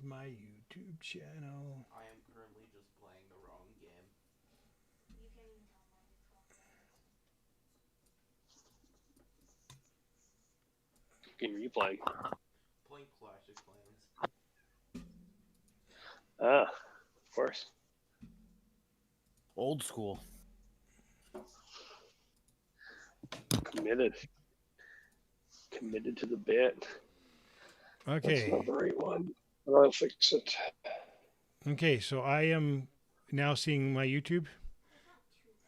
my YouTube channel. I am currently just playing the wrong game. Game are you playing? Playing Clash of Clans. Ah, of course. Old school. Committed. Committed to the bit. Okay. That's not the right one. I'll fix it. Okay, so I am now seeing my YouTube.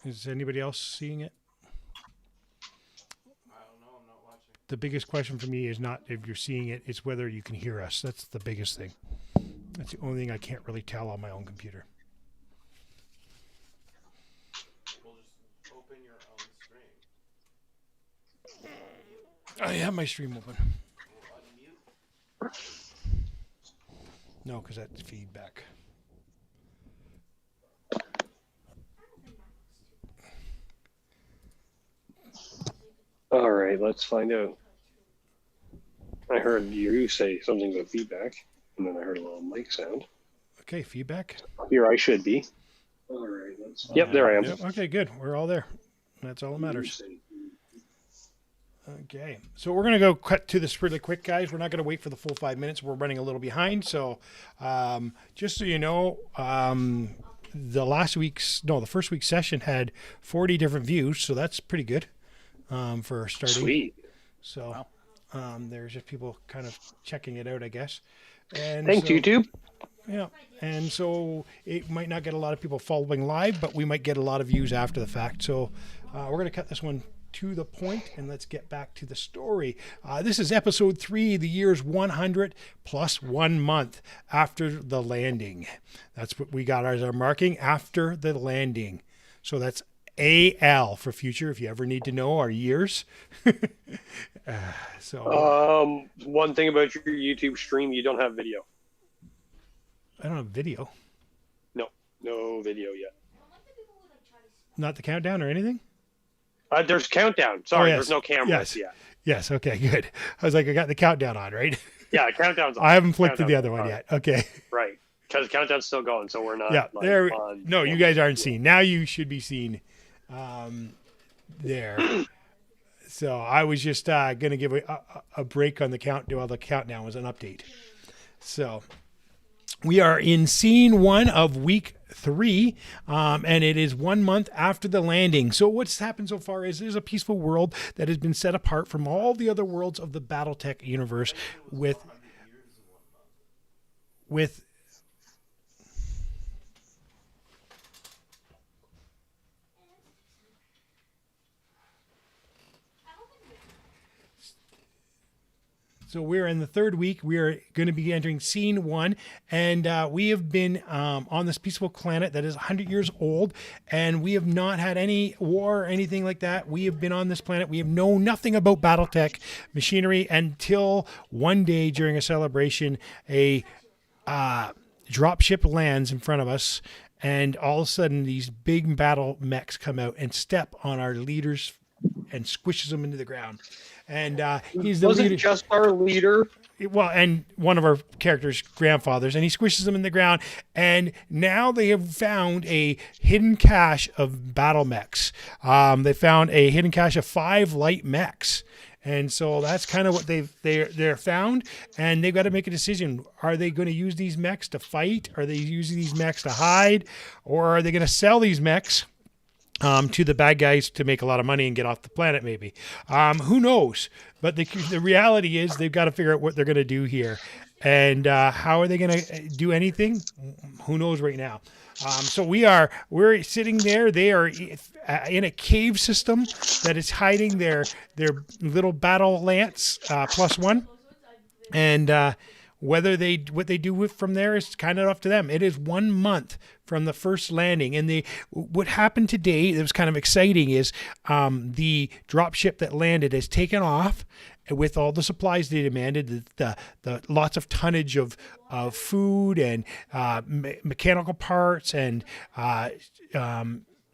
Is anybody else seeing it? I don't know, I'm not watching. The biggest question for me is not if you're seeing it, it's whether you can hear us. That's the biggest thing. That's the only thing I can't really tell on my own computer. We'll just open your own stream. I have my stream open. We'll unmute. No, because that's feedback. All right, let's find out. I heard you say something about feedback, and then I heard a little mic sound. Okay, feedback. Here I should be. All right, yep, there I am. Yep, okay, good. We're all there. That's all that matters. Okay, so we're going to go cut to this really quick, guys. We're not going to wait for the full 5 minutes. We're running a little behind. So just so you know, the first week's session had 40 different views. So that's pretty good for starting. Sweet. So there's just people kind of checking it out, I guess. And thanks, YouTube. Yeah, and so it might not get a lot of people following live, but we might get a lot of views after the fact. So we're going to cut this one to the point, and let's get back to the story. This is episode 3. The year's 100 plus 1 month after the landing. That's what we got as our marking, after the landing. So that's AL for future, if you ever need to know our years. One thing about your YouTube stream, you don't have video. I don't have video. No video yet. Not the countdown or anything? There's countdown. Sorry, yes. There's no cameras yet. Yes, okay, good. I was like, I got the countdown on, right? Yeah, countdown's on. I haven't flicked to the other one yet. Okay. Right, because countdown's still going, so we're not. Yeah, like, there. on No, you guys aren't seen. Now you should be seen there. So I was just going to give a break on the count. Well, the countdown was an update. So we are in scene 1 of week 3, and it is 1 month after the landing. So what's happened so far is there's a peaceful world that has been set apart from all the other worlds of the BattleTech universe with So we're in the 3rd week. We are going to be entering scene 1, and we have been on this peaceful planet that is 100 years old, and we have not had any war or anything like that. We have been on this planet. We have known nothing about BattleTech machinery until one day during a celebration, a dropship lands in front of us, and all of a sudden these big battle mechs come out and step on our leaders and squishes them into the ground. And he's the wasn't leader. just our leader. Well, and one of our characters' grandfathers, and he squishes them in the ground. And now they have found a hidden cache of battle mechs. They found a hidden cache of 5 light mechs. And so that's kind of what they're found, and they've got to make a decision. Are they going to use these mechs to fight? Are they using these mechs to hide? Or are they going to sell these mechs to the bad guys to make a lot of money and get off the planet, maybe? Who knows? But the reality is they've got to figure out what they're going to do here. And how are they going to do anything? Who knows right now? So we're sitting there. They are in a cave system that is hiding their little battle lance +1, and what they do from there is kind of up to them. It is 1 month from the first landing, and what happened today that was kind of exciting is the dropship that landed has taken off with all the supplies they demanded, the lots of tonnage of food and mechanical parts and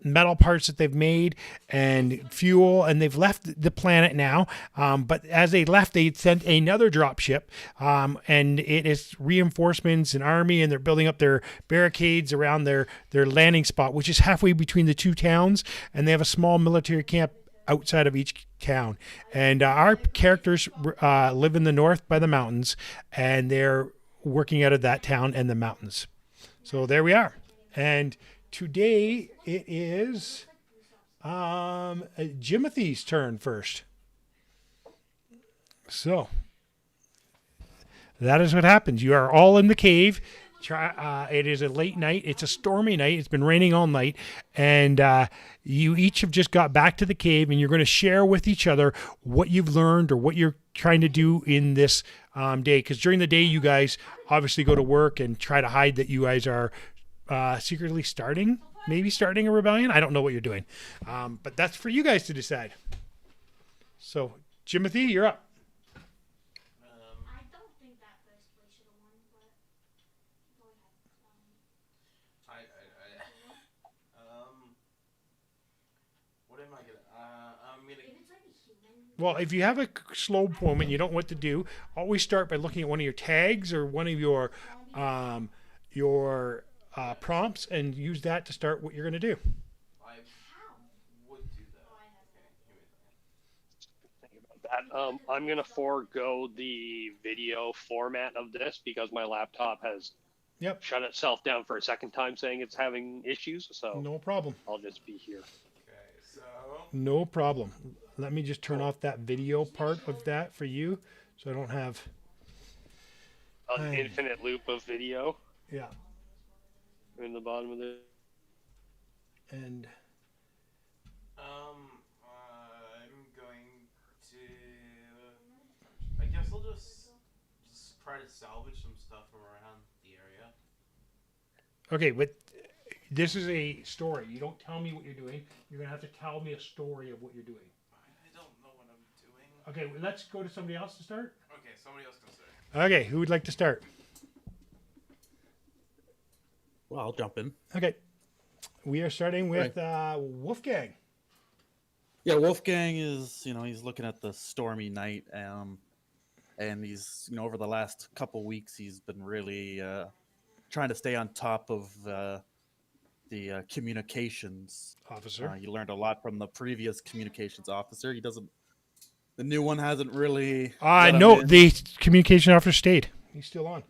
metal parts that they've made and fuel, and they've left the planet now. But as they left, they sent another drop ship, and it is reinforcements and army, and they're building up their barricades around their landing spot, which is halfway between the two towns, and they have a small military camp outside of each town. And our characters live in the north by the mountains, and they're working out of that town and the mountains. So there we are. And today it is Jimothy's turn first. So that is what happens. You are all in the cave. It is a late night. It's a stormy night. It's been raining all night. And you each have just got back to the cave, and you're going to share with each other what you've learned or what you're trying to do in this day. Because during the day, you guys obviously go to work and try to hide that you guys are secretly maybe starting a rebellion. I don't know what you're doing. But that's for you guys to decide. So, Jimothy, you're up. I don't think that first place should have won, but go ahead. What am I gonna? I'm gonna. If it's like a human, Well, if you have a slow moment, you don't know what to do, always start by looking at one of your tags or one of your prompts and use that to start what you're going to do. I would do that. Okay, give me a second. Think about that. I'm gonna forego the video format of this because my laptop has Yep, shut itself down for a second time, saying it's having issues. So no problem. I'll just be here. Okay, so No problem. Let me just turn off that video part of that for you so I don't have... An infinite loop of video Yeah, in the bottom of the. and... I'm going to. I guess I'll just try to salvage some stuff from around the area. Okay, but this is a story. You don't tell me what you're doing. You're going to have to tell me a story of what you're doing. I don't know what I'm doing. Okay, well, let's go to somebody else to start. Okay, somebody else can start. Okay, who would like to start? Well, I'll jump in. Okay, we are starting with Wolfgang. Yeah, Wolfgang is, he's looking at the stormy night, and he's, over the last couple weeks, he's been really trying to stay on top of the communications Officer. He learned a lot from the previous communications officer. The new one hasn't really. let him No, in. the communication officer stayed. He's still on.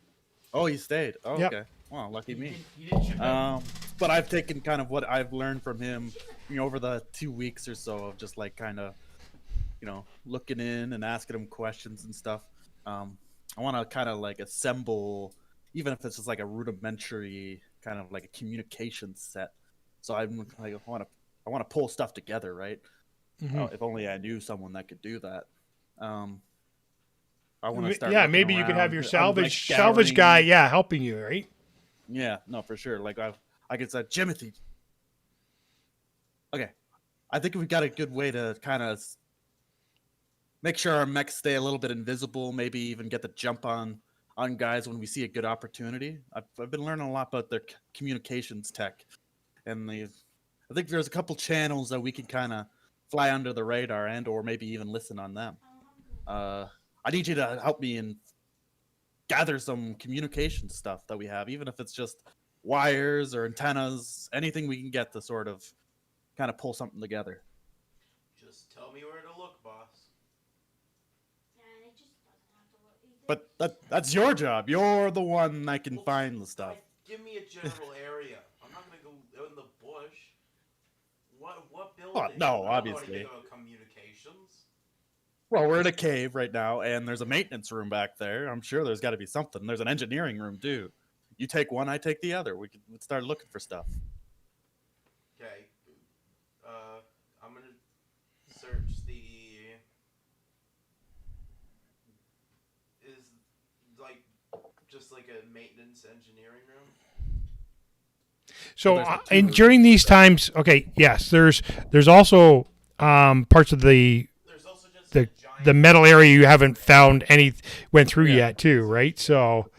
Oh, he stayed. Oh, Yep. okay. Well, lucky me. He didn't ship out. But I've taken kind of what I've learned from him, over the 2 weeks or so of just like kind of, looking in and asking him questions and stuff. I want to kind of like assemble, even if it's just like a rudimentary kind of like a communication set. So I want to pull stuff together, right? Mhm. If only I knew someone that could do that. I want to start. Yeah, looking maybe you could have around. your I'm, like, salvage scouring. guy, helping you, right? Yeah, no, for sure. Like I could say, Jimothy. Okay, I think we've got a good way to kind of make sure our mechs stay a little bit invisible. Maybe even get the jump on guys when we see a good opportunity. I've been learning a lot about their communications tech, and I think there's a couple channels that we can kind of fly under the radar or maybe even listen on them. I need you to help me and gather some communication stuff that we have, even if it's just wires or antennas, anything we can get to sort of kind of pull something together. Just tell me where to look, boss. and it just doesn't have to look. But that's your job. You're the one that can find the stuff. Give me a general area. I'm not gonna go out in the bush. What building? no, I don't know obviously. anything about communications. Well, we're in a cave right now, and there's a maintenance room back there. I'm sure there's got to be something. There's an engineering room, too. You take one, I take the other. We could start looking for stuff. Okay. I'm gonna search is like just like a maintenance engineering room. So, there's the and two- during these times, okay, yes, there's also parts of the There's also just a giant metal area you haven't found went through Yeah. yet, too, right? So,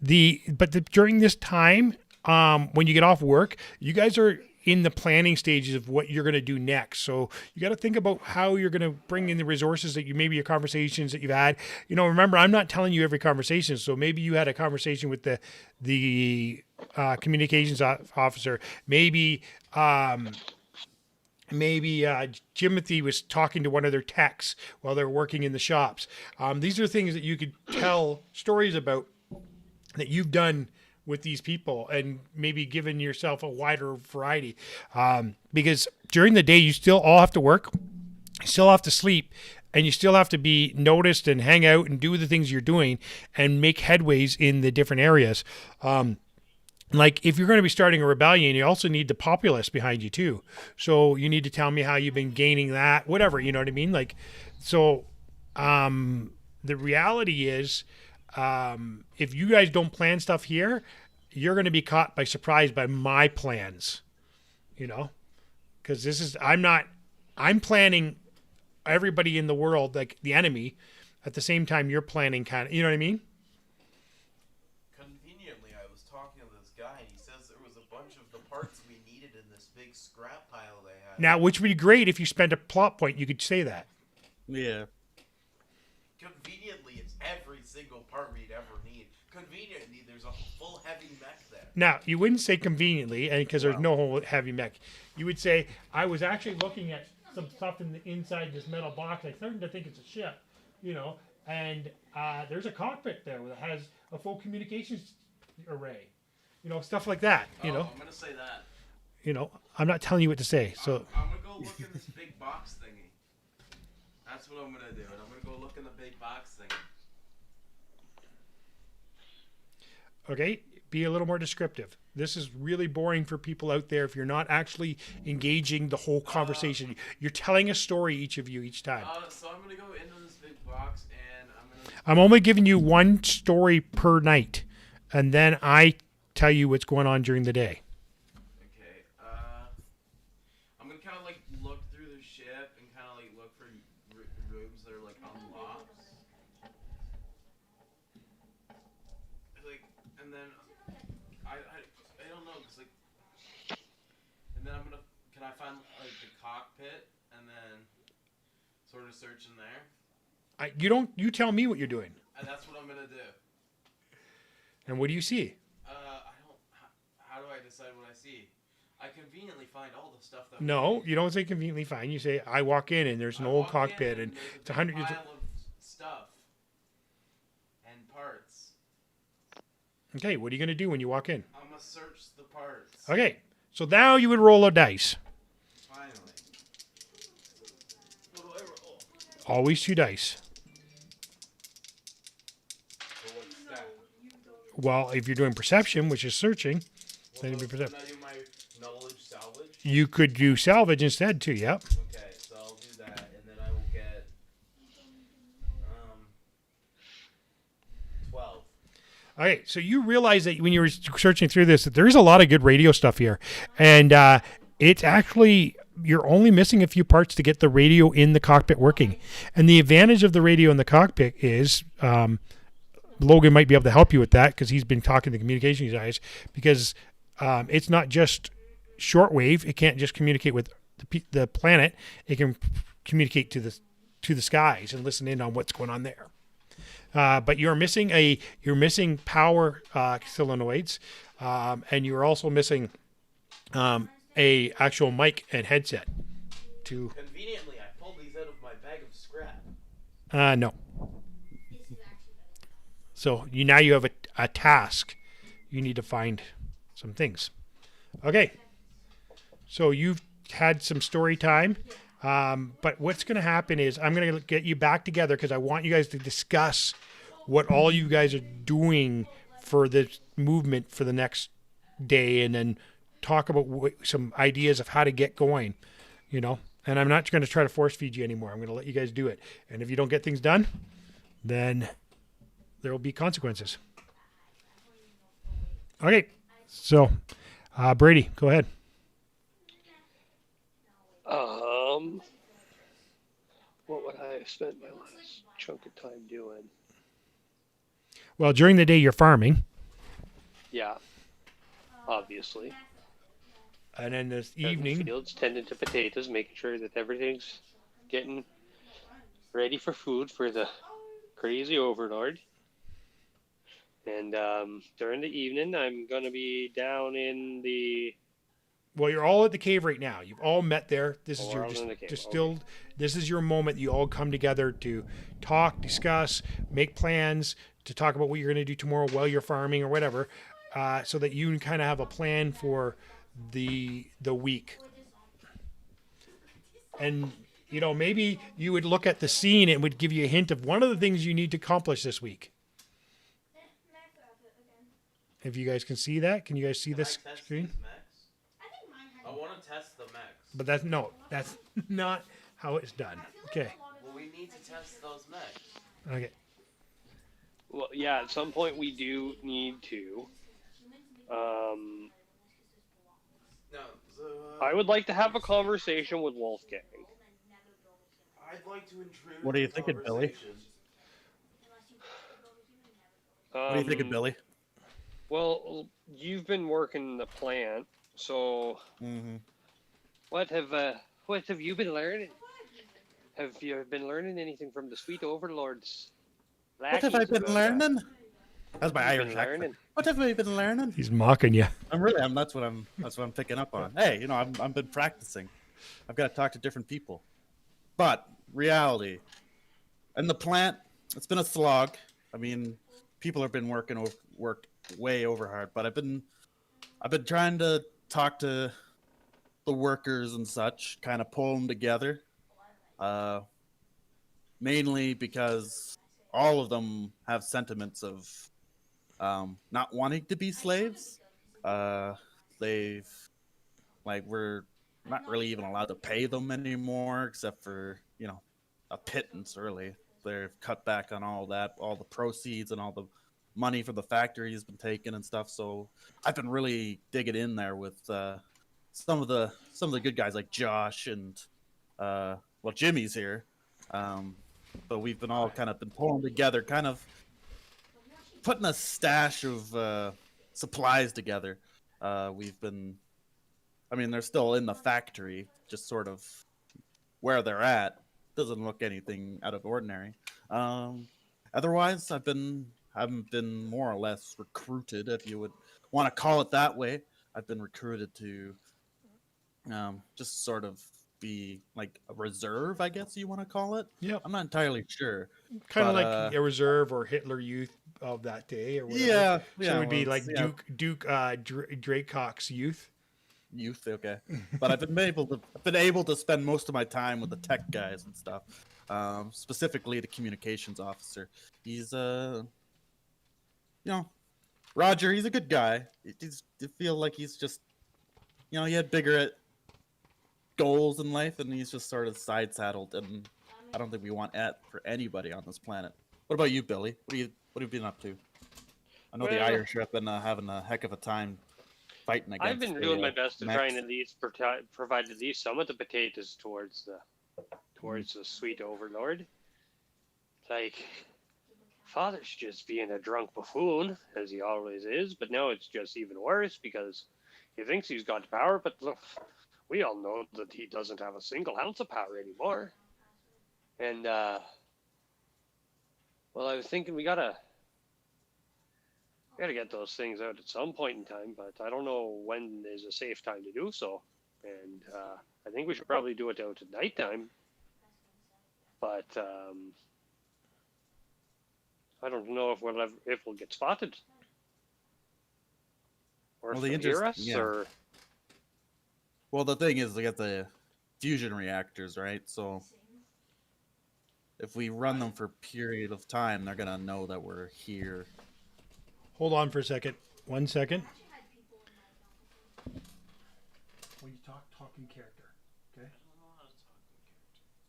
during this time, when you get off work, you guys are in the planning stages of what you're going to do next. So you got to think about how you're going to bring in the resources that you, maybe your conversations that you've had. Remember, I'm not telling you every conversation. So maybe you had a conversation with the communications officer. Maybe Jimothy was talking to one of their techs while they're working in the shops. These are things that you could tell stories about that you've done with these people, and maybe given yourself a wider variety. Because during the day, you still all have to work, you still have to sleep, and you still have to be noticed and hang out and do the things you're doing and make headways in the different areas. Like if you're going to be starting a rebellion, you also need the populace behind you too. So you need to tell me how you've been gaining that, whatever, you know what I mean? Like, so the reality is, if you guys don't plan stuff here, you're going to be caught by surprise by my plans, because I'm planning everybody in the world, like the enemy, at the same time you're planning kind of, you know what I mean? Conveniently, I was talking to this guy, and he says there was a bunch of the parts we needed in this big scrap pile they had. Now, which would be great if you spent a plot point, you could say that. Yeah. Conveniently, it's every single part we'd ever need. Conveniently, there's a full heavy mech there. Now, you wouldn't say conveniently, and because there's no whole heavy mech. You would say, I was actually looking at some stuff inside this metal box. I'm starting to think it's a ship, and there's a cockpit there that has a full communications array, stuff like that, I'm going to say that. I'm not telling you what to say. So I'm going to go look in this big box thingy. That's what I'm going to do, and I'm going to go look in the big box thingy. Okay, be a little more descriptive. This is really boring for people out there if you're not actually engaging the whole conversation. You're telling a story, each of you, each time. So I'm going to go into this big box, and I'm only giving you one story per night, and then I tell you what's going on during the day. Okay, I'm going to kind of, like, look through the ship and kind of, like, look for rooms that are, like, unlocked. And then I don't know, cause like, and then can I find like the cockpit and then sort of search in there? You tell me what you're doing. And that's what I'm gonna do. And what do you see? How do I decide what I see? I conveniently find all the stuff that. No, you don't say conveniently find. You say I walk in and there's an old cockpit and it's 100 years. Pile of stuff and parts. Okay, what are you going to do when you walk in? I'm gonna search the parts. Okay, so now you would roll a dice. Finally. What do I roll? Always 2 dice. So what's that? Well, if you're doing perception, which is searching, then it'd be Can I perception. do my knowledge salvage? You could do salvage instead too. Yep. Okay, so I'll do that, and then I will get 12. Okay, so you realize that when you were searching through this, that there is a lot of good radio stuff here, and it's actually you're only missing a few parts to get the radio in the cockpit working. And the advantage of the radio in the cockpit is Logan might be able to help you with that because he's been talking to communications guys. Because it's not just shortwave; it can't just communicate with the planet; it can communicate to the skies and listen in on what's going on there. But you're missing power solenoids, and you're also missing a actual mic and headset. Conveniently, I pulled these out of my bag of scrap. No. So now you have a task. You need to find some things. Okay. So you've had some story time. But what's going to happen is I'm going to get you back together because I want you guys to discuss what all you guys are doing for the movement for the next day, and then talk about some ideas of how to get going, and I'm not going to try to force feed you anymore. I'm going to let you guys do it. And if you don't get things done, then there will be consequences. Okay. So, Brady, go ahead. What would I have spent my last chunk of time doing? Well, during the day you're farming. Yeah, obviously. And then this Out in the evening, fields, tending to potatoes, making sure that everything's getting ready for food for the crazy overlord. And during the evening, I'm gonna be down in the. well, you're all at the cave right now. You've all met there. This is We're your all in the cave. distilled. This is your moment. You all come together to talk, discuss, make plans to talk about what you're going to do tomorrow while you're farming or whatever, so that you kind of have a plan for the week. And you know, maybe you would look at the scene and it would give you a hint of one of the things you need to accomplish this week. If you guys can see that, can you guys see this Can I test screen? these mechs? I want to test the mechs. But that's not how it's done. Okay. Well, we need to test those mechs. Okay. Well, yeah, at some point we do need to. No, so, I would like to have a conversation with Wolfgang. I'd like to intrude. What are you the thinking, Billy? conversation. What do you thinking, Billy? Well, you've been working the plant, so Mm-hmm. what have you been learning? Have you been learning anything from the sweet overlords? What have I been learning? That's my You've been Irish accent. learning. What have I been learning? He's mocking you. That's what I'm picking up on. Hey, I've been practicing. I've got to talk to different people. But reality, and the plant, it's been a slog. I mean, people have been worked way over hard. But I've been trying to talk to the workers and such, kind of pull them together. Mainly because all of them have sentiments of not wanting to be slaves. We're not really even allowed to pay them anymore, except for a pittance. Really, they've cut back on all that, all the proceeds and all the money from the factory has been taken and stuff. So I've been really digging in there with some of the good guys like Josh and Jimmy's here. But we've been all kind of been pulling together, kind of putting a stash of supplies together. They're still in the factory, just sort of where they're at. Doesn't look anything out of ordinary. Otherwise, I've been more or less recruited, if you would want to call it that way. I've been recruited to just sort of be like a reserve, I guess you want to call it. Yep. I'm not entirely sure. Kind of But, like a reserve or Hitler Youth of that day or whatever. Yeah, So it would be well, like yeah. Duke Draycock's Youth. Youth, okay. But I've been able to spend most of my time with the tech guys and stuff. Specifically the communications officer. He's Roger, he's a good guy. I feel like he's just he had bigger goals in life, and he's just sort of side saddled, and I don't think we want that for anybody on this planet. What about you, Billy? What have you been up to? I know the Well, Irish have been having a heck of a time fighting against. I've been doing my best to try mechs. and at least provide at least some of the potatoes towards the sweet overlord. Like, Father's just being a drunk buffoon, as he always is, but now it's just even worse because he thinks he's got power, but look, we all know that he doesn't have a single ounce of power anymore. And, I was thinking we gotta get those things out at some point in time, but I don't know when is a safe time to do so. And I think we should probably do it out at nighttime. But I don't know if we'll get spotted, or Well, if they'll hear us, or Well, the thing is, they got the fusion reactors, right? So if we run them for a period of time, they're gonna know that we're here. Hold on for a second. 1 second. When you talk in character, okay? I don't know how to talk in character.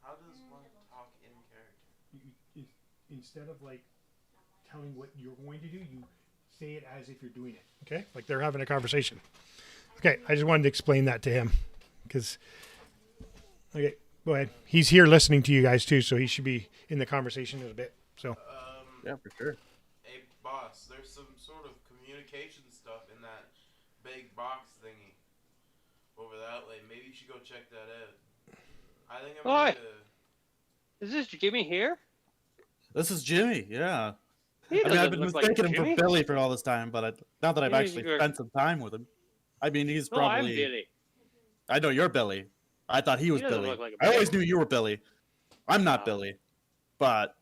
How does one talk in character? Instead of like telling what you're going to do, you say it as if you're doing it. Okay? Like they're having a conversation. Okay, I just wanted to explain that to him because. Okay, go ahead. He's here listening to you guys too, so he should be in the conversation in a bit. So. Yeah, for sure. Hey, boss, there's some sort of communication stuff in that big box thingy. over that way. Maybe you should go check that out. I think I'm Oi, ready to. is this Jimmy here? This is Jimmy. Yeah. He I mean, I've doesn't been look like mistaking him for Jimmy. Billy for all this time, but now that I've actually You're- spent some time with him, I mean, he's No, I'm probably. Billy. I know you're Billy. I thought he He was doesn't Billy. look like a I always Billy. knew you were Billy. I'm not Oh. Billy, but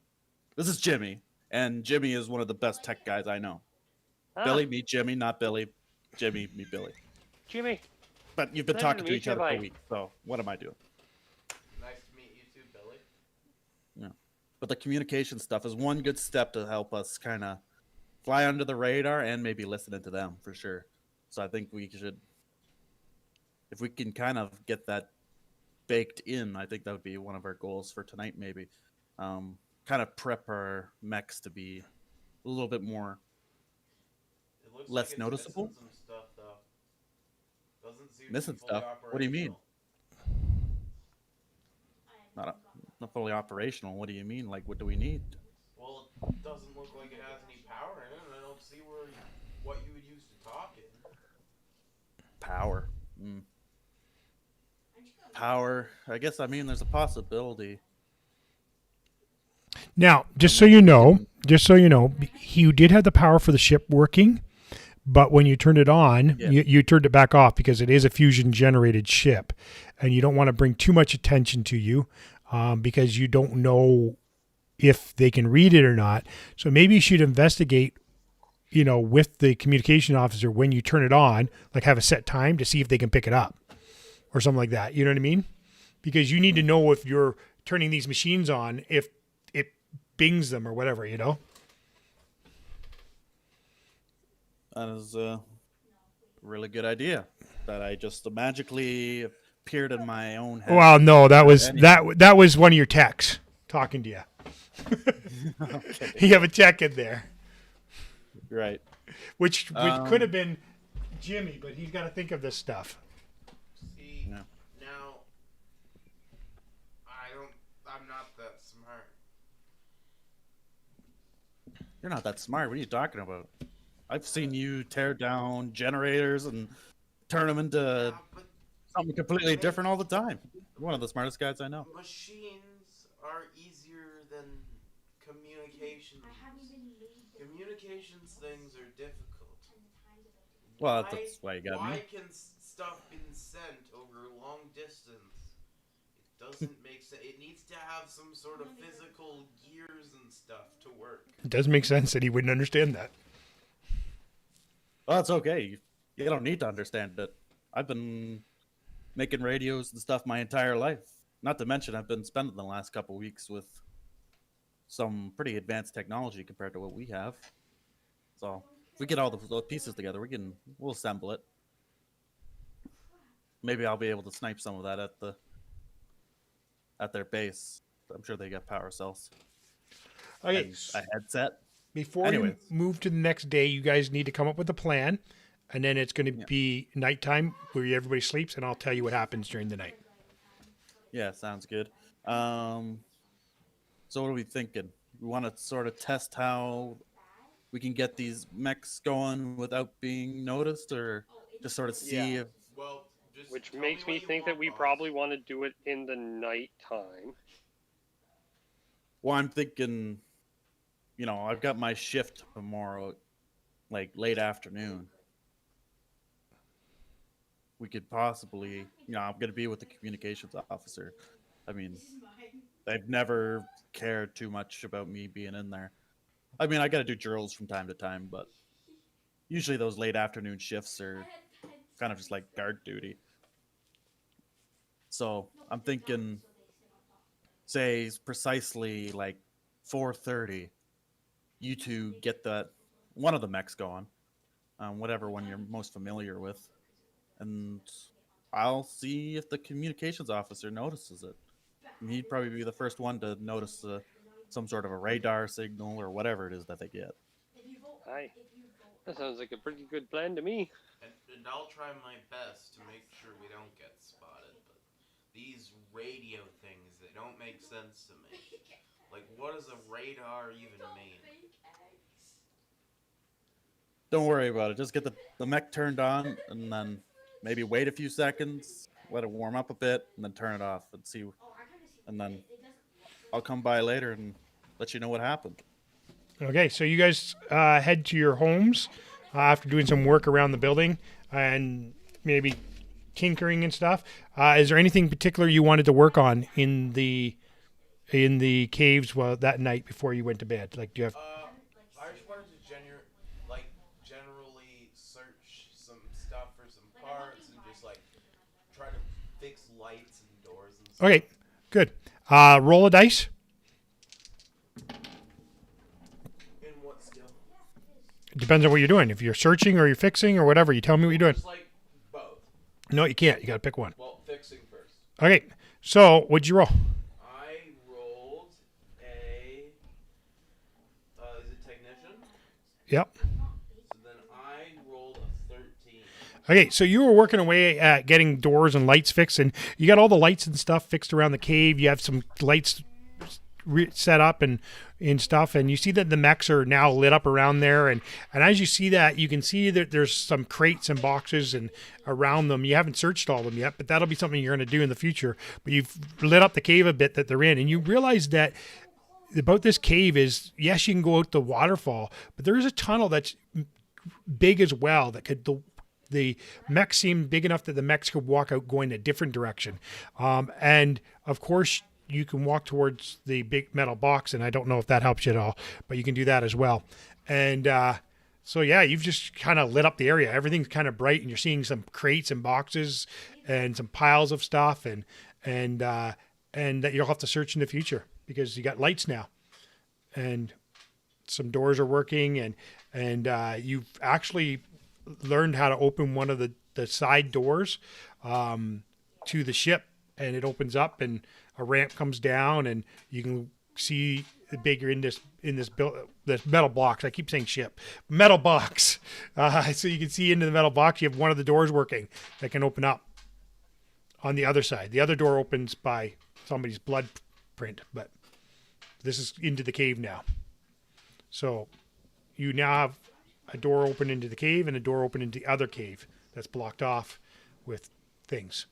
this is Jimmy, and Jimmy is one of the best tech guys I know. Ah, Billy, meet Jimmy, not Billy. Jimmy, meet Billy. Jimmy. But you've been Pleasure talking to to meet each you, other for bye. a week, so what am I doing? Nice to meet you too, Billy. But the communication stuff is one good step to help us kind of fly under the radar and maybe listen into them for sure. So I think we should, if we can kind of get that baked in, I think that would be one of our goals for tonight, maybe. Kind of prep our mechs to be a little bit more. It looks Less like it's noticeable? missing some stuff though. Doesn't seem Missing to be fully stuff? What do you mean? operational. Not fully operational. What do you mean? Like, what do we need? Well, it doesn't look like it has any power in it. And I don't see what you would use to talk it. Power. Power. I guess I mean there's a possibility. Now, just so you know, he did have the power for the ship working, but when you turned it on, Yeah. you turned it back off because it is a fusion generated ship, and you don't want to bring too much attention to you because you don't know if they can read it or not. So maybe you should investigate, with the communication officer when you turn it on, like have a set time to see if they can pick it up or something like that. You know what I mean? Because you need to know if you're turning these machines on, if it bings them or whatever, That is a really good idea. That I just magically appeared in my own head. Well, no, that was Anyway. that was one of your techs talking to you. Okay. You have a tech in there, Right. which could have been Jimmy, but he's got to think of this stuff. See, Yeah. now, I'm not that smart. You're not that smart. What are you talking about? I've seen you tear down generators and turn them into Yeah, but something completely different all the time. You're one of the smartest guys I know. machines are easier than communications. Communications things are difficult. Well, that's why you got Why me. can stuff be sent over long distance? It doesn't make sense. It needs to have some sort of physical gears and stuff to work. It does make sense that he wouldn't understand that. Well, it's okay. You don't need to understand it. I've been making radios and stuff my entire life. Not to mention, I've been spending the last couple weeks with some pretty advanced technology compared to what we have. So if we get all the pieces together, we'll assemble it. Maybe I'll be able to snipe some of that at their base. I'm sure they got power cells. Okay, And a headset. before Anyways. you move to the next day, you guys need to come up with a plan, and then it's going to be nighttime where everybody sleeps, and I'll tell you what happens during the night. Yeah, sounds good. So what are we thinking? We want to sort of test how we can get these mechs going without being noticed, or just sort of see Yeah. if Well, just Which tell makes me me what you think that want, we boss. probably want to do it in the nighttime. Well, I'm thinking, I've got my shift tomorrow, like late afternoon. We could possibly, I'm going to be with the communications officer. I mean, they've never cared too much about me being in there. I mean, I got to do drills from time to time, but usually those late afternoon shifts are kind of just like guard duty. So I'm thinking, say precisely like 4:30, you two get one of the mechs going, whatever one you're most familiar with, and I'll see if the communications officer notices it. And he'd probably be the first one to notice some sort of a radar signal or whatever it is that they get. Aye. That sounds like a pretty good plan to me. And I'll try my best to make sure we don't get spotted. But these radio things, they don't make sense to me. Like, what does a radar even mean? Don't worry about it. Just get the mech turned on, and then maybe wait a few seconds, let it warm up a bit, and then turn it off and see. And then I'll come by later and let you know what happened. Okay, so you guys head to your homes after doing some work around the building and maybe tinkering and stuff. Is there anything particular you wanted to work on in the caves that night before you went to bed? Like, do you have? I just wanted to generally search some stuff for some parts and just like try to fix lights and doors and stuff. Okay, good. Roll a dice. In what skill? It depends on what you're doing. If you're searching or you're fixing or whatever, you tell me what you're doing. Just like both. No, you can't. You got to pick one. Well, fixing first. Okay, so what'd you roll? I rolled a. Is it technician? Yep. So then I rolled a 13. Okay, so you were working away at getting doors and lights fixed, and you got all the lights and stuff fixed around the cave. You have some lights set up and stuff, and you see that the mechs are now lit up around there. And as you see that, you can see that there's some crates and boxes and around them. You haven't searched all of them yet, but that'll be something you're going to do in the future. But you've lit up the cave a bit that they're in, and you realize that about this cave is, yes, you can go out the waterfall, but there is a tunnel that's big as well that could the mechs seem big enough that the mechs could walk out going a different direction. And of course, you can walk towards the big metal box, and I don't know if that helps you at all, but you can do that as well. And so, yeah, you've just kind of lit up the area. Everything's kind of bright, and you're seeing some crates and boxes and some piles of stuff, and that you'll have to search in the future because you got lights now, and some doors are working, and you've actually learned how to open one of the side doors to the ship, and it opens up, and a ramp comes down, and you can see the bigger in this metal box. I keep saying ship, metal box. So you can see into the metal box. You have one of the doors working that can open up on the other side. The other door opens by somebody's blood print, but this is into the cave now. So you now have a door open into the cave and a door open into the other cave that's blocked off with things.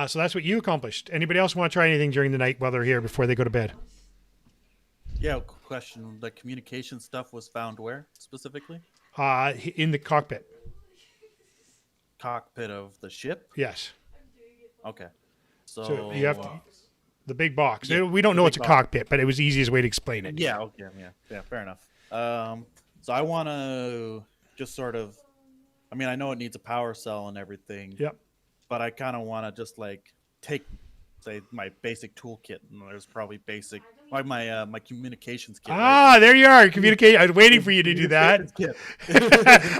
So that's what you accomplished. Anybody else want to try anything during the night while they're here before they go to bed? Yeah, question. The communication stuff was found where specifically? In the cockpit. Cockpit of the ship? Yes. Okay. So you have the big box. Yeah, we don't know the it's a big box. cockpit, but it was the easiest way to explain it. Yeah, okay, yeah, fair enough. So I want to just sort of, I mean, I know it needs a power cell and everything. Yep. But I kind of want to just like take, say, my basic toolkit, and there's probably basic, like my communications kit. Ah, there you are. Communicate. I was waiting for you to do that.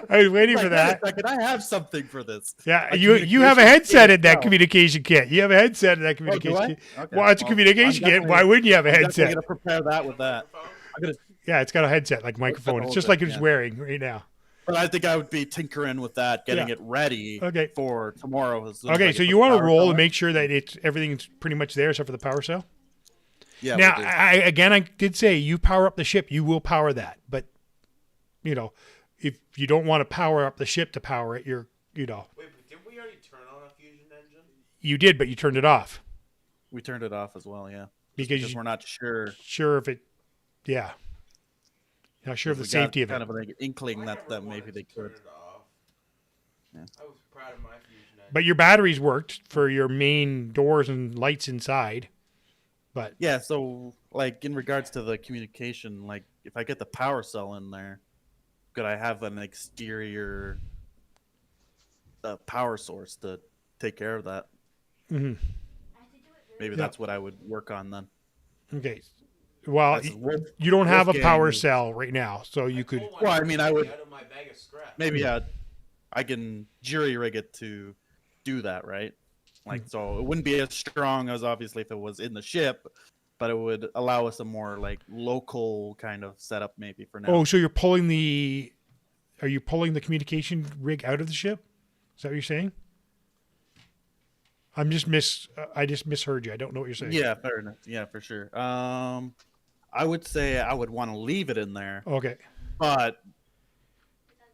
I was waiting for that. Second, I have something for this. Yeah, you have a headset in that communication kit. You have a headset in that communication kit. Okay. Well, it's a communication kit. Why wouldn't you have a headset? I'm going to prepare that with that. Yeah, it's got a headset like microphone. It's just like it's wearing right now. But I think I would be tinkering with that, getting it ready for tomorrow. Okay, so you want to roll and make sure that everything's pretty much there except for the power cell? Yeah. Now, I did say you power up the ship, you will power that. But, if you don't want to power up the ship to power it, Wait, but didn't we already turn on a fusion engine? You did, but you turned it off. We turned it off as well, yeah. Because we're not sure. Sure if it, yeah. Not sure of the safety of it. Kind of an inkling that maybe they could. Yeah. I was proud of my fusion engine. But your batteries worked for your main doors and lights inside. But yeah, so like in regards to the communication, like if I get the power cell in there, could I have an exterior power source to take care of that? Mm-hmm. Maybe that's what I would work on then. Okay. Well, you don't have a power cell right now, so you could. Well, I mean, I would. Out of my bag of scrap. Maybe I can jury rig it to do that, right? Like, so it wouldn't be as strong as obviously if it was in the ship, but it would allow us a more like local kind of setup maybe for now. Oh, so you're pulling the? Are you pulling the communication rig out of the ship? Is that what you're saying? I just misheard you. I don't know what you're saying. Yeah, fair enough. Yeah, for sure. I would say I would want to leave it in there. Okay. But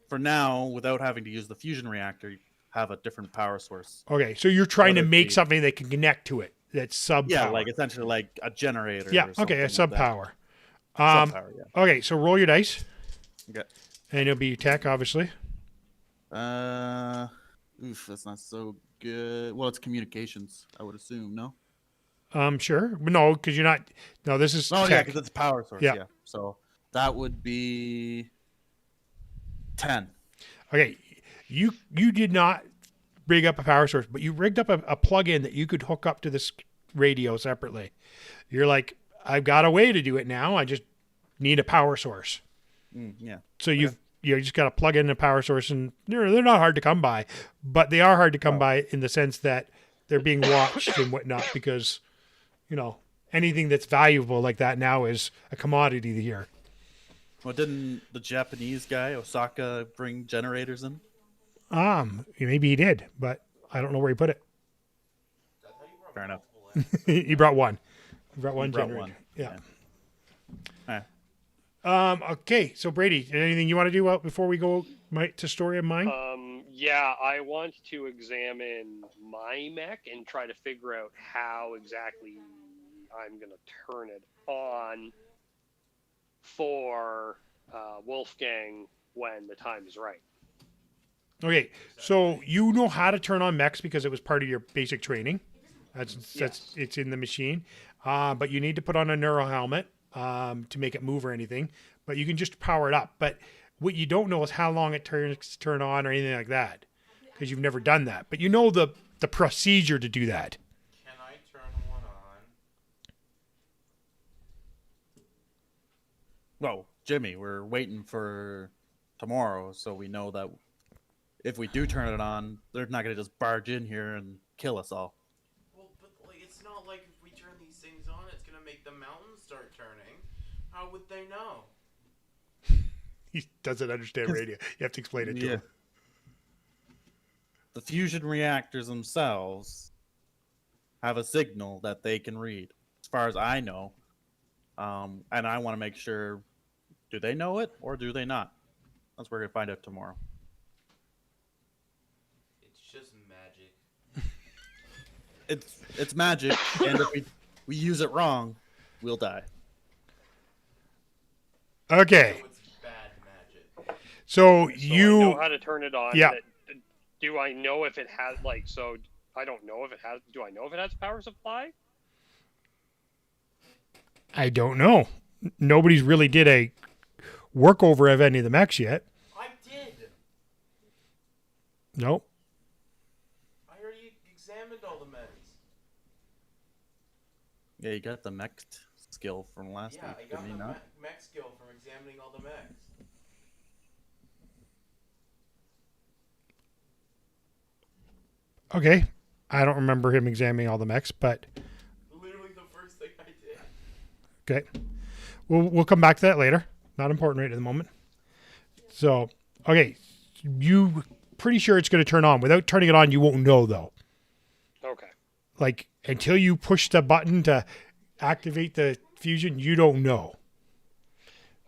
for now, without having to use the fusion reactor, have a different power source. Okay, so you're trying to Whether it make be- something that can connect to it. That's sub Yeah, power. like essentially like a generator. Yeah, or something okay, a like sub that. power. Sub power, yeah. Okay, so roll your dice, Okay. and it'll be your tech, obviously. That's not so good. Well, it's communications, I would assume. No. Sure. No, because you're not. No, this is Oh yeah, tech. because it's power source. Yeah. Yeah. So that would be 10. Okay, you did not rig up a power source, but you rigged up a plug-in that you could hook up to this radio separately. You're like, I've got a way to do it now. I just need a power source. Yeah. So you just got to plug in a power source, and they're not hard to come by, but they are hard to come by in the sense that they're being watched and whatnot because, anything that's valuable like that now is a commodity here. Well, didn't the Japanese guy Osaka bring generators in? Maybe he did, but I don't know where he put it. Fair enough. He brought one. He brought one brought generator. one. Yeah. Okay. So Brady, anything you want to do before we go to story of mine? Yeah, I want to examine my mech and try to figure out how exactly I'm going to turn it on for Wolfgang when the time is right. Okay, so you know how to turn on mechs because it was part of your basic training. That's it's in the machine. But you need to put on a neuro helmet to make it move or anything. But you can just power it up. But what you don't know is how long it turn on or anything like that because you've never done that. But you know the procedure to do that. Can I turn one on? Well, Jimmy, we're waiting for tomorrow, so we know that if we do turn it on, they're not going to just barge in here and kill us all. Well, but it's not like if we turn these things on, it's gonna make the mountains start turning. How would they know? He doesn't understand radio. You have to explain it to him. The fusion reactors themselves have a signal that they can read, as far as I know. And I want to make sure, do they know it or do they not? That's what we're going to find out tomorrow. It's just magic. It's magic, and if we use it wrong, we'll die. Okay. So it's bad magic. So I you know how to turn it on. Yeah. Do I know if it has so I don't know if it has do I know if it has a power supply? I don't know. Nobody's really did a workover of any of the mechs yet. I did. Nope. I already examined all the mechs. Yeah, you got the mech skill from last Yeah, I week, got didn't you the not? mech skill from examining all the mechs. Okay. I don't remember him examining all the mechs, but Literally the first thing I did. okay. We'll come back to that later. Not important right at the moment. So, okay. You pretty sure it's going to turn on. Without turning it on, you won't know though. Okay. Like until you push the button to activate the fusion, you don't know.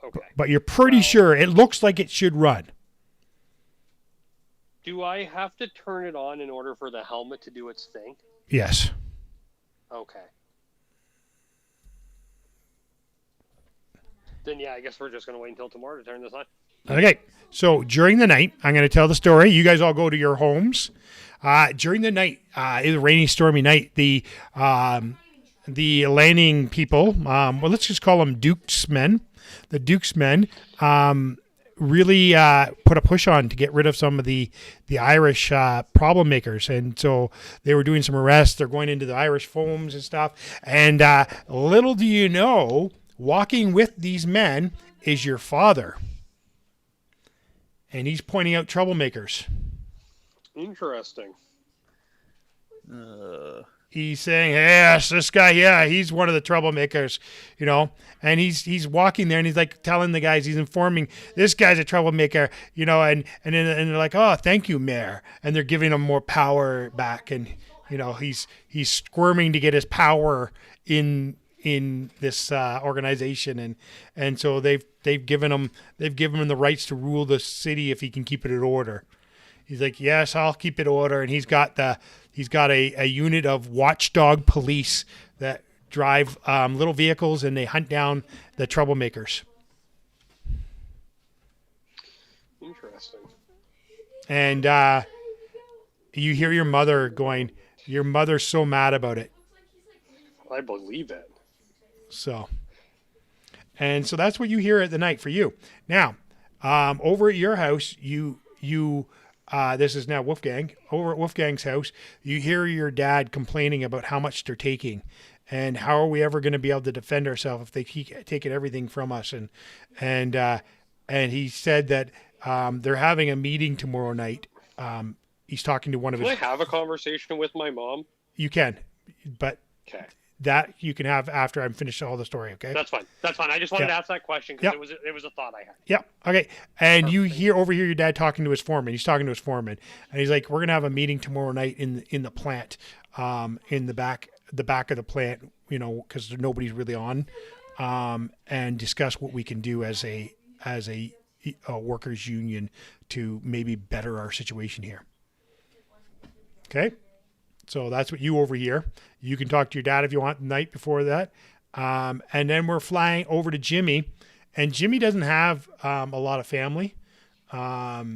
Okay. But you're pretty sure it looks like it should run. Do I have to turn it on in order for the helmet to do its thing? Yes. Okay. Then yeah, I guess we're just gonna wait until tomorrow to turn this on. Okay. So during the night, I'm going to tell the story. You guys all go to your homes. During the night, it was a rainy, stormy night. The landing people, well, let's just call them Duke's men. The Duke's men really put a push on to get rid of some of the Irish problem makers. And so they were doing some arrests. They're going into the Irish homes and stuff. And little do you know, walking with these men is your father. And he's pointing out troublemakers. Interesting. He's saying, yes, this guy, yeah, he's one of the troublemakers, and he's walking there and he's like telling the guys, he's informing, this guy's a troublemaker, and they're like, oh, thank you, Mayor. And they're giving him more power back. And, he's squirming to get his power in this organization. And so they've given him the rights to rule the city if he can keep it in order. He's like, yes, I'll keep it order. And he's got a unit of watchdog police that drive little vehicles and they hunt down the troublemakers. Interesting. And you hear your mother going, your mother's so mad about it. I believe it. So that's what you hear at the night for you. Now, over at your house, you this is now Wolfgang. Over at Wolfgang's house, you hear your dad complaining about how much they're taking, and how are we ever going to be able to defend ourselves if they keep taking everything from us? And he said that they're having a meeting tomorrow night. He's talking to one of his. Can I have a conversation with my mom? You can, but Okay. that you can have after I'm finished all the story. Okay. That's fine. That's fine. I just wanted Yeah. to ask that question because Yep. it was a thought I had. Yep. Okay. And you Perfect. overhear your dad talking to his foreman. He's talking to his foreman, and he's like, "We're gonna have a meeting tomorrow night in the plant, in the back of the plant, because nobody's really on, and discuss what we can do as a workers union to maybe better our situation here." Okay. So that's what you overhear. You can talk to your dad if you want the night before that. And then we're flying over to Jimmy. And Jimmy doesn't have a lot of family that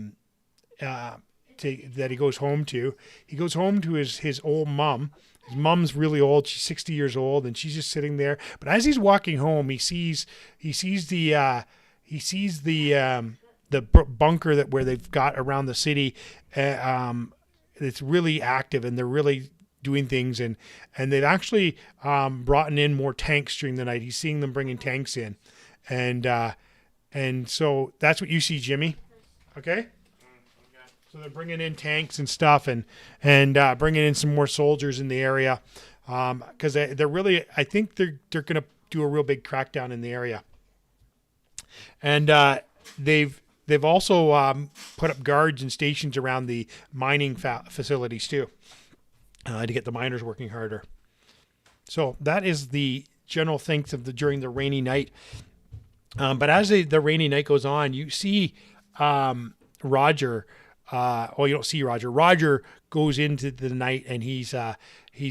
he goes home to. He goes home to his old mom. His mom's really old. She's 60 years old, and she's just sitting there. But as he's walking home, he sees the bunker where they've got around the city. It's really active, and they're really doing things, and they've actually brought in more tanks during the night. He's seeing them bringing tanks in, and so that's what you see, Jimmy. Okay. So they're bringing in tanks and stuff, and bringing in some more soldiers in the area, because they're really, I think they're going to do a real big crackdown in the area, and they've also put up guards and stations around the mining facilities too, to get the miners working harder. So that is the general things of during the rainy night. But as the rainy night goes on, you see Roger. You don't see Roger. Roger goes into the night, and he's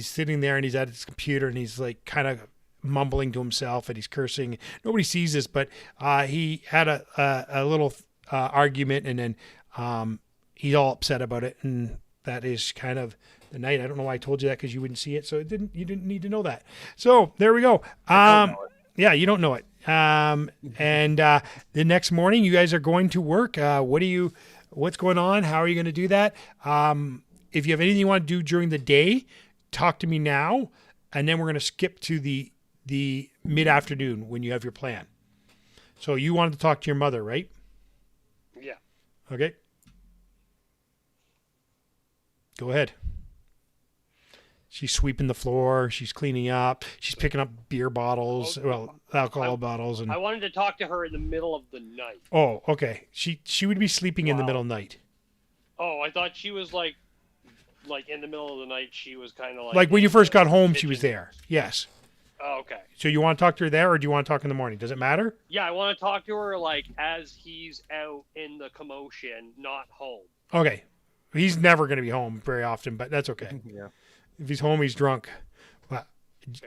sitting there, and he's at his computer, and he's like kind of mumbling to himself, and he's cursing. Nobody sees this, but he had a little argument, and then he's all upset about it, and that is kind of the night. I don't know why I told you that, because you wouldn't see it, so you didn't need to know that. So there we go. Yeah, you don't know it. And the next morning, you guys are going to work. What's going on? How are you going to do that? If you have anything you want to do during the day, talk to me now, and then we're going to skip to the mid-afternoon when you have your plan. So you wanted to talk to your mother, right? Yeah. Okay. Go ahead. She's sweeping the floor. She's cleaning up. She's picking up beer bottles, alcohol bottles. And I wanted to talk to her in the middle of the night. Oh, okay. She would be sleeping in the middle of the night. Oh, I thought she was like in the middle of the night. She was kind of like when you first got home, she was there. Yes. Oh, okay. So you want to talk to her there, or do you want to talk in the morning? Does it matter? Yeah, I want to talk to her as he's out in the commotion, not home. Okay. He's never going to be home very often, but that's okay. Yeah. If he's home, he's drunk. Well,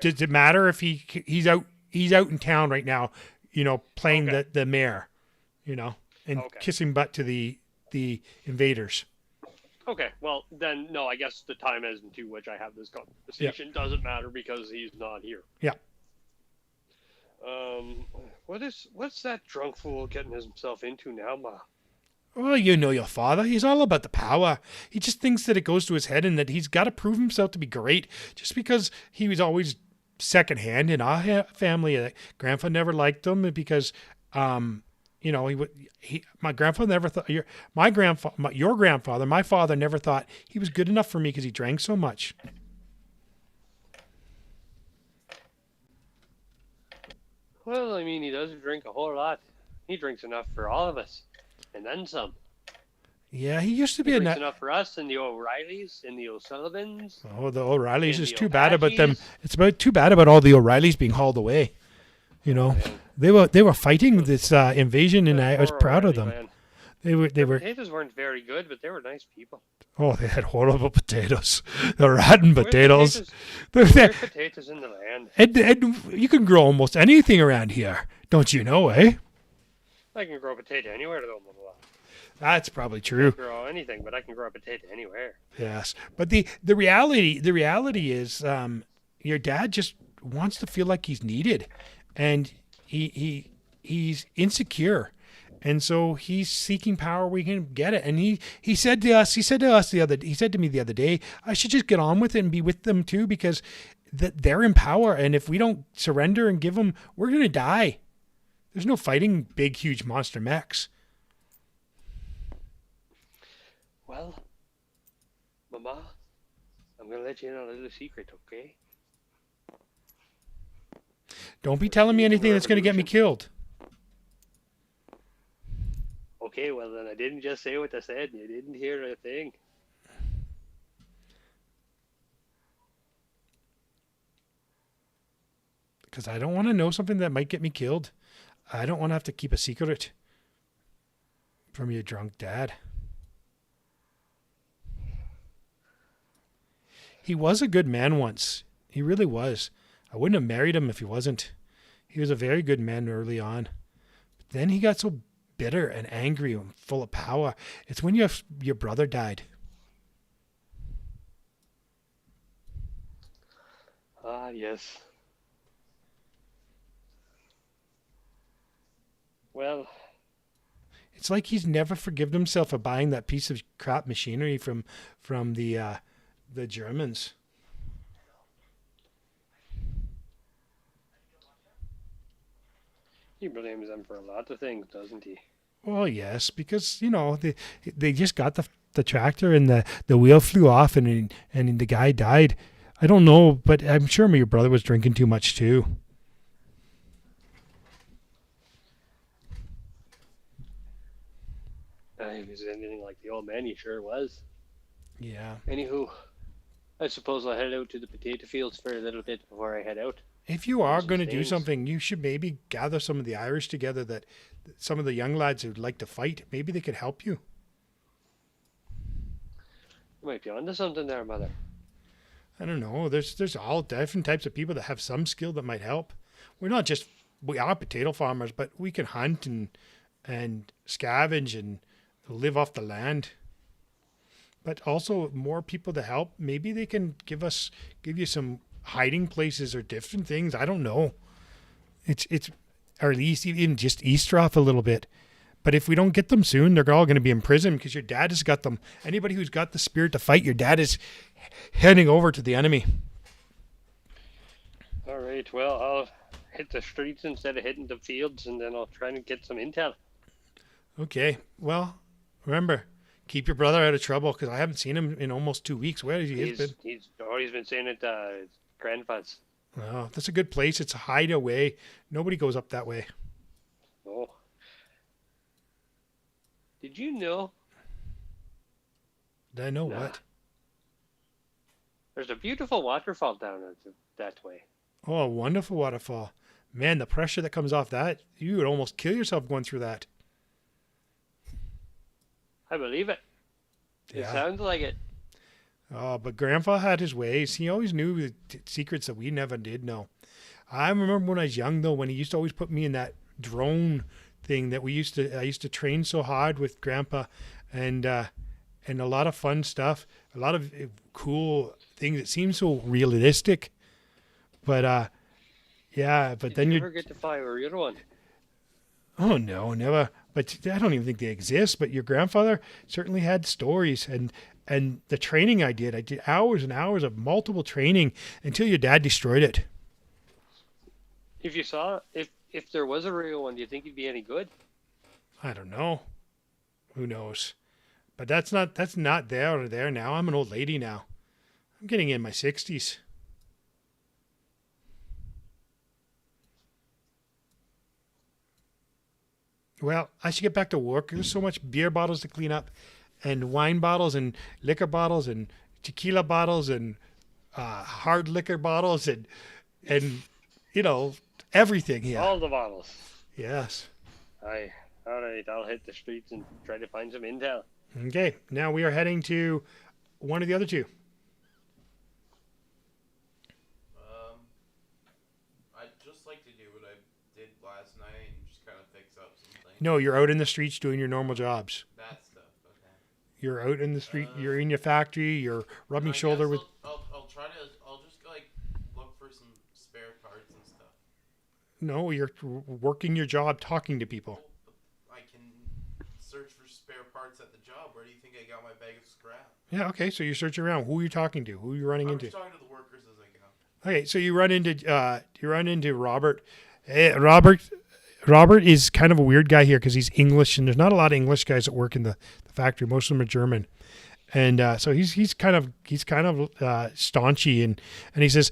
does it matter if he's out in town right now, playing the mayor, and kissing butt to the invaders? Okay, well then, no, I guess the time as to which I have this conversation doesn't matter because he's not here. Yeah. What's that drunk fool getting himself into now, Ma? Well, you know your father. He's all about the power. He just thinks that it goes to his head and that he's got to prove himself to be great just because he was always secondhand in our family. Grandpa never liked him because, my grandfather never thought, your grandfather, my father never thought he was good enough for me because he drank so much. Well, I mean, he doesn't drink a whole lot. He drinks enough for all of us. And then some. Yeah, he used to be drinks enough for us and the O'Reillys and the O'Sullivans. Oh, the O'Reillys is too bad O'Patches. about them. It's too bad about all the O'Reillys being hauled away. They were fighting this invasion, and I was proud of them. Man. They were. Potatoes weren't very good, but they were nice people. Oh, they had horrible potatoes. The rotten There were potatoes. There were potatoes in the land. And you can grow almost anything around here, don't you know, eh? I can grow a potato anywhere, though. That's probably I true. can grow anything, but I can grow a potato anywhere. Yes, but the reality is, your dad just wants to feel like he's needed, and he's insecure, and so he's seeking power where he can get it. And he said to me the other day, I should just get on with it and be with them too, because they're in power, and if we don't surrender and give them, we're gonna die. There's no fighting big, huge monster mechs. Well, Mama, I'm going to let you in on a little secret, okay? Don't be telling me anything that's going to get me killed. Okay, well then I didn't just say what I said, and you didn't hear a thing. Because I don't want to know something that might get me killed. I don't want to have to keep a secret from your drunk dad. He was a good man once. He really was. I wouldn't have married him if he wasn't. He was a very good man early on. But then he got so bitter and angry and full of power. It's when your brother died. Ah, yes. Well, It's like he's never forgiven himself for buying that piece of crap machinery from the Germans. he blames them for a lot of things, doesn't he? Well, yes, because they just got the tractor and the wheel flew off and the guy died. I don't know, but I'm sure your brother was drinking too much too. If he was anything like the old man, he sure was. Yeah. Anywho, I suppose I'll head out to the potato fields for a little bit before I head out. If you are Some going to do things. something, you should maybe gather some of the Irish together, that some of the young lads who'd like to fight, maybe they could help you. You might be onto something there, Mother. I don't know. There's all different types of people that have some skill that might help. We are potato farmers, but we can hunt and scavenge and live off the land. But also more people to help. Maybe they can give you some hiding places or different things. I don't know. It's or at least even just eavesdrop a little bit. But if we don't get them soon, they're all going to be in prison because your dad has got them. Anybody who's got the spirit to fight, your dad is heading over to the enemy. All right, well, I'll hit the streets instead of hitting the fields, and then I'll try and get some intel. Okay. Well, remember, keep your brother out of trouble because I haven't seen him in almost 2 weeks. Where has he been? He's been staying at grandpa's. Oh, that's a good place. It's a hideaway. Nobody goes up that way. Oh. Did you know Did I know Nah. what? there's a beautiful waterfall down that way? Oh, a wonderful waterfall. Man, the pressure that comes off that, you would almost kill yourself going through that. I believe it. It sounds like it. Oh, but Grandpa had his ways. He always knew the secrets that we never did know. I remember when I was young, though, when he used to always put me in that drone thing that I used to train so hard with Grandpa, and a lot of fun stuff, a lot of cool things. It seems so realistic, but yeah. But Did then you you ever get to fly a real one? Oh no, never. But I don't even think they exist. But your grandfather certainly had stories, and the training I did hours and hours of multiple training until your dad destroyed it. If there was a real one, do you think he'd be any good? I don't know. Who knows? But that's not there now. I'm an old lady now. I'm getting in my 60s. Well, I should get back to work. There's so much beer bottles to clean up, and wine bottles, and liquor bottles, and tequila bottles, and hard liquor bottles, and everything here. All the bottles. Yes. I All right, I'll hit the streets and try to find some intel. Okay, now we are heading to one of the other two. I'd just like to do what I did last night and just kind of fix up some things. No, you're out in the streets doing your normal jobs. That stuff. Okay. You're out in the street. You're in your factory. You're rubbing I shoulder guess with. I'll try to. I'll just like look for some spare parts and stuff. No, you're working your job, talking to people. I can search for spare parts at the job. Where do you think I got my bag of scrap? Yeah. Okay. So you're searching around. Who are you talking to? Who are you running I'm into? just talking to the workers as I go. Okay. So you run into Robert. Robert is kind of a weird guy here because he's English, and there's not a lot of English guys that work in the factory. Most of them are German, and so he's kind of staunchy, and he says,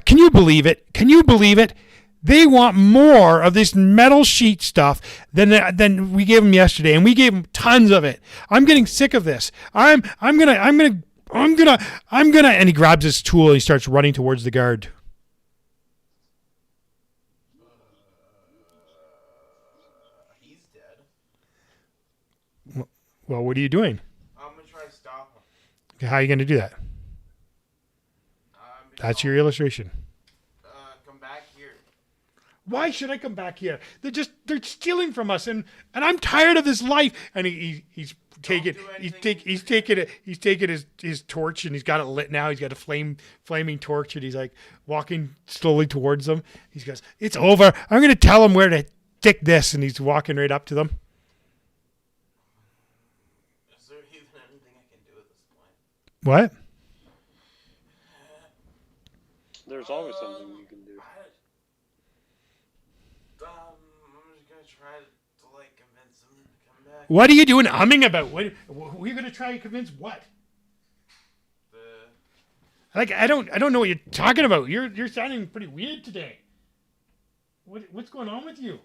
"Can you believe it? Can you believe it? They want more of this metal sheet stuff than we gave them yesterday, and we gave them tons of it. I'm getting sick of this. I'm gonna," and he grabs his tool and he starts running towards the guard. He's dead. Well, what are you doing? I'm gonna try to stop him. Okay, how are you going to do that? That's your illustration. Come back here. Why should I come back here? They're stealing from us, and I'm tired of this life. And he's taking his torch, and he's got it lit now. He's got a flaming torch, and he's like walking slowly towards them. He goes, "It's over. I'm going to tell them where to stick this," and he's walking right up to them. Is there even anything I can do at this point? What? There's always something you can do. I'm just gonna try to like convince him to come back. What are you doing humming about? What are you going to try to convince what? Like I don't know what you're talking about. You're sounding pretty weird today. What's going on with you?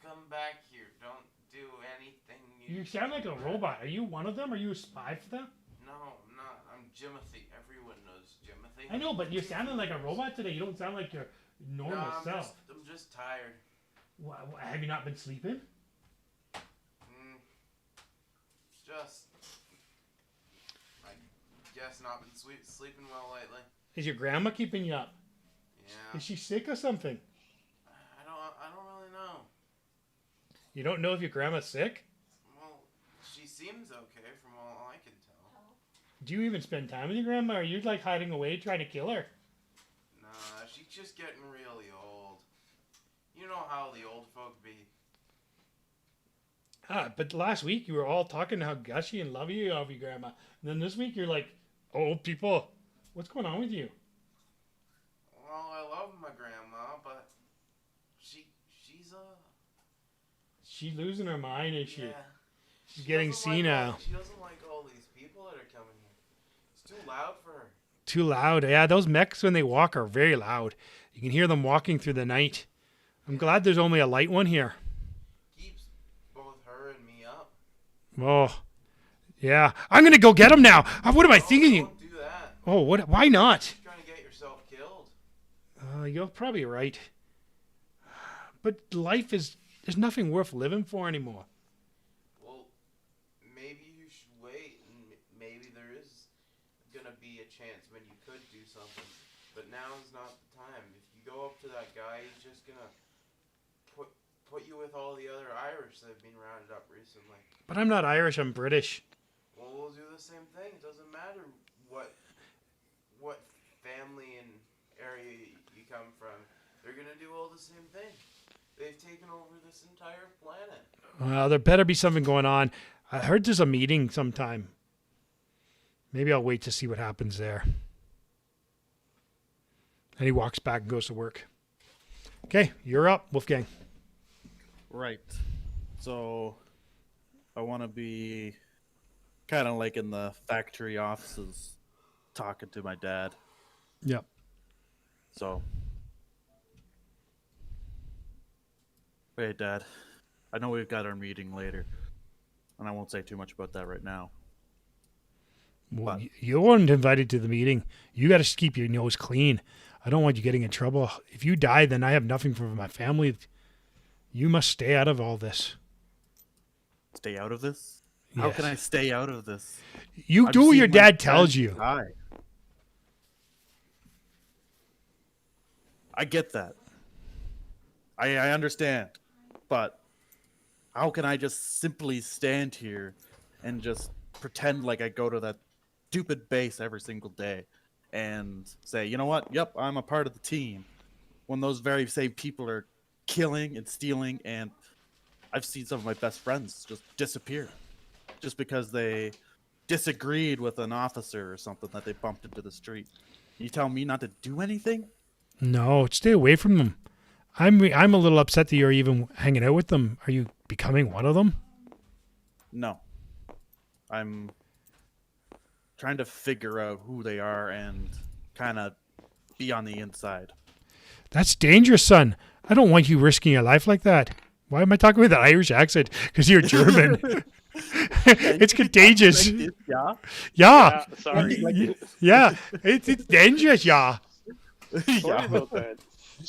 Come back here. Don't do anything. You sound like a robot. Are you one of them? Are you a spy for them? No, I'm not. I'm Jimothy. Everyone knows Jimothy. I know, but you're sounding like a robot today. You don't sound like your normal self. I'm just tired. Have you not been sleeping? Just, I guess not been sleeping well lately. Is your grandma keeping you up? Yeah. Is she sick or something? I don't really know. You don't know if your grandma's sick? Well, she seems okay from all I can tell. Do you even spend time with your grandma, or are you like hiding away trying to kill her? Nah, she's just getting really old. You know how the old folk be. But last week you were all talking how gushy and lovey you are of your grandma. And then this week you're like, old people. What's going on with you? Well, I love my grandma, but she's She's losing her mind, is she? Yeah. She's getting senile. She doesn't like all these people that are coming here. It's too loud for her. Too loud. Yeah, those mechs when they walk are very loud. You can hear them walking through the night. I'm glad there's only a light one here. Keeps both her and me up. Oh, yeah. I'm gonna go get him now. What am I thinking? Don't do that. Oh, what? Why not? You're trying to get yourself killed. You're probably right. But life there's nothing worth living for anymore. Well, maybe you should wait, and maybe there is gonna be a chance when you could do something. But now is not the time. If you go up to that guy, he's just gonna put you with all the other Irish that have been rounded up recently. But I'm not Irish. I'm British. Well, we'll do the same thing. It doesn't matter what family and area you come from. They're gonna do all the same thing. They've taken over this entire planet. Well, there better be something going on. I heard there's a meeting sometime. Maybe I'll wait to see what happens there. And he walks back and goes to work. Okay, you're up, Wolfgang. Right. So I want to be kind of like in the factory offices talking to my dad. Yep. So, hey, Dad. I know we've got our meeting later, and I won't say too much about that right now. Well, you weren't invited to the meeting. You got to keep your nose clean. I don't want you getting in trouble. If you die, then I have nothing for my family. You must stay out of all this. Stay out of this? How Yes. can I stay out of this? You I've do what seen your my dad tells friends you. die. I get that. I understand. But how can I just simply stand here and just pretend like I go to that stupid base every single day and say, you know what? Yep, I'm a part of the team. When those very same people are killing and stealing, and I've seen some of my best friends just disappear just because they disagreed with an officer or something that they bumped into the street. You tell me not to do anything? No, stay away from them. I'm a little upset that you're even hanging out with them. Are you becoming one of them? No. I'm trying to figure out who they are and kind of be on the inside. That's dangerous, son. I don't want you risking your life like that. Why am I talking with an Irish accent? Because you're German. It's contagious. Yeah. Yeah. Yeah, sorry. Yeah. It's dangerous, yeah. Sorry about that.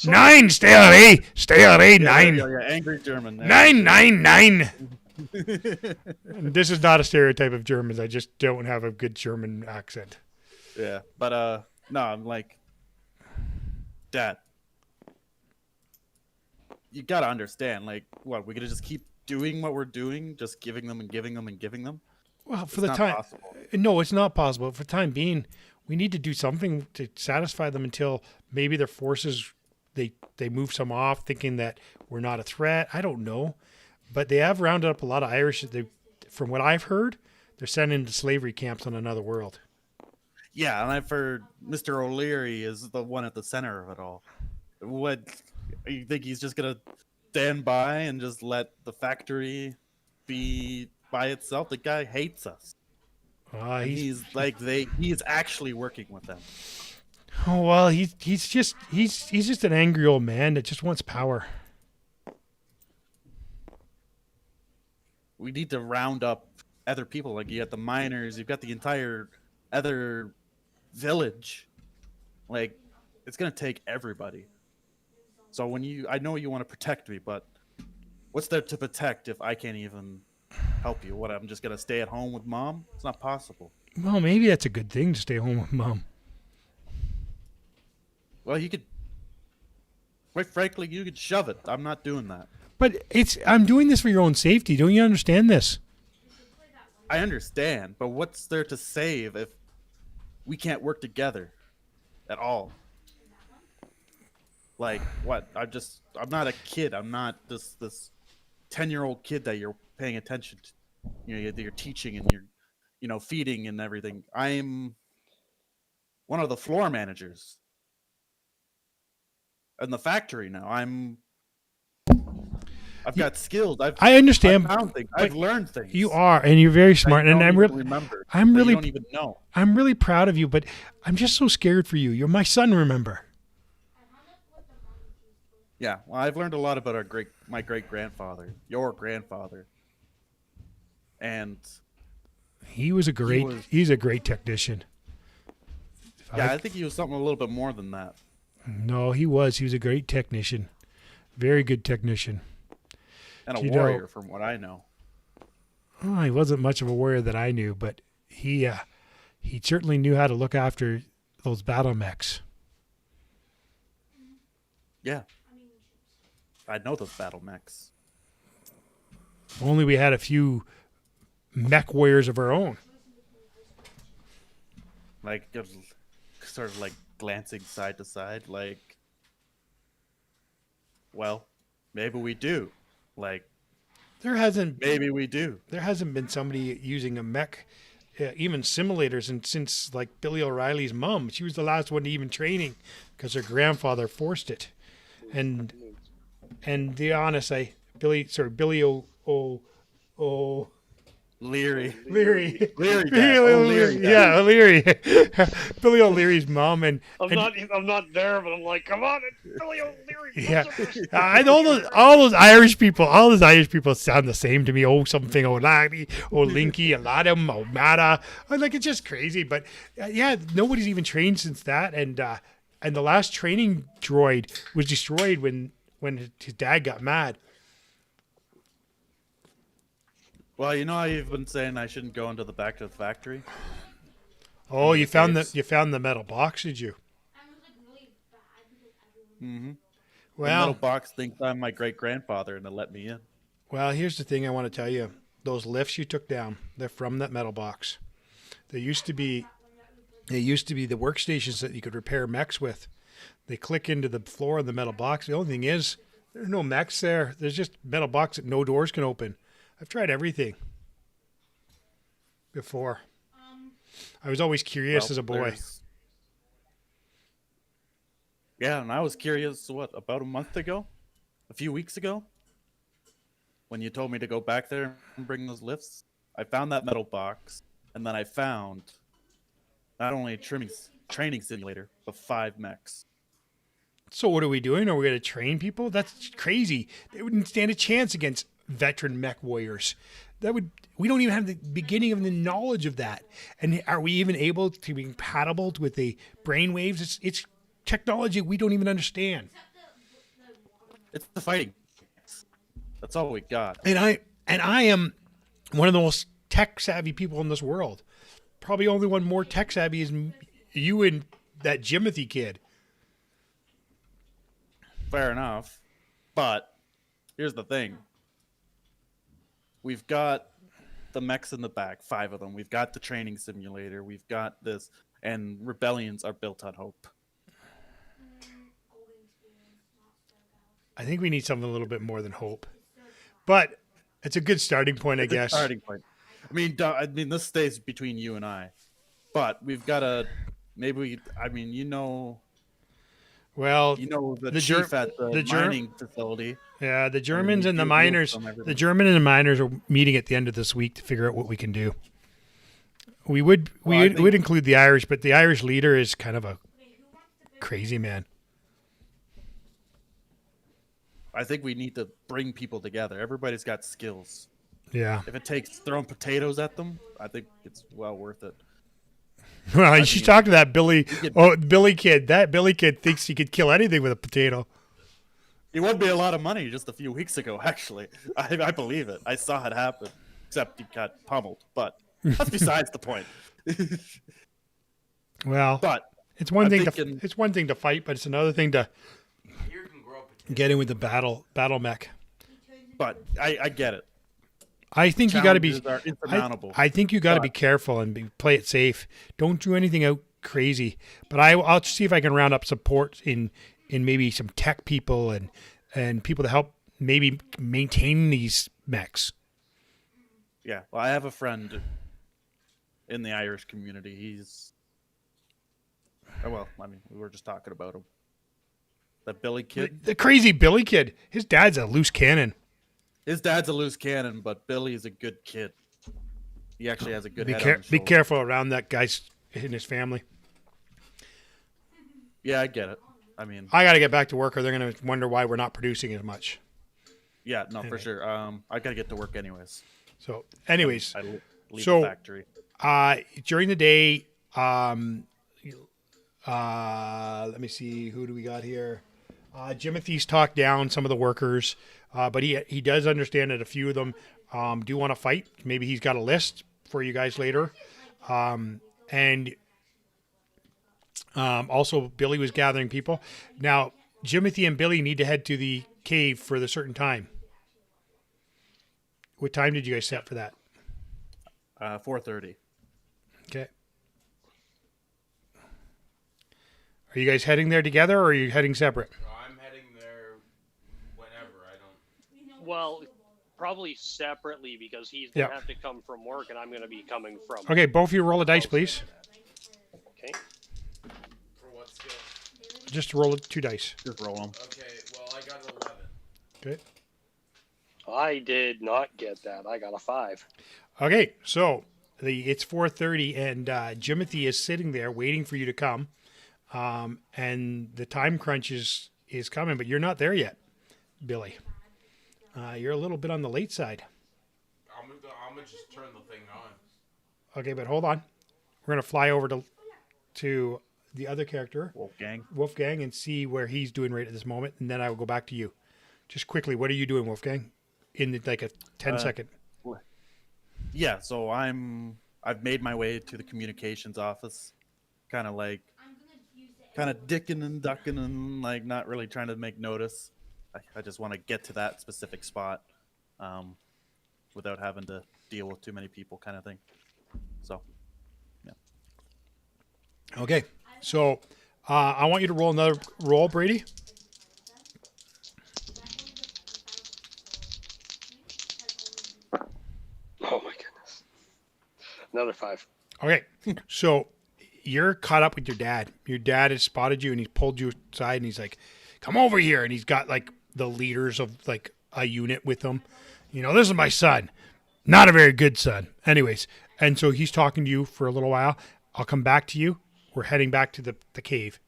Nine, stay away. Stay away, nine. Yeah, angry German. There. 999. This is not a stereotype of Germans. I just don't have a good German accent. Yeah, but no, I'm like, Dad, you gotta understand. Like, what, we're gonna just keep doing what we're doing, just giving them and giving them and giving them? Well, for It's the not time, possible. no, it's not possible. For the time being, we need to do something to satisfy them until maybe their forces they move some off, thinking that we're not a threat. I don't know, but they have rounded up a lot of Irish. From what I've heard, they're sent into slavery camps on another world. Yeah, and I've heard Mr. O'Leary is the one at the center of it all. What, you think he's just gonna stand by and just let the factory be by itself? The guy hates us. He's actually working with them. Oh well, he's just an angry old man that just wants power. We need to round up other people. Like, you got the miners, you've got the entire other village. Like, it's gonna take everybody. So I know you want to protect me, but what's there to protect if I can't even help you? What, I'm just gonna stay at home with Mom? It's not possible. Well, maybe that's a good thing to stay home with Mom. Well, quite frankly, you could shove it. I'm not doing that. But I'm doing this for your own safety. Don't you understand this? I understand, but what's there to save if we can't work together at all? Like, what? I'm not a kid. I'm not this 10-year-old kid that you're paying attention to. You're teaching and you're, feeding and everything. I'm one of the floor managers in the factory now. I've got skills. I understand. I've found things. I've learned things. You are, and you're very smart. And you don't even know. I'm really proud of you, but I'm just so scared for you. You're my son, remember? Yeah, well, I've learned a lot about my great grandfather, your grandfather, and He's a great technician. Yeah, I think he was something a little bit more than that. No, he was a great technician, very good technician, and a warrior, from what I know. Oh, he wasn't much of a warrior that I knew, but he certainly knew how to look after those battle mechs. Yeah. I know those battle mechs. Only we had a few mech warriors of our own. Like, sort of like glancing side to side, like, well, maybe we do. Like, maybe we do. There hasn't been somebody using a mech, even simulators, and since like Billy O'Reilly's mom. She was the last one to even training because her grandfather forced it. And to be honest, Billy Leary. Leary. O'Leary. Yeah, O'Leary. Billy O'Leary's mom I'm not there, but I'm like, come on, it's Billy O'Leary. Yeah. All those Irish people sound the same to me. Oh, something O'Leary, O'Linky, Aladdin, O'Mata. Like, it's just crazy. But yeah, nobody's even trained since that. And the last training droid was destroyed when his dad got mad. Well, you know how you've been saying I shouldn't go into the back to the factory? Oh, Into you the found caves? you found the metal box, did you? And it was like really bad because everyone. The metal Well, box thinks I'm my great-grandfather and they let me in. well, here's the thing I want to tell you. Those lifts you took down, they're from that metal box. They used to be the workstations that you could repair mechs with. They click into the floor of the metal box. The only thing is, there's no mechs there. There's just metal box that no doors can open. I've tried everything before. I was always curious Well, as a boy. Yeah, and I was curious, about a month ago? A few weeks ago? When you told me to go back there and bring those lifts? I found that metal box, and then I found not only a training simulator, but 5 mechs. So what are we doing? Are we going to train people? That's crazy. They wouldn't stand a chance against veteran mech warriors. We don't even have the beginning of the knowledge of that. And are we even able to be compatible with the brain waves? It's technology we don't even understand. It's the fighting. That's all we got. And I am one of the most tech savvy people in this world. Probably only one more tech savvy is you and that Jimothy kid. Fair enough. But here's the thing. We've got the mechs in the back, 5 of them. We've got the training simulator. We've got this. And rebellions are built on hope. I think we need something a little bit more than hope. But it's a good starting point, I It's a guess. starting point. I mean, this stays between you and I. But we've got to... Well, the chief at the mining facility. yeah, the Germans and the miners, are meeting at the end of this week to figure out what we can do. We would include the Irish, but the Irish leader is kind of a crazy man. I think we need to bring people together. Everybody's got skills. Yeah. If it takes throwing potatoes at them, I think it's well worth it. Well, you should talk to that Billy kid. That Billy kid thinks he could kill anything with a potato. It would be a lot of money just a few weeks ago, actually. I believe it. I saw it happen. Except he got pummeled. But that's besides the point. Well, but it's one thing to fight, but it's another thing to get in with the battle mech. But I get it. I think you got to be. Challenges are insurmountable. I think you got to be careful and play it safe. Don't do anything out crazy. But I'll see if I can round up support in maybe some tech people and people to help maybe maintain these mechs. Yeah. Well, I have a friend in the Irish community. We were just talking about him. That Billy kid. The crazy Billy kid. His dad's a loose cannon. His dad's a loose cannon, but Billy is a good kid. He actually has a good head on his Be shoulder. careful around that guy's in his family. Yeah, I get it. I mean, I got to get back to work, or they're going to wonder why we're not producing as much. yeah, no, for sure. I got to get to work anyways. So, anyways, I leave the factory. During the day, let me see, who do we got here? Jimothy's talked down some of the workers, but he does understand that a few of them do want to fight. Maybe he's got a list for you guys later. And also, Billy was gathering people. Now, Jimothy and Billy need to head to the cave for the certain time. What time did you guys set for that? 4:30. Okay. Are you guys heading there together, or are you heading separate? I'm heading there whenever. I don't. Well, probably separately because he's going to have to come from work and I'm going to be coming from. Okay, both of you roll a dice, please. Okay. For what skill? Just roll 2 dice. Just roll them. Okay, well, I got an 11. Okay. I did not get that. I got a 5. Okay, so it's 4:30, and Jimothy is sitting there waiting for you to come, and the time crunch is coming, but you're not there yet, Billy. You're a little bit on the late side. I'm gonna just turn the thing on. Okay, but hold on. We're gonna fly over to the other character, Wolfgang, and see where he's doing right at this moment, and then I will go back to you. Just quickly, what are you doing, Wolfgang? In like a 10-second. Yeah, so I've made my way to the communications office, kind of like dicking and ducking and like not really trying to make notice. I just want to get to that specific spot without having to deal with too many people, kind of thing. So, yeah. Okay. So I want you to roll another roll, Brady. Oh my goodness. Another 5. Okay. So you're caught up with your dad. Your dad has spotted you and he's pulled you aside and he's like, come over here. And he's got like the leaders of like a unit with him. You know, this is my son. Not a very good son. Anyways. And so he's talking to you for a little while. I'll come back to you. We're heading back to the cave.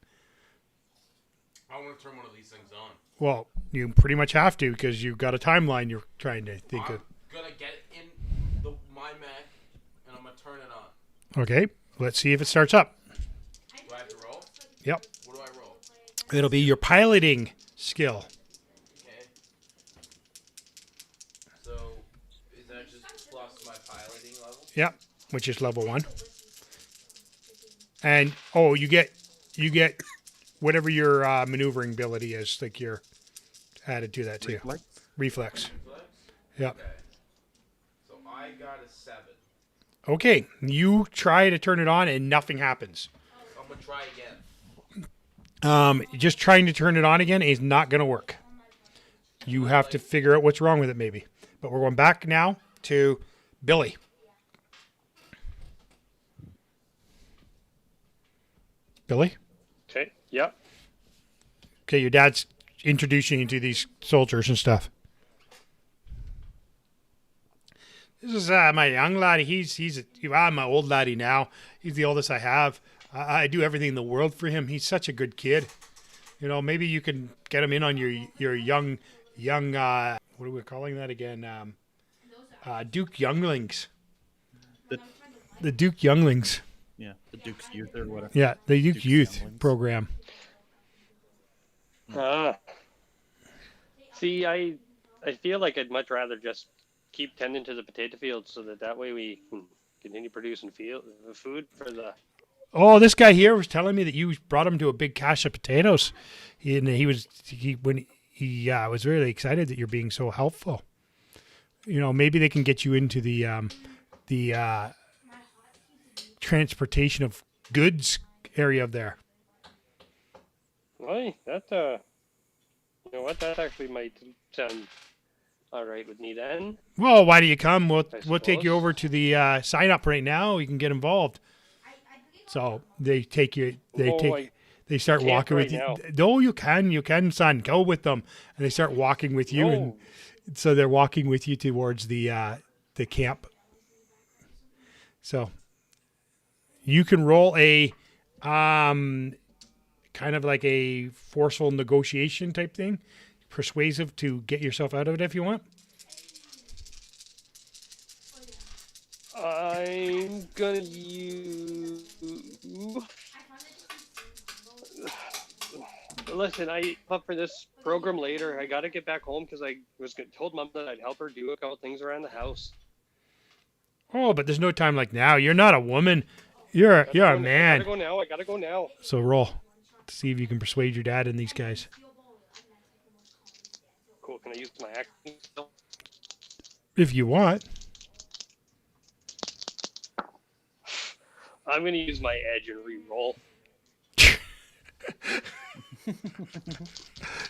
I want to turn one of these things on. Well, you pretty much have to because you've got a timeline you're trying to think I'm of. gonna get in my mech and I'm gonna turn it on. Okay. Let's see if it starts up. Do I have to roll? Yep. What do I roll? It'll be your piloting skill. Okay. So is that just plus my piloting level? Yep. Which is level 1. And oh, you get whatever your maneuvering ability is, like you're added to that too. Reflex? Reflex. Reflex? Yep. Okay. So I got a 7. Okay. You try to turn it on and nothing happens. I'm gonna try again. Just trying to turn it on again is not going to work. You have to figure out what's wrong with it, maybe. But we're going back now to Billy. Billy? Okay. Yep. Okay, your dad's introducing you to these soldiers and stuff. This is my young laddie. I'm my old laddie now. He's the oldest I have. I do everything in the world for him. He's such a good kid. You know, maybe you can get him in on your young what are we calling that again? Duke Younglings. The Duke Younglings. Yeah, the Duke's Youth or whatever. Yeah, the Duke Duke's Youth Younglings. program. See, I feel like I'd much rather just keep tending to the potato fields so that way we can continue producing food for the. Oh, this guy here was telling me that you brought him to a big cache of potatoes. He was really excited that you're being so helpful. You know, maybe they can get you into the transportation of goods area of there. Why that you know what, that actually might sound all right with me then. Well, why do you come? We'll take you suppose. over to the sign up right now. You can get involved. So they take you. They start can't walking right with you. now. No, you can, son. Go with them, and they start walking with you, and No. so they're walking with you towards the camp. So you can roll a kind of like a forceful negotiation type thing, persuasive to get yourself out of it if you want. I'm gonna use. Listen, I up for this program later. I gotta get back home because I told Mom that I'd help her do a couple things around the house. Oh, but there's no time like now. You're not a woman. You're a man. I gotta go now. So roll to see if you can persuade your dad and these guys. Cool. Can I use my acting skill? If you want. I'm gonna use my edge and re-roll.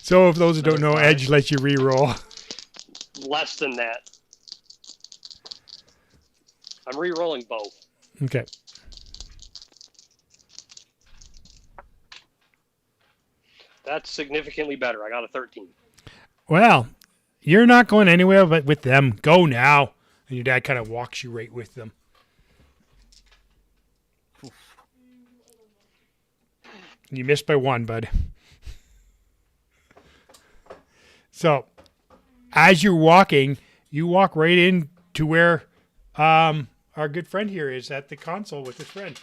So if those who don't know, Edge lets you re-roll. Less than that. I'm re-rolling both. Okay. That's significantly better. I got a 13. Well, you're not going anywhere but with them. Go now. And your dad kind of walks you right with them. You missed by 1, bud. So, as you're walking, you walk right in to where our good friend here is at the console with his friend.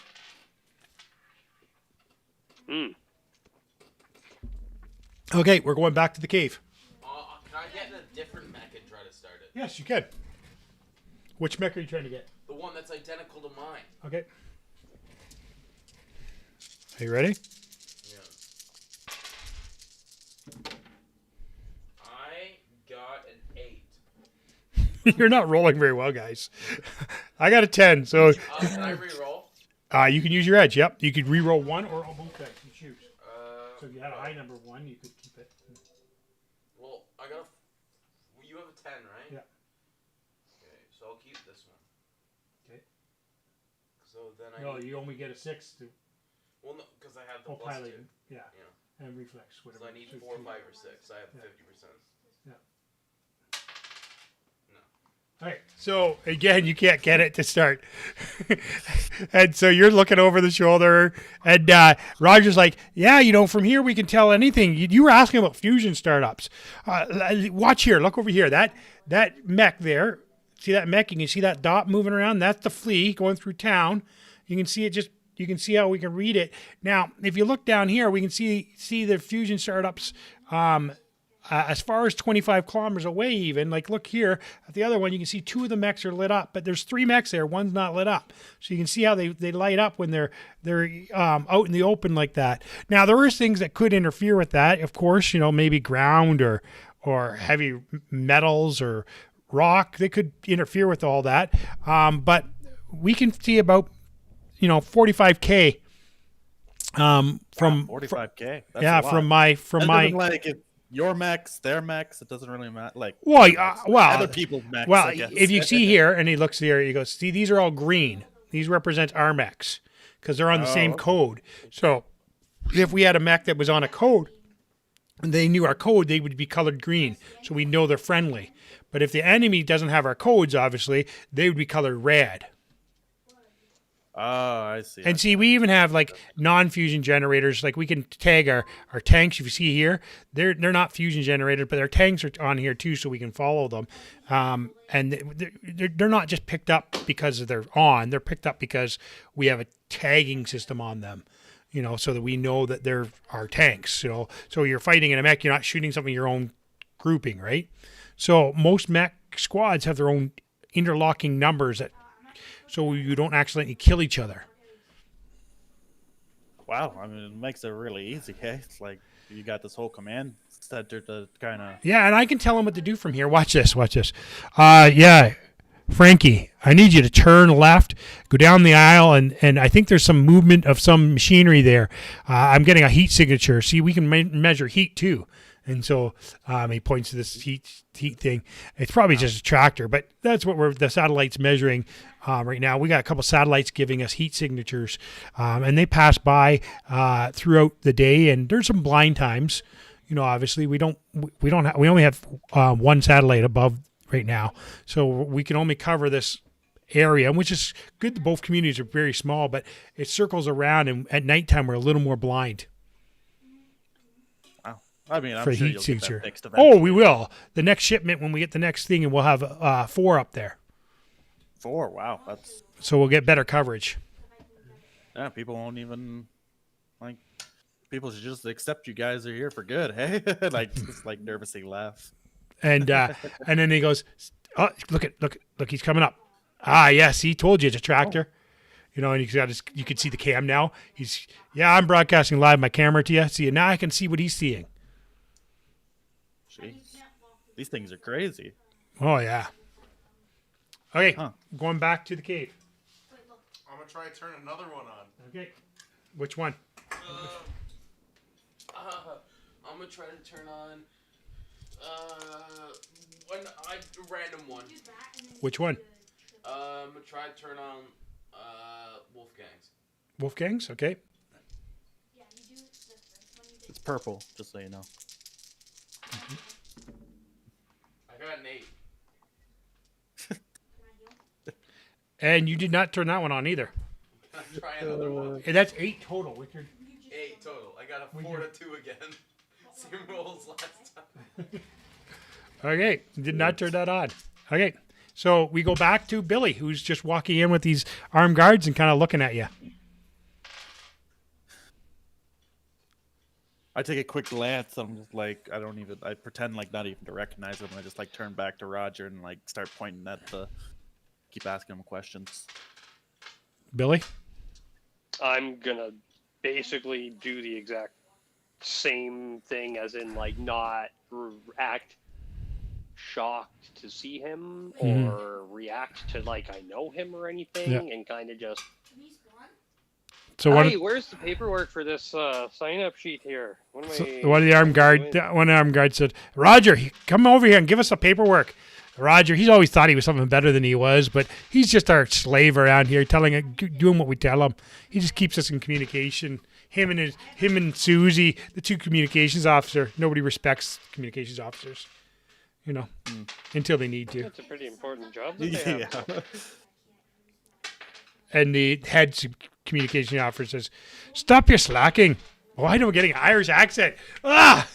Okay, we're going back to the cave. Can I get in a different mech and try to start it? Yes, you can. Which mech are you trying to get? The one that's identical to mine. Okay. Are you ready? Yeah. I got an 8. You're not rolling very well, guys. I got a 10, so Can I re-roll? you can use your edge. Yep, you could re-roll one or both dice. You choose. So if you had a high number 1, you could keep it. Well, I got a. You have a 10, right? Yeah. Okay, so I'll keep this one. Okay. So then I. No, you only get a 6 to Well, no, because I have the plus pilot. 2. Yeah. Yeah. And reflex, whatever. So I need So 4, two. 5, or 6. I have Yeah. 50%. All right. So again, you can't get it to start, and so you're looking over the shoulder, and Roger's like, "Yeah, from here we can tell anything." You were asking about fusion startups. Watch here. Look over here. That mech there. See that mech? You can see that dot moving around. That's the flea going through town. You can see it. You can see how we can read it. Now, if you look down here, we can see the fusion startups. As far as 25 kilometers away, even like look here at the other one, you can see 2 of the mechs are lit up, but there's 3 mechs there. One's not lit up, so you can see how they light up when they're out in the open like that. Now there is things that could interfere with that, of course. Maybe ground or heavy metals or rock. They could interfere with all that, but we can see about 45K. From 45K. That's a lot. from my like if your mechs, their mechs, it doesn't really matter. Like other people's mechs. Well, I guess. if you see here, and he looks there, he goes, "See, these are all green. These represent our mechs because they're on the same code. So, if we had a mech that was on a code, and they knew our code, they would be colored green, so we know they're friendly. But if the enemy doesn't have our codes, obviously, they would be colored red." Oh, I see. And see, we even have like non-fusion generators. Like we can tag our tanks. If you see here, they're not fusion generated, but their tanks are on here too, so we can follow them. And they're not just picked up because they're on. They're picked up because we have a tagging system on them. So that we know that they're our tanks. So you're fighting in a mech, you're not shooting something your own grouping, right? So most mech squads have their own interlocking numbers so you don't accidentally kill each other. Wow, I mean, it makes it really easy, hey? It's like you got this whole command center to kind of... Yeah, and I can tell them what to do from here. Watch this. Yeah, Frankie, I need you to turn left, go down the aisle, and I think there's some movement of some machinery there. I'm getting a heat signature. See, we can measure heat too. And so he points to this heat thing. It's probably just a tractor, but that's what the satellite's measuring right now. We got a couple satellites giving us heat signatures, and they pass by throughout the day. And there's some blind times. Obviously we only have one satellite above right now, so we can only cover this area, which is good. Both communities are very small, but it circles around, and at nighttime we're a little more blind. I mean, I'm for sure heat you'll get signature. that fixed eventually. Oh, we will. The next shipment, when we get the next thing, and we'll have 4 up there. 4, wow, that's... So we'll get better coverage. Yeah, people won't even... people should just accept you guys are here for good, hey? Just nervously laugh. And then he goes, "Oh, look, he's coming up. Ah, yes, he told you it's a tractor." And he's got you can see the cam now. I'm broadcasting live my camera to you. See, now I can see what he's seeing. Jeez. These things are crazy. Oh, yeah. Okay, going back to the cave. I'm going to try to turn another one on. Okay. Which one? I'm going to try to turn on a random one. Which one? I'm going to try to turn on Wolfgang's. Wolfgang's? Okay. It's purple, just so you know. I got an 8. And you did not turn that one on either. Can I try another one? And that's 8 total. With your 8 total. I got a 4 to 2 again. Same rolls last time. Okay, did not turn that on. Okay, so we go back to Billy, who's just walking in with these armed guards and kind of looking at you. I take a quick glance. I'm just like, I pretend like not even to recognize them. I just turn back to Roger and start pointing at the keep asking him questions. Billy? I'm gonna basically do the exact same thing, as in like not act shocked to see him or react to like I know him or anything, and kind of just. So Hey, where's the paperwork for this sign-up sheet here? one of the armed guard said, "Roger, come over here and give us the paperwork." Roger, he's always thought he was something better than he was, but he's just our slave around here, doing what we tell him. He just keeps us in communication. Him and Susie, the two communications officer. Nobody respects communications officers, until they need to. That's a pretty important job that they have. Yeah. And the head communication officer says, "Stop your slacking." Why am I getting an Irish accent? Ah!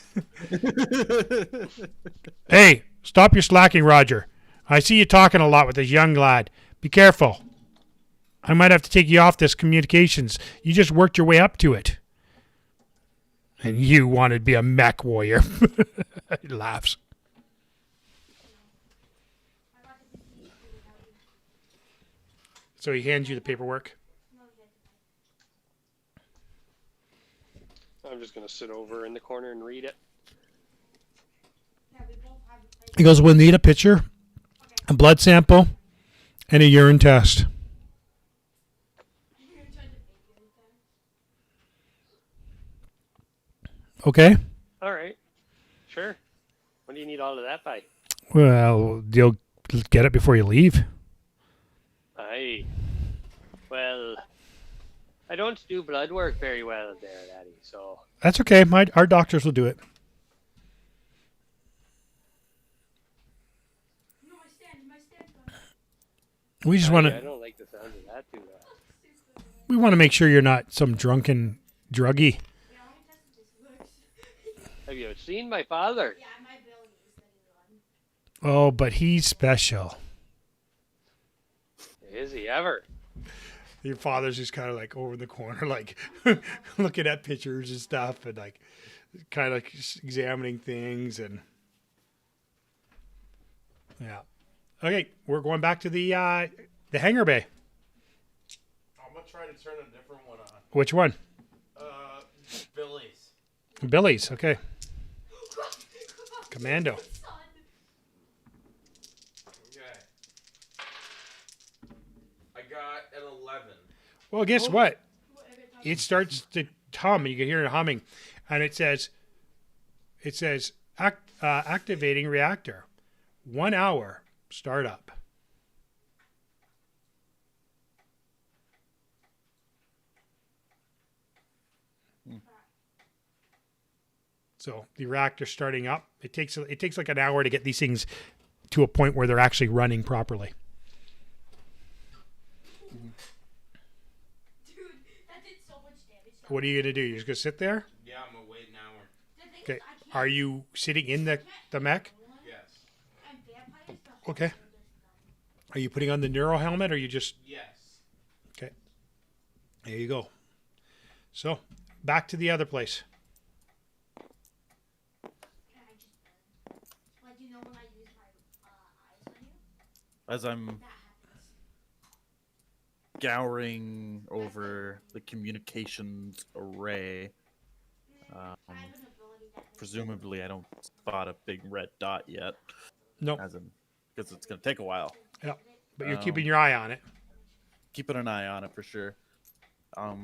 Hey, stop your slacking, Roger. I see you talking a lot with this young lad. Be careful. I might have to take you off this communications. You just worked your way up to it. And you wanted to be a mech warrior. He laughs. So he hands you the paperwork. I'm just gonna sit over in the corner and read it. He goes, "We'll need a picture, a blood sample, and a urine test." Okay. All right, sure. What do you need all of that by? Well, you'll get it before you leave. Aye. Well, I don't do blood work very well there, Daddy, so... That's okay. Our doctors will do it. We just want I to. don't like the sound of that too much. We want to make sure you're not some drunken druggie. Have you seen my father? Oh, but he's special. Is he ever? Your father's just kind of like over in the corner, like looking at pictures and stuff, and like kind of like examining things, and yeah. Okay, we're going back to the hangar bay. I'm gonna try to turn a different one on. Which one? Billy's. Billy's. Okay. Commando. Okay. I got an 11. Well, guess what? It starts to hum, and you can hear it humming, and it says, activating reactor, 1 hour startup. So the reactor's starting up. It takes like an hour to get these things to a point where they're actually running properly. Dude, that did so much damage. What are you gonna do? You're just gonna sit there? Yeah, I'm gonna wait an hour. Okay. Are you sitting in the mech? Yes. Okay. Are you putting on the neuro helmet, or you just? Yes. Okay. There you go. So back to the other place. As I'm scouring over the communications array, presumably I don't spot a big red dot yet. Nope. Because it's going to take a while. Yeah. But you're keeping your eye on it. Keeping an eye on it for sure. I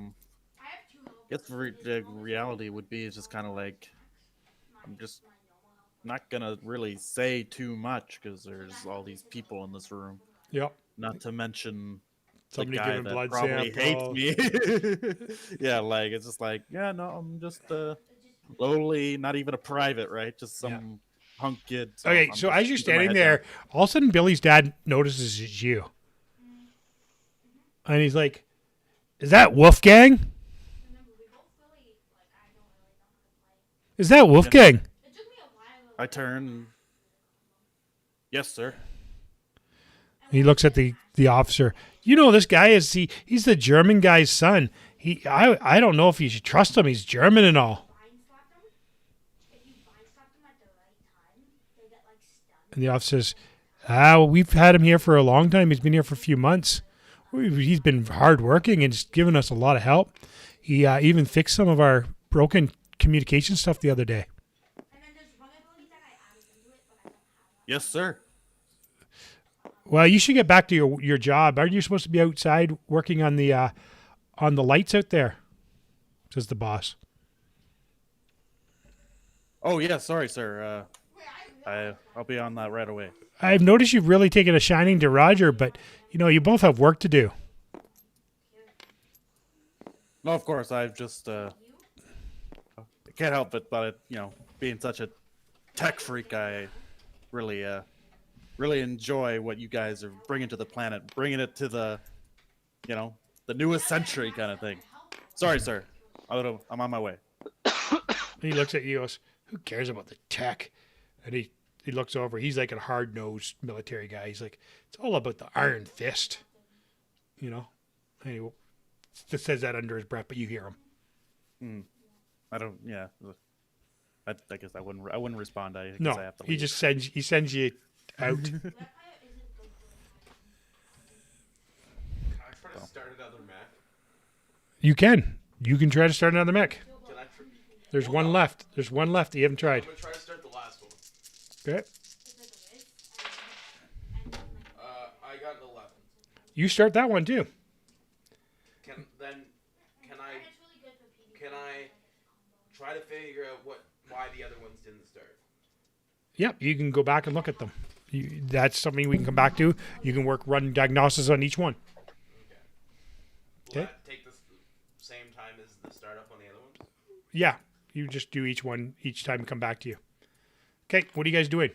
guess the reality would be is just kind of like, I'm just not gonna really say too much because there's all these people in this room. Yep. Not to mention Somebody the guy giving that blood probably sample. hates me. Yeah, like it's just like, yeah, no, I'm just lowly, not even a private, right? Just some hunk kid. Okay, so as you're standing there, all of a sudden Billy's dad notices it's you, and he's like, "Is that Wolfgang? Is that Wolfgang?" I turn. Yes, sir. He looks at the officer. You know, this guy he's the German guy's son. I don't know if you should trust him. He's German and all. And the officer says, We've had him here for a long time. He's been here for a few months. He's been hardworking and just given us a lot of help. He even fixed some of our broken communication stuff the other day. And then there's vulnerability that I added into it, but I don't have Yes, sir. Well, you should get back to your job. Aren't you supposed to be outside working on the lights out there? Says the boss. Oh yeah, sorry, sir. I'll be on that right away. I've noticed you've really taken a shining to Roger, but you both have work to do. No, of course, I've just I can't help it, but being such a tech freak, I really really enjoy what you guys are bringing to the planet, bringing it to the the newest century kind of thing. Sorry, sir. I'm on my way. He looks at you and goes, "Who cares about the tech?" And he looks over. He's like a hard-nosed military guy. He's like, "It's all about the iron fist." And he just says that under his breath, but you hear him. I don't. Yeah. I guess I wouldn't respond. I guess No, I have to he leave. just sends you out. Can I try to start another mech? You can try to start another mech. Can I There's one left. There's one left that you haven't tried. I'm gonna try to start the last one. Okay. I got an 11. You start that one too. Can I try to figure out why the other ones didn't start? Yep, you can go back and look at them. That's something we can come back to. You can run diagnosis on each one. Will Okay. that take the same time as the startup on the other ones? Yeah, you just do each one each time and come back to you. Okay, what are you guys doing?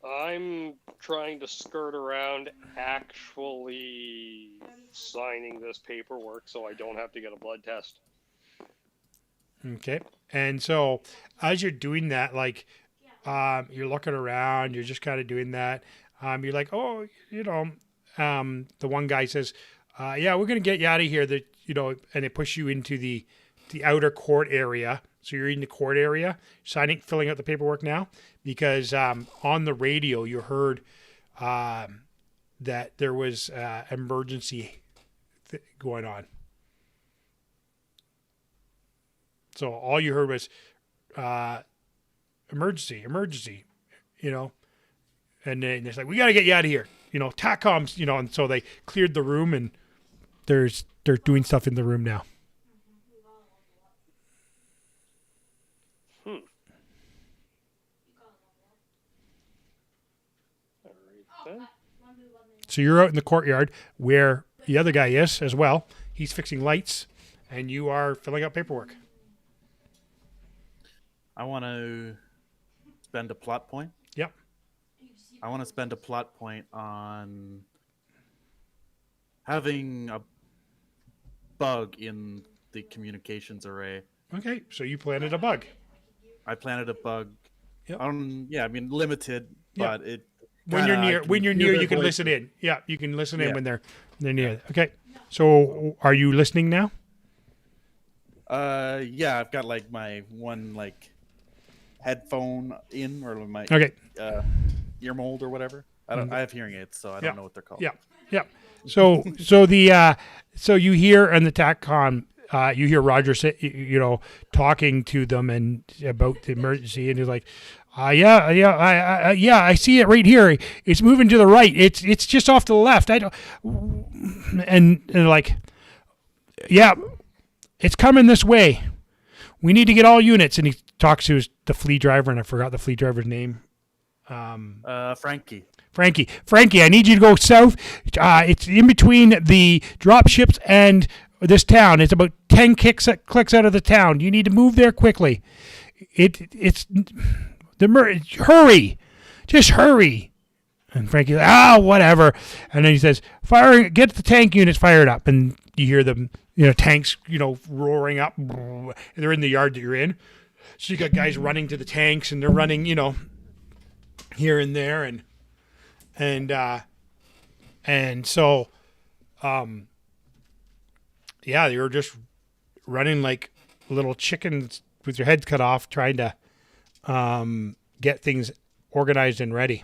I'm trying to skirt around actually signing this paperwork so I don't have to get a blood test. Okay, and so as you're doing that, you're looking around, you're just kind of doing that. You're like, oh, the one guy says, yeah, we're gonna get you out of here. And it pushes you into the outer court area. So you're in the court area, filling out the paperwork now, because on the radio you heard that there was emergency going on. So all you heard was emergency, and then it's like, we got to get you out of here. TACOMs, and so they cleared the room, and they're doing stuff in the room now. So you're out in the courtyard where the other guy is as well. He's fixing lights, and you are filling out paperwork. I want to spend a plot point. Yep. I want to spend a plot point on having a bug in the communications array. Okay, so you planted a bug. I planted a bug. Yep. Limited, Yep. but it. When you're near, you can listen in. Yeah, you can listen in Yeah. when they're near. Okay, so are you listening now? Yeah, I've got my one headphone in, or my Okay. ear mold or whatever. I have hearing aids, so I don't know what they're called. Yeah. So you hear on the TACCOM, you hear Roger say, talking to them and about the emergency, and he's like, I see it right here. It's moving to the right. It's just off to the left. And they're like, yeah, it's coming this way. We need to get all units. And he talks to the flea driver, and I forgot the flea driver's name. Frankie, I need you to go south. It's in between the drop ships and this town. It's about 10 clicks out of the town. You need to move there quickly. Hurry, just hurry. And Frankie's like, whatever. And then he says, get the tank units fired up. And you hear them, tanks, roaring up. They're in the yard that you're in. So you got guys running to the tanks, and they're running, here and there. And so, you're just running like little chickens with your heads cut off, trying to get things organized and ready.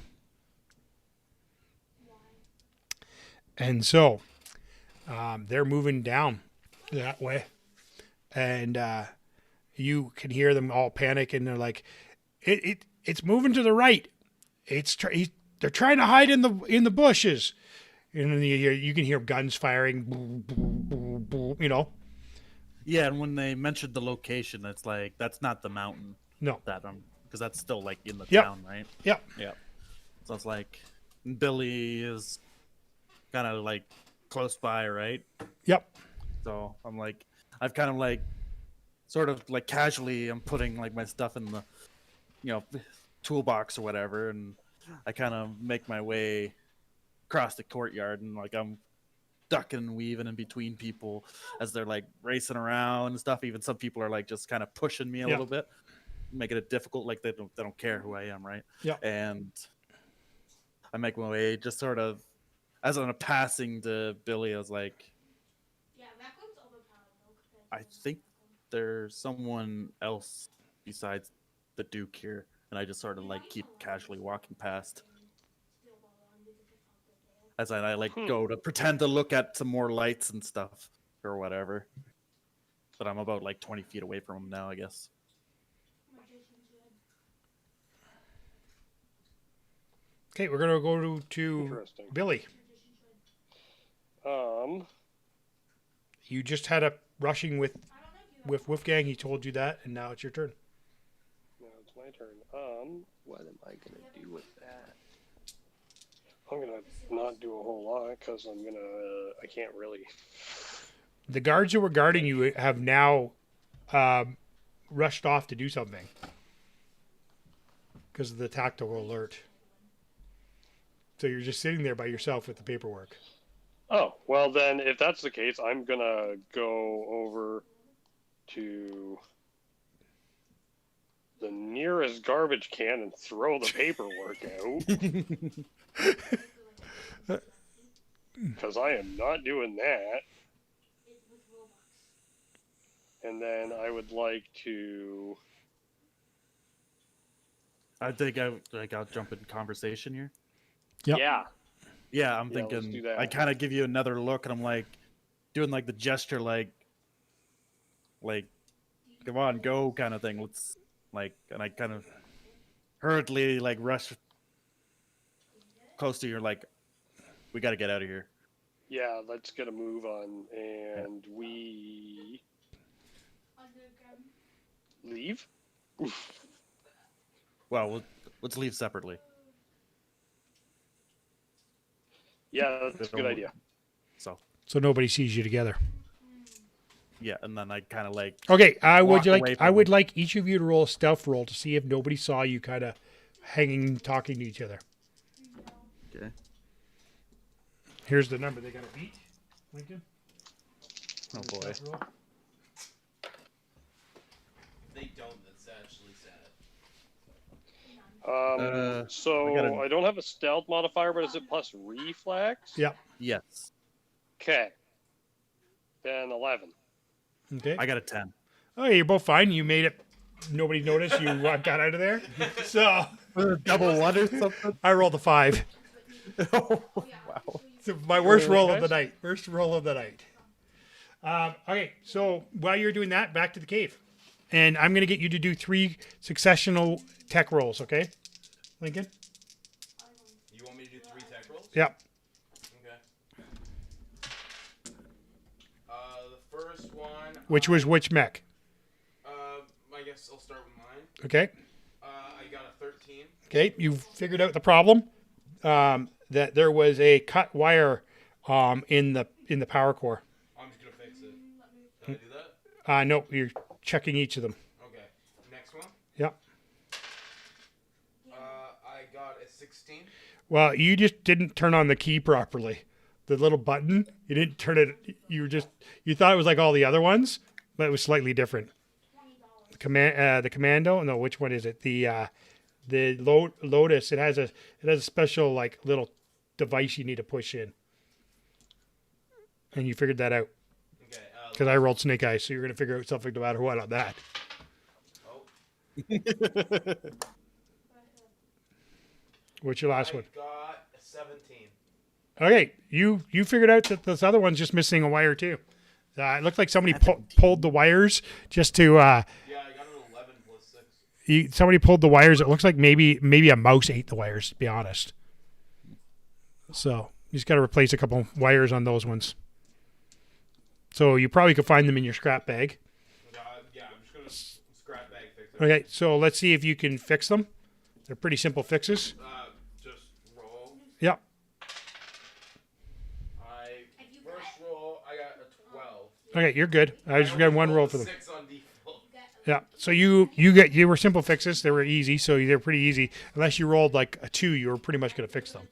And so they're moving down that way. And you can hear them all panic, and they're like, it's moving to the right. They're trying to hide in the bushes. And then you can hear guns firing, boom, boom, boom, boom, you know. Yeah, and when they mentioned the location, it's like that's not the mountain. No. That because that's still like in the Yep. town, right? Yep. Yeah. So it's like Billy is kind of like close by, right? Yep. So I'm like, I've kind of like, sort of like casually, I'm putting like my stuff in the, toolbox or whatever, and I kind of make my way across the courtyard, and like I'm ducking and weaving in between people as they're like racing around and stuff. Even some people are like just kind of pushing me a little bit, making it difficult. Like they don't care who I am, right? Yeah. And I make my way just sort of as I'm passing to Billy. I was like, Yeah, raccoons overpowered though. Compared I think there's someone else besides the Duke here, and I just sort of like keep casually walking past as I like go to pretend to look at some more lights and stuff or whatever. But I'm about like 20 feet away from him now, I guess. Okay, we're gonna go to Interesting. Billy. You just had a rushing with Wolfgang. He told you that, and now it's your turn. Now it's my turn. What am I gonna do with that? I'm gonna not do a whole lot because I can't really. The guards who were guarding you have now rushed off to do something because of the tactical alert. So you're just sitting there by yourself with the paperwork. Oh, well then, if that's the case, I'm gonna go over to the nearest garbage can and throw the paperwork out. Because I am not doing that. And then I would like to... I think I'll jump in conversation here. Yep. Yeah. Yeah, I'm Yeah, let's do thinking that. I kind of give you another look, and I'm like doing like the gesture, like come on, go kind of thing. Let's and I kind of hurriedly like rush close to you, like we got to get out of here. Yeah, let's get a move on, and we leave. Well, let's leave separately. Yeah, that's a good idea. So nobody sees you together. yeah, and then I kind of like Okay, I would walk away like each of you to roll a stealth roll to see if nobody saw you kind of hanging, talking to each other. Okay. Here's the number they got to beat. Lincoln. Oh boy. If they don't, that's actually sad. So I don't have a stealth modifier, but is it plus reflex? Yeah. Yes. Okay. Then 11. Okay. I got a 10. Oh, you're both fine. You made it. Nobody noticed. You got out of there. So Double one or something. I rolled a 5. Oh, wow. So my worst roll of the night. Worst roll of the night. Okay, so while you're doing that, back to the cave. And I'm going to get you to do 3 successional tech rolls, okay? Lincoln? You want me to do 3 tech rolls? Yep. Okay. The first one. Which was which mech? I guess I'll start with mine. Okay. I got a 13. Okay, you figured out the problem. That there was a cut wire in the power core. I'm just gonna fix it. Can I do that? No, you're checking each of them. Okay. Next one. Yep. I got a 16. Well, you just didn't turn on the key properly. The little button, you didn't turn it. You thought it was like all the other ones, but it was slightly different. The commando. No, which one is it? The Lotus. It has a special like little device you need to push in, and you figured that out Okay. because I rolled snake eyes. So you're gonna figure out something no matter what on that. Oh. What's your last I one? got a 17. Okay, you figured out that this other one's just missing a wire too. It looked like somebody 17. pulled the wires just to. Yeah, I got an 11 plus 6. Somebody pulled the wires. It looks like maybe a mouse ate the wires. To be honest. So you just got to replace a couple wires on those ones. So you probably could find them in your scrap bag. Yeah, I'm just gonna scrap bag fix it. Okay, so let's see if you can fix them. They're pretty simple fixes. Just roll. Yeah. First roll, I got a 12. Okay, you're good. I just got one roll for them. 6 on default. Yeah. So you were simple fixes. They were easy. So they're pretty easy. Unless you rolled like a 2, you were pretty much gonna fix them.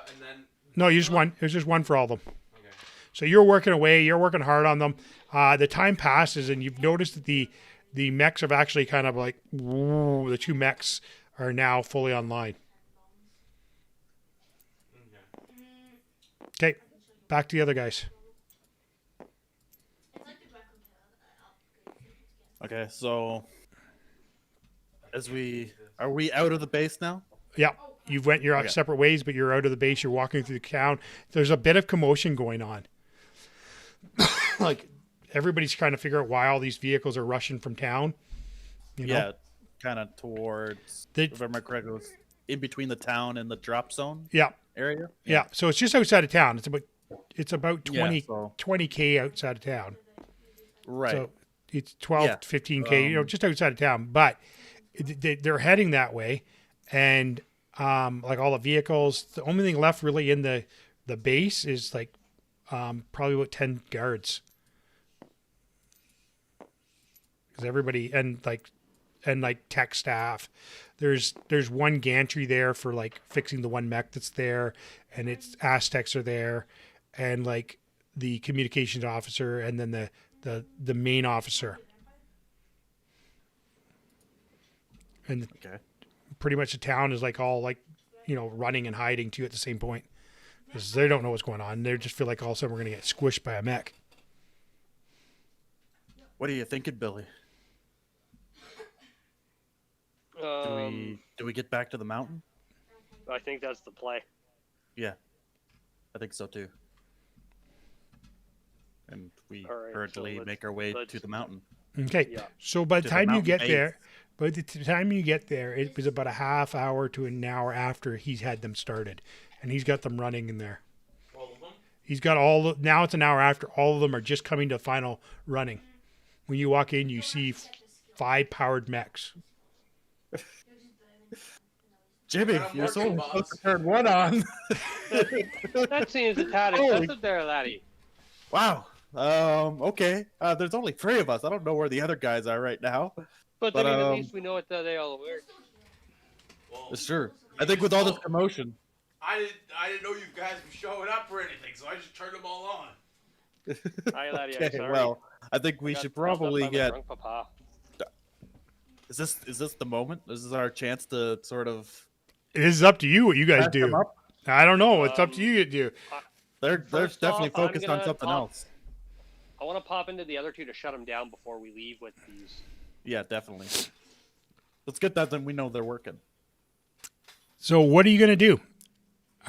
And then No, you just one. It was just one for all of them. okay. So you're working away. You're working hard on them. The time passes, and you've noticed that the mechs have actually kind of like the 2 mechs are now fully online. Okay, back to the other guys. Okay, so are we out of the base now? Yeah, you've went your separate ways, but you're out of the base. You're walking through the town. There's a bit of commotion going on. Like everybody's trying to figure out why all these vehicles are rushing from town. You know? Yeah, kind of towards. If I remember correctly, it was in between the town and the drop zone Yeah. area. Yeah. So it's just outside of town. It's about 20, Yeah, so- 20K outside of town. Right. So it's 12 Yeah. to 15K, just outside of town. But they're heading that way. And like all the vehicles, the only thing left really in the base is like probably about 10 guards. Because everybody and like tech staff. There's one gantry there for like fixing the one mech that's there, and its Aztecs are there, and like the communications officer, and then the main officer. And Okay. pretty much the town is like all like, running and hiding too at the same point. Because they don't know what's going on. They just feel like all of a sudden we're going to get squished by a mech. What are you thinking, Billy? Do we get back to the mountain? I think that's the play. Yeah, I think so too. And we All right, hurriedly so make our way let's- to the mountain. Okay. Yeah. So by the To the time you mountain get base. there, it was about a half hour to an hour after he's had them started, and he's got them running in there. All of them? He's got now it's an hour after all of them are just coming to final running. When you walk in, you see 5 powered mechs. Jimmy, I'm you're so working, supposed boss. to turn one on. That seems a tad Holy- excessive there, laddie. Wow. Okay. There's only 3 of us. I don't know where the other guys are right now. But, But, I mean, at least we know what they all work. Well, It's true. I think with all this commotion. I didn't know you guys were showing up or anything, so I just turned them all on. Aye, laddie, I'm Okay, sorry. well, I think we Got should held up probably by my get. drunk papa. Is this the moment? This is our chance to sort of. This is up to you what you guys Back them do. up? I don't know. It's up to you to do. They're First definitely off, I'm focused on gonna something pop- else. I want to pop into the other 2 to shut them down before we leave with these. Yeah, definitely. Let's get that. Then we know they're working. So what are you going to do?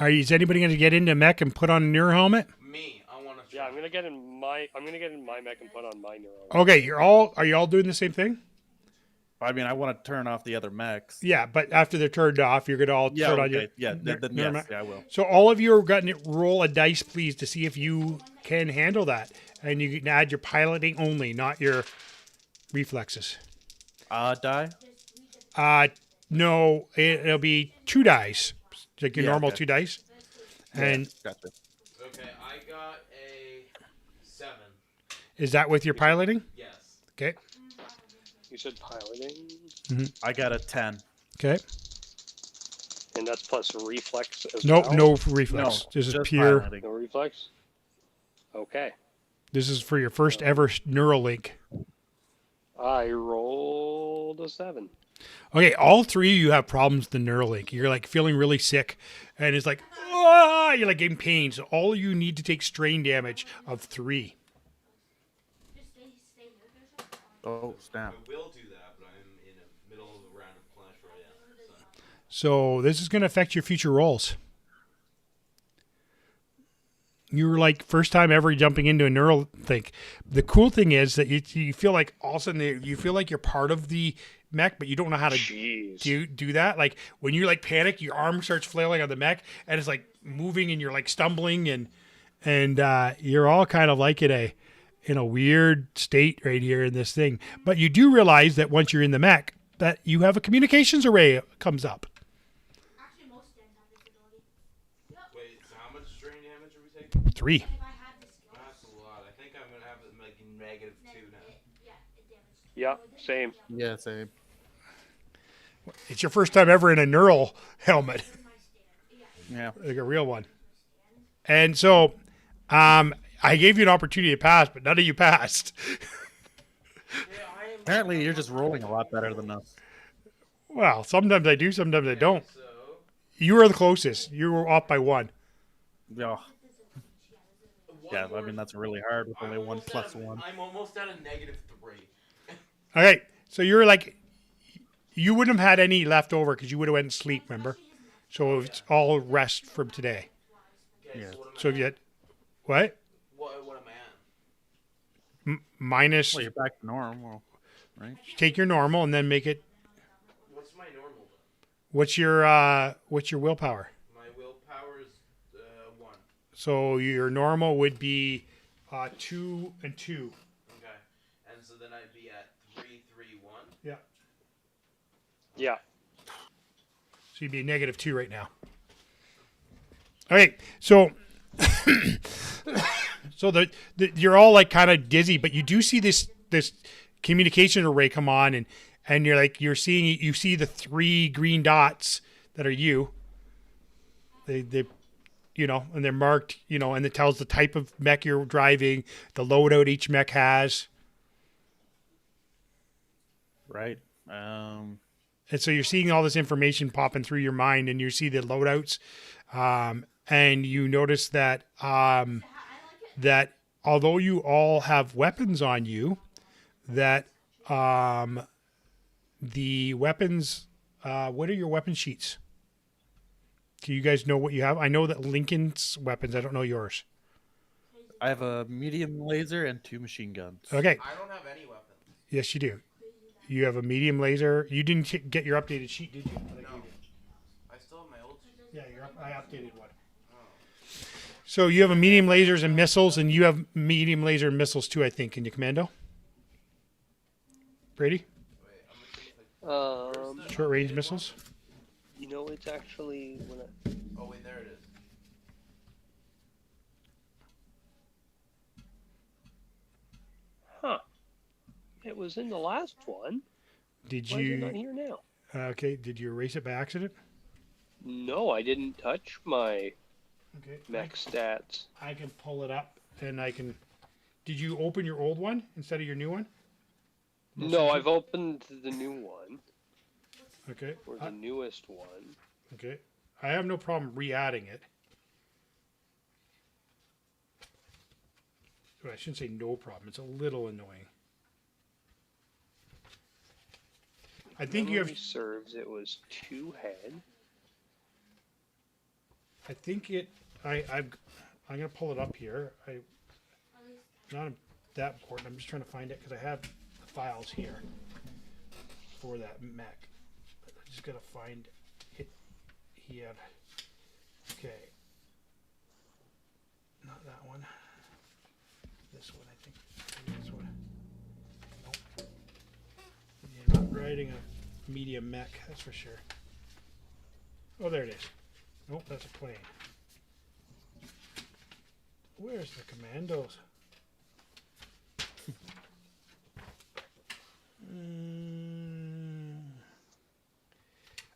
Is anybody going to get into mech and put on a neuro helmet? Me, I want to. Yeah, I'm gonna get in my mech and put on my neuro. Okay, are you all doing the same thing? I mean, I want to turn off the other mechs. Yeah, but after they're turned off, you're going to all Yeah. turn on Okay. your Yeah. Then neuro yes. mech. Yeah, I will. So all of you are going to roll a dice, please, to see if you can handle that. And you can add your piloting only, not your reflexes. Die. No, it'll be 2 dice, like your Yeah, normal okay. 2 dice. And Gotcha. Okay, I got a 7. is that with your piloting? Yes. Okay. You said piloting, I got a 10. Okay. and that's plus reflex as Nope, well. no No, reflex. This is just pure. piloting. No reflex. Okay. This is for your first ever Neuralink. I rolled a 7. Okay, all 3 of you have problems with the Neuralink. You're like feeling really sick, and it's like, you're like in pain. So all you need to take strain damage of 3. Oh snap! I will do that, but I'm in a So this is going to affect your future rolls. You were like first time ever jumping into a neural thing. The cool thing is that you feel like all of a sudden you feel like you're part of the mech, but you don't know how to do that. Like when you like panic, your arm starts flailing on the mech and it's like moving and you're like stumbling and you're all kind of like in a weird state right here in this thing. But you do realize that once you're in the mech that you have a communications array comes up. Actually, most dens have this ability. Wait, so how much strain damage are we taking? 3. If I had the skills, That's a lot. I think I'm gonna have it like -2 now. it damages. Yeah, same. Yeah, same. It's your first time ever in a neural helmet, My stand. Yeah. Yeah. like a real one. And so I gave you an opportunity to pass, but none of you passed. Apparently, you're just rolling a lot better than us. Well, sometimes I do, sometimes I don't. So You were the closest. You were off by 1. Yeah. Yeah, I more- mean, that's really hard with I'm only 1 almost plus at a- 1. I'm almost at a -3. Okay, so you're like, you wouldn't have had any left over because you would have went to sleep, remember? So it's all rest from today. Okay, Yeah. so what am So I you at? get, what? What am I at? Minus, Well, you're back to normal, right? take your normal and then make it, What's my normal? what's your willpower? My willpower is 1. So your normal would be 2 and 2. Okay, and so then I'd be at 3, 3, 1. Yeah. Yeah. So you'd be -2 right now. Okay, so so the you're all like kind of dizzy, but you do see this communication array come on, and you see the 3 green dots that are you. They and they're marked, and it tells the type of mech you're driving, the loadout each mech has. Right. And so you're seeing all this information popping through your mind, and you see the loadouts, and you notice that that although you all have weapons on you, that the weapons, what are your weapon sheets? Do you guys know what you have? I know that Lincoln's weapons. I don't know yours. I have a medium laser and 2 machine guns. Okay. I don't have any weapons. Yes, you do. You have a medium laser. You didn't get your updated sheet, did you? No. I still have my old sheet. Yeah, I updated one. So you have a medium lasers and missiles, and you have medium laser and missiles too, I think, in your commando. Brady, Wait, I'm gonna see if I... short range missiles. You know, it's actually when I, Oh, wait, there it is. it was in the last one. Did Why is it not you? here now? Okay. Did you erase it by accident? No, I didn't touch my Okay. mech stats. I can pull it up, and I can. Did you open your old one instead of your new one? No, I've opened the new one, Okay. or the newest one. Okay. I have no problem re-adding it. Well, I shouldn't say no problem. It's a little annoying. I think you have. Memory serves. It was 2 head. I think it. I'm gonna pull it up here. Not that important. I'm just trying to find it because I have the files here for that mech. But I just gotta find it. He had. Okay. Not that one. This one, I think. Maybe this one. Nope. You're not riding a medium mech, that's for sure. Oh, there it is. Nope, that's a plane. Where's the commandos?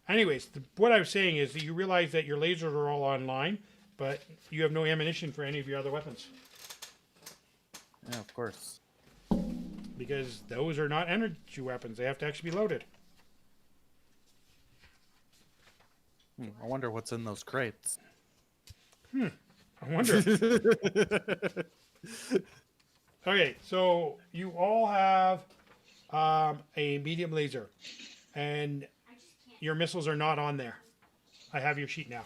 Anyways, what I was saying is that you realize that your lasers are all online, but you have no ammunition for any of your other weapons Yeah, of course. because those are not energy weapons. They have to actually be loaded. I wonder what's in those crates. I wonder. Okay, so you all have a medium laser, and I just can't. your missiles are not on there. I have your sheet now.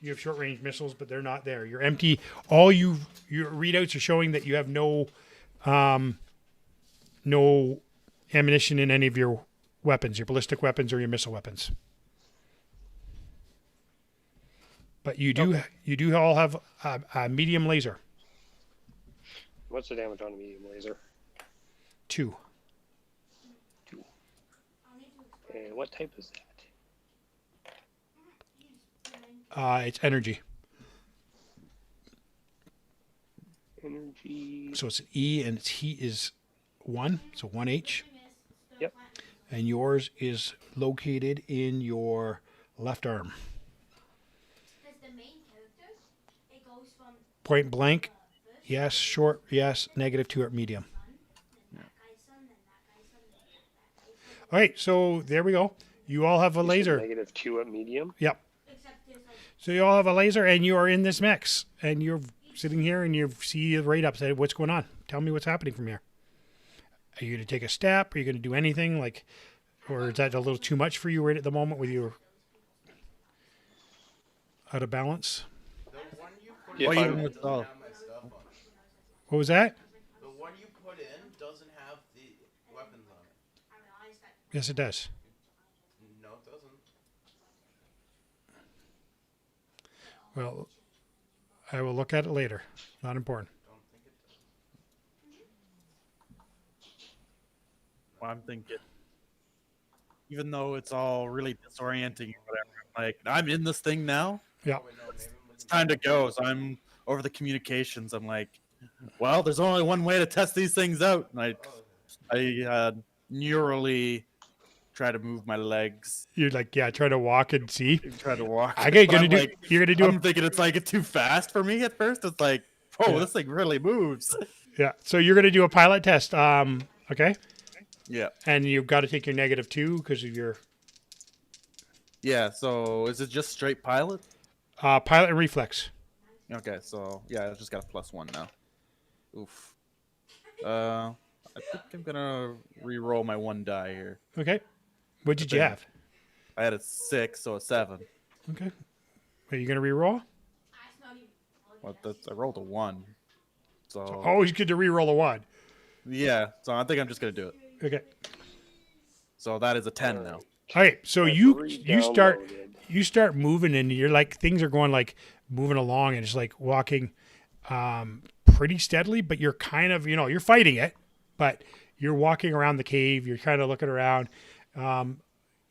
You have short range missiles, but they're not there. You're empty. All your readouts are showing that you have no ammunition in any of your weapons, your ballistic weapons or your missile weapons. But you do all have a medium laser. What's the damage on a medium laser? 2. And what type is It's energy. that? Energy. So it's an E and its heat is 1, so 1H. Yep. And yours is located in your left arm. Because the main character, it goes from Point blank, yes. Short, yes. -2 at medium. that guy's son, then that guy's son, then that guy's son. All right, so there we go. You all have a laser. -2 at medium. Yep. Except there's like So you all have a laser, and you are in this mechs, and you're sitting here, and you see the right up. Say, what's going on? Tell me what's happening from here. Are you going to take a step? Are you going to do anything like, or is that a little too much for you right at the moment with you out of balance? The one you put Yeah, Well, if even I'm- with doesn't all, have my stuff on it. What was that? The one you put in doesn't have the weapons on it. I realized that Yes, it does. No, it doesn't. Well, I will look at it later. Not important. Don't think it does. I'm thinking, even though it's all really disorienting or whatever, I'm like, I'm in this thing now. Yeah. Oh, wait, no, maybe I'm It's looking time to go. So I'm over the communications. I'm like, well, there's only one way to test these things out. And I neurally try to move my legs, You're like, yeah, try to walk and see. try to walk. I get But gonna I'm do. like, You're gonna do. I'm thinking it's like too fast for me at first. It's like, oh, Yeah. this thing really moves. Yeah. So you're gonna do a pilot test. Okay. Yeah. And you've got to take your -2 because of your Yeah. So is it just straight pilot? pilot and reflex. Okay. So yeah, I just got a +1 now. Oof. I think I'm gonna re-roll my 1 die here. Okay. What did you Okay. have? I had a 6, so a 7. Okay. Are you gonna re-roll? that's not even funny. Well, I rolled a 1. So Always good to re-roll a 1. yeah. So I think I'm just gonna do it. Okay. So that is a 10 now. All right. So I've you re-downloaded. start moving, and you're like things are going like moving along, and it's like walking pretty steadily, but you're kind of you're fighting it, but you're walking around the cave. You're kind of looking around.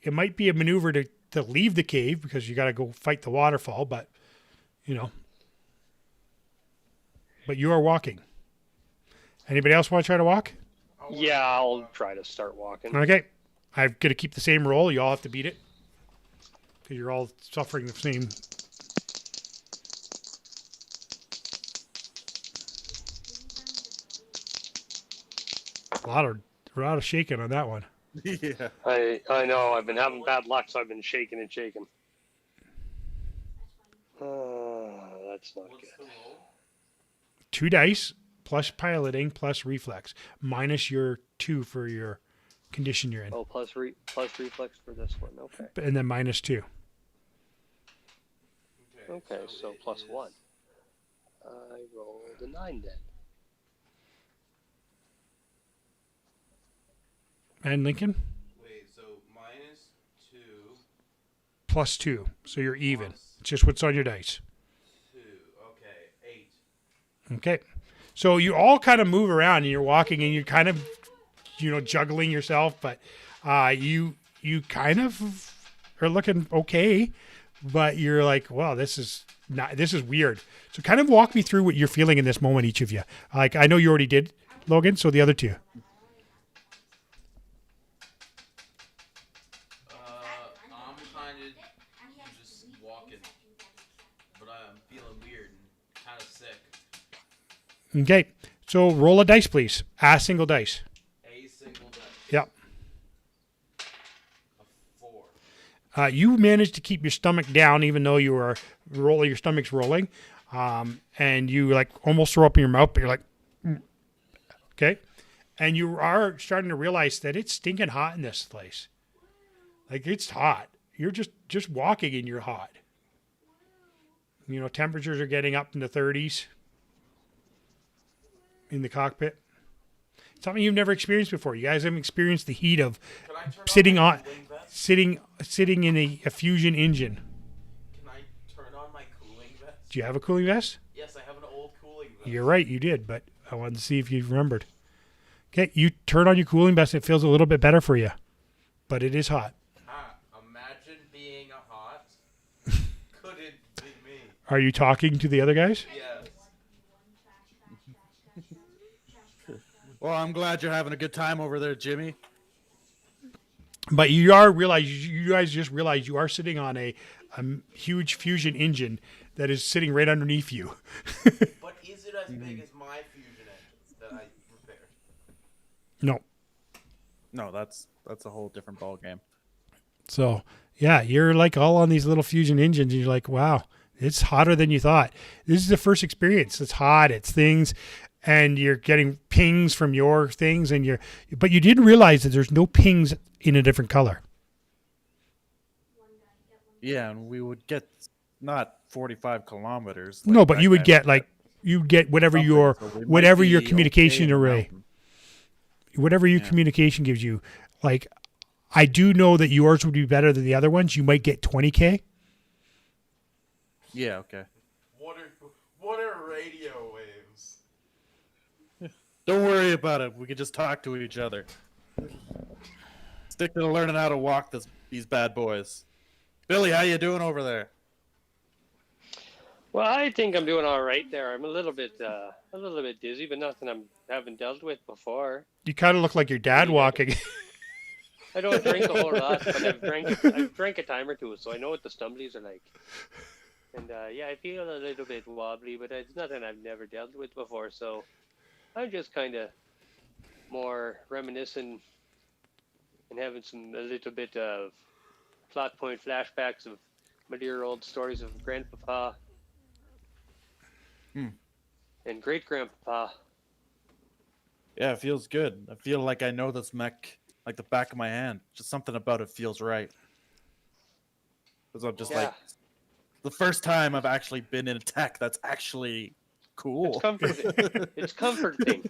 It might be a maneuver to leave the cave because you got to go fight the waterfall, but but you are walking. Anybody else want to try to walk? Yeah, I'll try to start walking. Okay. I'm going to keep the same roll. You all have to beat it because you're all suffering the same. A lot of shaking on that one. Yeah. I know. I've been having bad luck, so I've been shaking and shaking. That's not What's good. the roll? 2 dice plus piloting plus reflex minus your 2 for your condition you're in, Oh, plus reflex for this one. Okay. and then minus 2. Okay, so +1. I rolled a 9 then. And Lincoln Wait, so -2, plus 2, so you're even. Plus- It's just what's on your dice. 2. Okay, 8. Okay. So you all kind of move around and you're walking and you're kind of, juggling yourself, but you kind of are looking okay, but you're like, wow, this is weird. So kind of walk me through what you're feeling in this moment, each of you. Like, I know you already did, Logan, so the other two. I'm kind of just walking, but I'm feeling weird and kind of sick. Okay. So roll a dice, please. A single dice. A single dice. Yep. A 4. You managed to keep your stomach down, even though you were rolling. Your stomach's rolling, and you like almost throw up in your mouth. But you're like, okay, and you are starting to realize that it's stinking hot in this place. Like it's hot. You're just walking and you're hot. You know, temperatures are getting up in the 30s in the cockpit. Something you've never experienced before. You guys haven't experienced the heat of Can I turn sitting on on my cooling vest? sitting in a fusion engine. Can I turn on my cooling vest? Do you have a cooling vest? Yes, I have an old cooling vest. You're right, you did, but I wanted to see if you remembered. Okay, you turn on your cooling vest, it feels a little bit better for you. But it is hot. Imagine being a hot. Couldn't be me. Are you talking to the other guys? Yes. Well, I'm glad you're having a good time over there, Jimmy. But you guys just realized you are sitting on a huge fusion engine that is sitting right underneath you. But is it as big as my fusion engines that I repaired? No. No, that's a whole different ball game. So, yeah, you're like all on these little fusion engines and you're like, wow, it's hotter than you thought. This is the first experience. It's hot, it's things, and you're getting pings from your things but you didn't realize that there's no pings in a different color. Yeah, and we would get not 45 kilometers. No, but that you would guy get would you'd get whatever something, your so we might whatever your be communication okay in the array. mountain. Whatever your communication gives you. Like, I do know that yours would be better than the other ones. You might get 20K. Yeah, okay. What are radio waves? Don't worry about it. We can just talk to each other. Stick to learning how to walk these bad boys. Billy, how you doing over there? Well, I think I'm doing all right there. I'm a little bit dizzy, but nothing I haven't dealt with before. You kind of look like your dad walking. I don't drink a whole lot, but I've drank a time or two, so I know what the stumblies are like. And yeah, I feel a little bit wobbly, but it's nothing I've never dealt with before. So I'm just kind of more reminiscing and having a little bit of plot point flashbacks of my dear old stories of Grandpapa and Great Grandpapa. Yeah, it feels good. I feel like I know this mech like the back of my hand. Just something about it feels right. Because I'm just like, the first time I've actually been in a tech that's actually cool. It's comforting. It's comforting.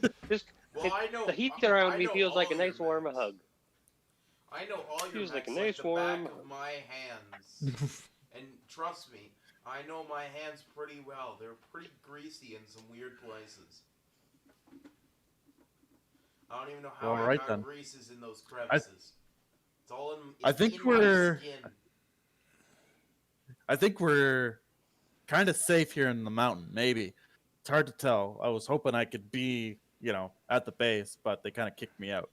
Well, the heat around me feels like a nice warm hug. I know all your Feels like a mechs nice the warm back of my hands. And trust me, I know my hands pretty well. They're pretty greasy in some weird places. I don't even know how I got greases in those crevices. It's all in. I think we're kind of safe here in the mountain. Maybe it's hard to tell. I was hoping I could be, at the base, but they kind of kicked me out.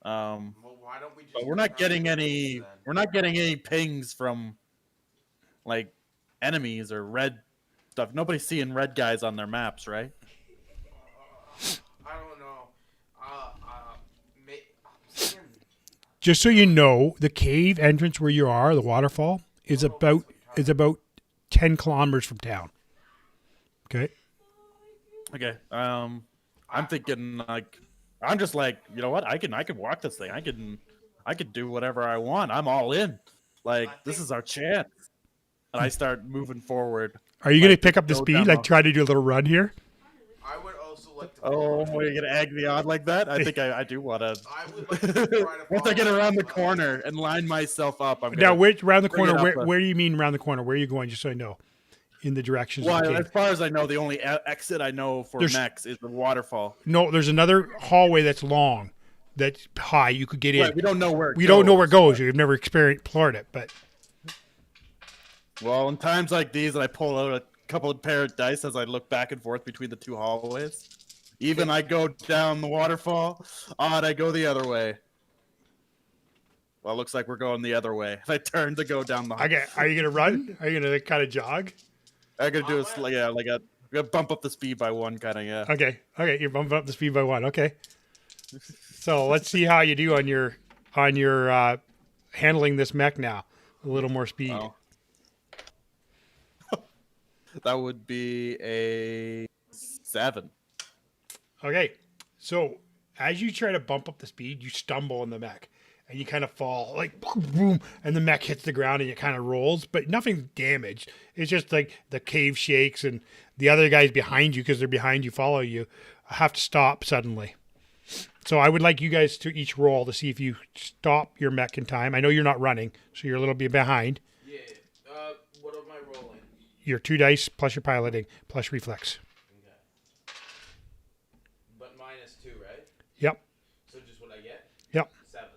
Well, why don't we just But we're not getting any. We're not getting any pings from like enemies or red stuff. Nobody's seeing red guys on their maps, right? I don't know. Just so you know, the cave entrance where you are, the waterfall, is about 10 kilometers from town. Okay. Okay. I'm thinking like I'm just like, you know what? I can walk this thing. I can do whatever I want. I'm all in. Like this is our chance. And I start moving forward. Are you going to pick up the speed? Like try to do a little run here? I would also like to. Oh, are you going to egg me on like that? I think I do want to. I would like to try to Once I get around the corner and line myself up, I'm now. gonna Around the corner? Where do you mean around the corner? Where are you going? Just so I know, in the directions. Well, of the as cave. far as I know, the only exit I know for mechs is the waterfall. No, there's another hallway that's long, that's high. You could get in. Right, we don't know where. We don't know where it goes. You've never explored it, but. Well, in times like these, I pull out a couple of pair of dice as I look back and forth between the two hallways. Even I go down the waterfall, odd I go the other way. Well, it looks like we're going the other way. I turn to go down the. Okay, are you gonna run? Are you gonna kind of jog? I'm gonna do we're gonna bump up the speed by one, kind of, yeah. Okay, you're bumping up the speed by one. Okay. So let's see how you do on your handling this mech now. A little more speed. Wow. That would be a 7. Okay, so as you try to bump up the speed, you stumble in the mech, and you kind of fall like boom, boom, and the mech hits the ground and it kind of rolls, but nothing damaged. It's just like the cave shakes and the other guys behind you, because they're behind you, follow you, have to stop suddenly. So I would like you guys to each roll to see if you stop your mech in time. I know you're not running, so you're a little bit behind. Yeah. What am I rolling? Your 2 dice plus your piloting plus reflex. Okay. But -2, right? Yep. So just what I get? Yep. 7.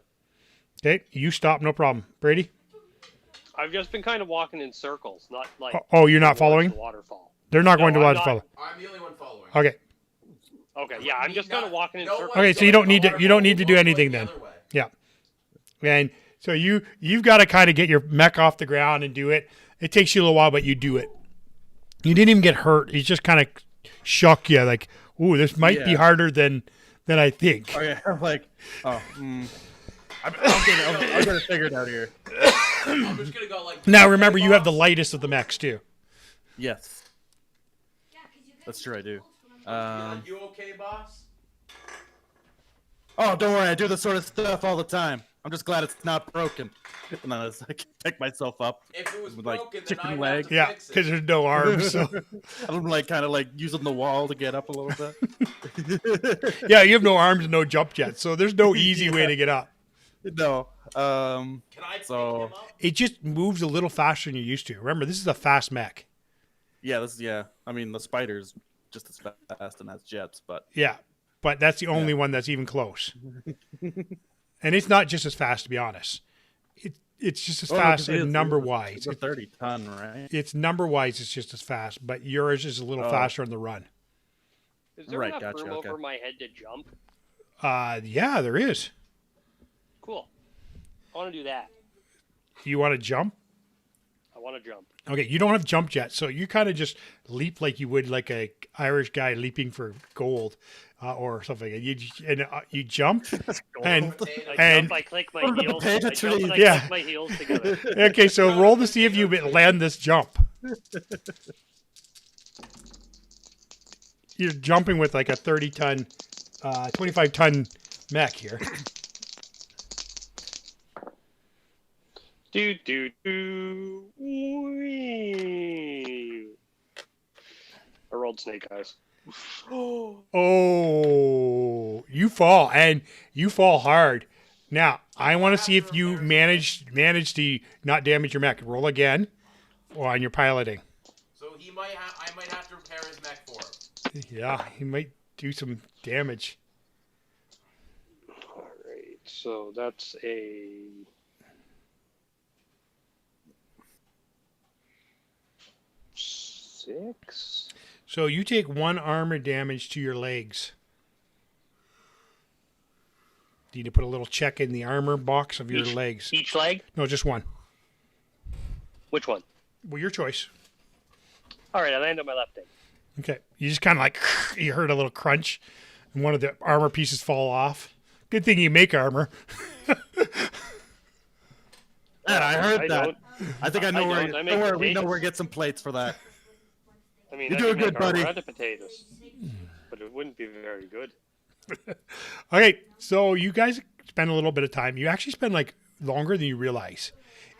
Okay, you stop, no problem. Brady? I've just been kind of walking in circles, not like. Oh, you're not towards following? The waterfall. They're not going to I'm let us not- follow. I'm the only one following. Okay. Okay, yeah, I'm just kind of walking in circles. Okay, so you don't need to do anything then. Yeah. And so you've got to kind of get your mech off the ground and do it. It takes you a little while, but you do it. You didn't even get hurt. It just kind of shook you, like, ooh, this might be harder than I think. Oh yeah, I'm like, I'll get it figured out here. I'm just gonna go like. Now remember, you have the lightest of the mechs too. Yes, that's true. I do. You okay, boss? Oh, don't worry. I do this sort of stuff all the time. I'm just glad it's not broken. And then I can pick myself up. If it was With, like, broken, then chicken I'd leg. have to Yeah, fix it. because there's no arms. So I'm like kind of like using the wall to get up a little bit. yeah, you have no arms and no jump jets, so there's no easy way to get up. No. Can I pick So- him up? It just moves a little faster than you're used to. Remember, this is a fast mech. Yeah. I mean, the spider's just as fast and has jets, but Yeah, but that's the only one that's even close. And it's not just as fast, to be honest. It's just as fast it is. number It's wise. a 30-ton, right? It's number wise. It's just as fast, but yours is a little faster on the run. Is there Right, enough gotcha, room okay. over my head to jump? Yeah, there is. Cool. I want to do that. You want to jump? I want to jump. Okay, you don't have jump jets, so you kind of just leap like you would like a Irish guy leaping for gold or something. And you jump, and I jump, I click my heels. I potato jump and I tree. Yeah. click my heels together. okay, so roll to see if you land this jump. You're jumping with like a 30-ton, 25-ton mech here. Do do do. Wee. I rolled snake eyes. Oh, you fall, and you fall hard. Now, I want to see if you manage to not damage your mech. Roll again on your piloting. So I might have to repair his mech for him. Yeah, he might do some damage. All right, so that's a 6. So you take 1 armor damage to your legs. You need to put a little check in the armor box of your legs. Each leg? No, just 1. Which one? Well, your choice. All right, I land on my left leg. Okay. You just kind of like, you heard a little crunch, and one of the armor pieces fall off. Good thing you make armor. Man, I heard I that. don't- I think I know I where. don't. I make Don't worry, we know potatoes. where to get some plates for that. I mean, You're I doing can good, make armor buddy. out of potatoes, but it wouldn't be very good. Okay, so you guys spend a little bit of time. You actually spend like longer than you realize.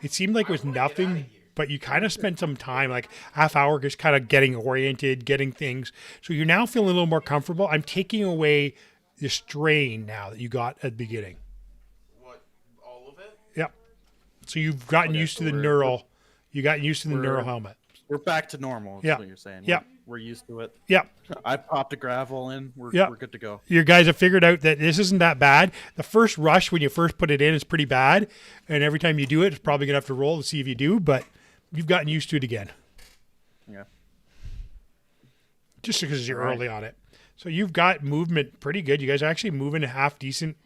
It seemed like it was nothing, but you kind of spent some time, like half hour, just kind of getting oriented, getting things. So you're now feeling a little more comfortable. I'm taking away the strain now that you got at the beginning. What? All of it? Yep. So you've gotten used to the neural. You got used to the neural helmet. We're back to normal. That's Yeah. what you're saying. Yeah. We're used to it. Yep. I popped a gravel in. We're good to go. Your guys have figured out that this isn't that bad. The first rush when you first put it in is pretty bad, and every time you do it, it's probably gonna have to roll to see if you do. But you've gotten used to it again, Yeah. just because you're Right. early on it. So you've got movement pretty good. You guys are actually moving half decent.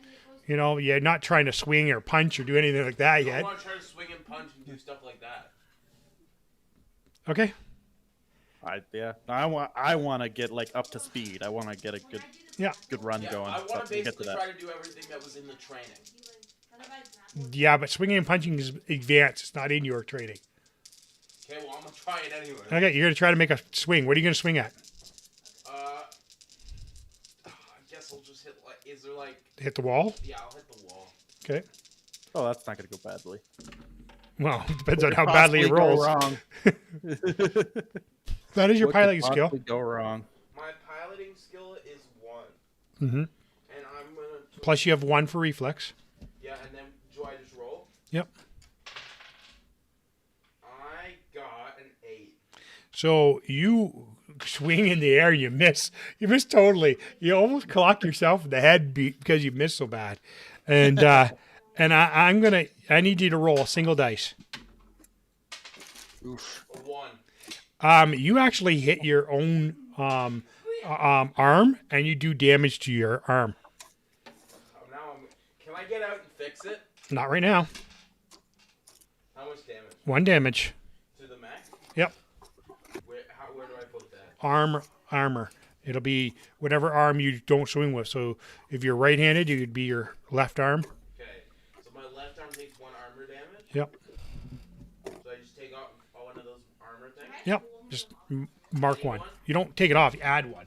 You know, you're not trying to swing or punch or do anything like that I yet. want to try to swing and punch and do stuff like that. Okay. I want to get like up to speed. I want to get a good run Yeah, going. I want so to we get to basically that. try to do everything that was in the training. Yeah, but swinging and punching is advanced. It's not in your training. Okay, well, I'm going to try it anyway. Okay, you're gonna try to make a swing. What are you gonna swing at? I guess I'll just hit, like, is there, like, Hit the wall. yeah, I'll hit the wall. Okay. Oh, that's not going to go badly. Well, it depends on What how could badly it possibly go rolls. wrong? That is your What could piloting skill. possibly go wrong. My piloting skill is 1. Mm-hmm. And I'm going to... Plus, you have 1 for reflex. Yeah, and then do I just roll? Yep. I got an 8. So you swing in the air, you miss. You miss totally. You almost clock yourself in the head because you missed so bad. And and I need you to roll a single dice. Oof. A 1. You actually hit your own arm, and you do damage to your arm. Can I get out and fix it? Not right now. How much damage? 1 damage. To the mech? Yep. Where do I put that? Armor. It'll be whatever arm you don't swing with. So if you're right-handed, it would be your left arm. Okay. So my left arm takes 1 armor damage? Yep. So I just take off one of those armor things? Yep. Just mark 1. You don't take it off. You add 1.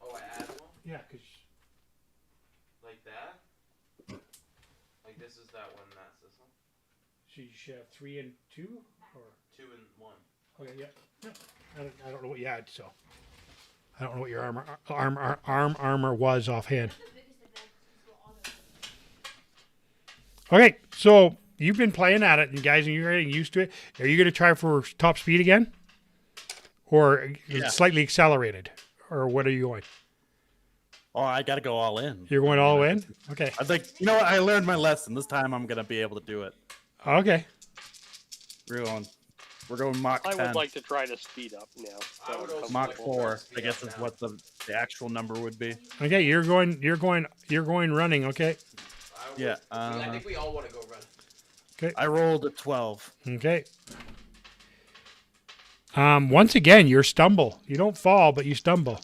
Oh, I add 1? Yeah, because Like that? Like this is that one, that's this one? so you should have 3 and 2, or 2 and 1. okay, yeah. I don't know what you had, so I don't know what your armor was offhand. Okay, so you've been playing at it, and guys, and you're getting used to it. Are you going to try for top speed again, or slightly accelerated, or what are you going? Oh, I got to go all in. You're going all in? Okay. I think, you know what? I learned my lesson. This time I'm going to be able to do it. Okay. We're going Mach 10. I would like to try to speed up now. I would also Mach like to 4, speed I guess, up is now. what the actual number would be. Okay, you're going running. Okay. Yeah, I think we all want to go run. Okay. I rolled a 12. Okay. Once again, you stumble. You don't fall, but you stumble.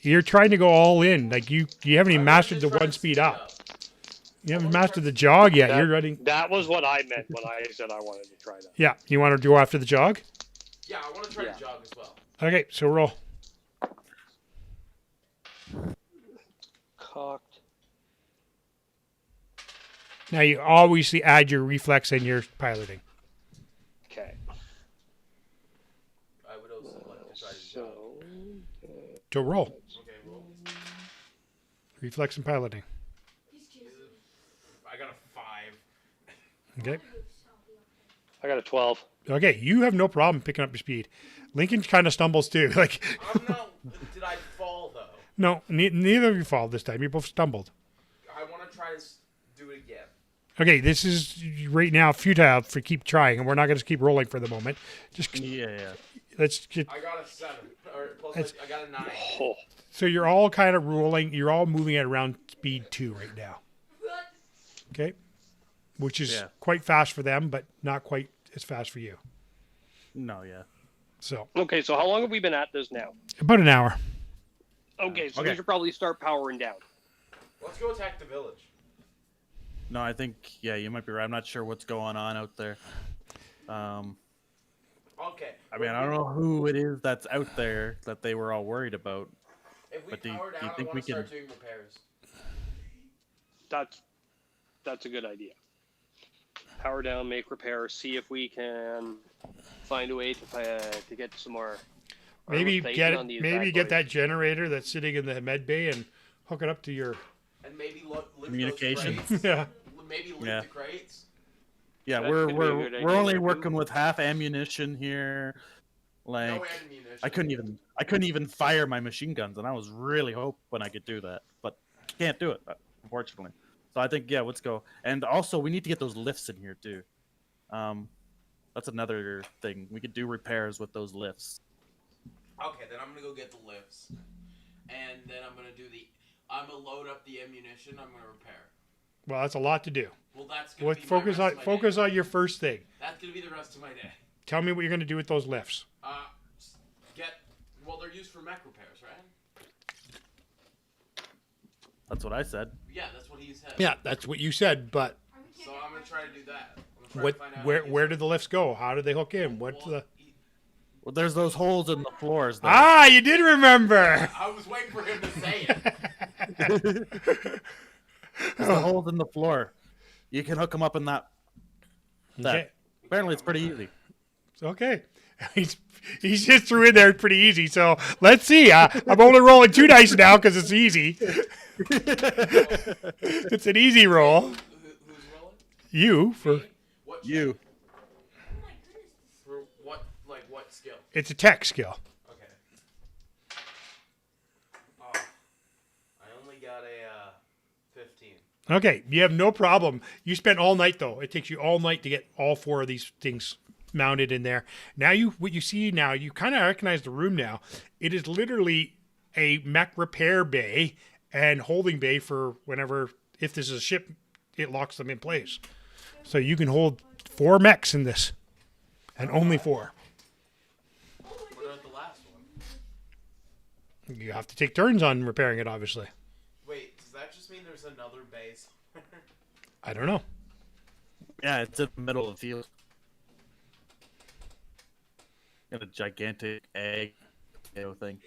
You're trying to go all in. Like you haven't even mastered the 1 speed up. You haven't mastered the jog yet. You're running. That was what I meant when I said I wanted to try that. Yeah. You want to go after the jog? Yeah, I want to try Yeah. to jog as well. Okay. So roll. Cocked. Now you always add your reflex and your piloting. Okay. I would also like to try to jog. So, So roll. Okay, roll. Reflex and piloting. I got a 5. Okay. I got a 12. Okay. You have no problem picking up your speed. Lincoln kind of stumbles too. Like, I'm not. Did I fall though? no, neither of you fall this time. You both stumbled. I want to try to do it again. Okay, this is right now futile for keep trying, and we're not going to keep rolling for the moment. Just Yeah. let's get. I got a 7. Or plus, It's- I got a 9. Oh, So you're all kind of rolling. You're all moving at around speed 2 right now. Okay, which is Yeah. quite fast for them, but not quite as fast for you. No, yeah. So okay, so how long have we been at this now? about an hour. Okay, so Okay. we should probably start powering down. Let's go attack the village. No, I think, yeah, you might be right. I'm not sure what's going on out there. Okay. I mean, I don't know who it is that's out there that they were all worried about. If we But do you power down, I think want we to start can- doing repairs. That's a good idea. Power down, make repairs, see if we can find a way to get some more. Maybe armor get plating on these maybe bad get boys. that generator that's sitting in the med bay and hook it up to your. And maybe lift Communication. those crates. Yeah. Maybe lift Yeah. the crates. Yeah, That we're could be a good we're idea we're only too. working with half ammunition here. Like, No ammunition. I couldn't even fire my machine guns, and I was really hoping I could do that, but can't do it, unfortunately. So I think, yeah, let's go. And also, we need to get those lifts in here too. That's another thing. We could do repairs with those lifts. Okay, then I'm gonna go get the lifts, and then I'm gonna load up the ammunition. I'm gonna repair. Well, that's a lot to do. Well, that's gonna Let's be focus my on rest of my focus day. on your first thing. That's gonna be the rest of my day. Tell me what you're going to do with those lifts. Well, they're used for mech repairs, right? That's what I said. Yeah, that's what he said. Yeah, that's what you said. But So I'm gonna try to do that. I'm gonna try what? to find out Where did the lifts go? How did they hook in? What's the? Well, there's those holes in the floors there. Ah, you did remember. I was waiting for him to say it. There's the holes in the floor. you can hook them up in that. Okay. Apparently, it's pretty easy. Okay. He's just threw in there pretty easy. So let's see. I'm only rolling 2 dice now because it's easy. It's an easy roll. Who's rolling? You for What You. Oh my goodness. For what skill? it's a tech skill. Okay. Oh, I only got a 15. Okay, you have no problem. You spent all night though. It takes you all night to get all 4 of these things mounted in there. Now what you see now, you kind of recognize the room now. It is literally a mech repair bay and holding bay for whenever, if this is a ship, it locks them in place. So you can hold 4 mechs in this, and only 4. What about the last one? You have to take turns on repairing it, obviously. Wait, does that just mean there's another base? I don't know. Yeah, it's in the middle of the field. Got a gigantic egg thing.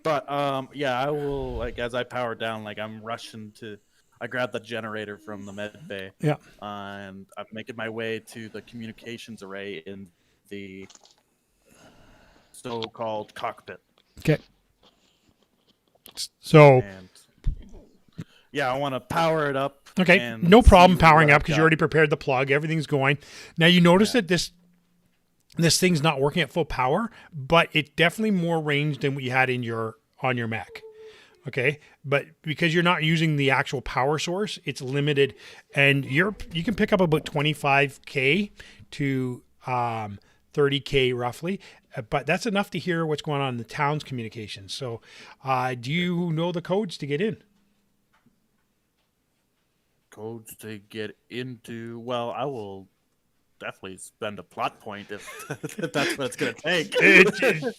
But yeah, I will, like, as I power down, like, I'm rushing to. I grab the generator from the med bay. Yeah. And I'm making my way to the communications array in the so-called cockpit. Okay. So And yeah, I want to power it up. okay, and no problem see powering what up I've because got. you already prepared the plug. Everything's going. Now you notice that this thing's not working at full power, but it's definitely more range than what you had in on your Mac. Okay, but because you're not using the actual power source, it's limited, and you can pick up about 25K to 30K roughly, but that's enough to hear what's going on in the town's communications. So, do you know the codes to get in? Codes to get into. Well, I will definitely spend a plot point if that's what it's going to take.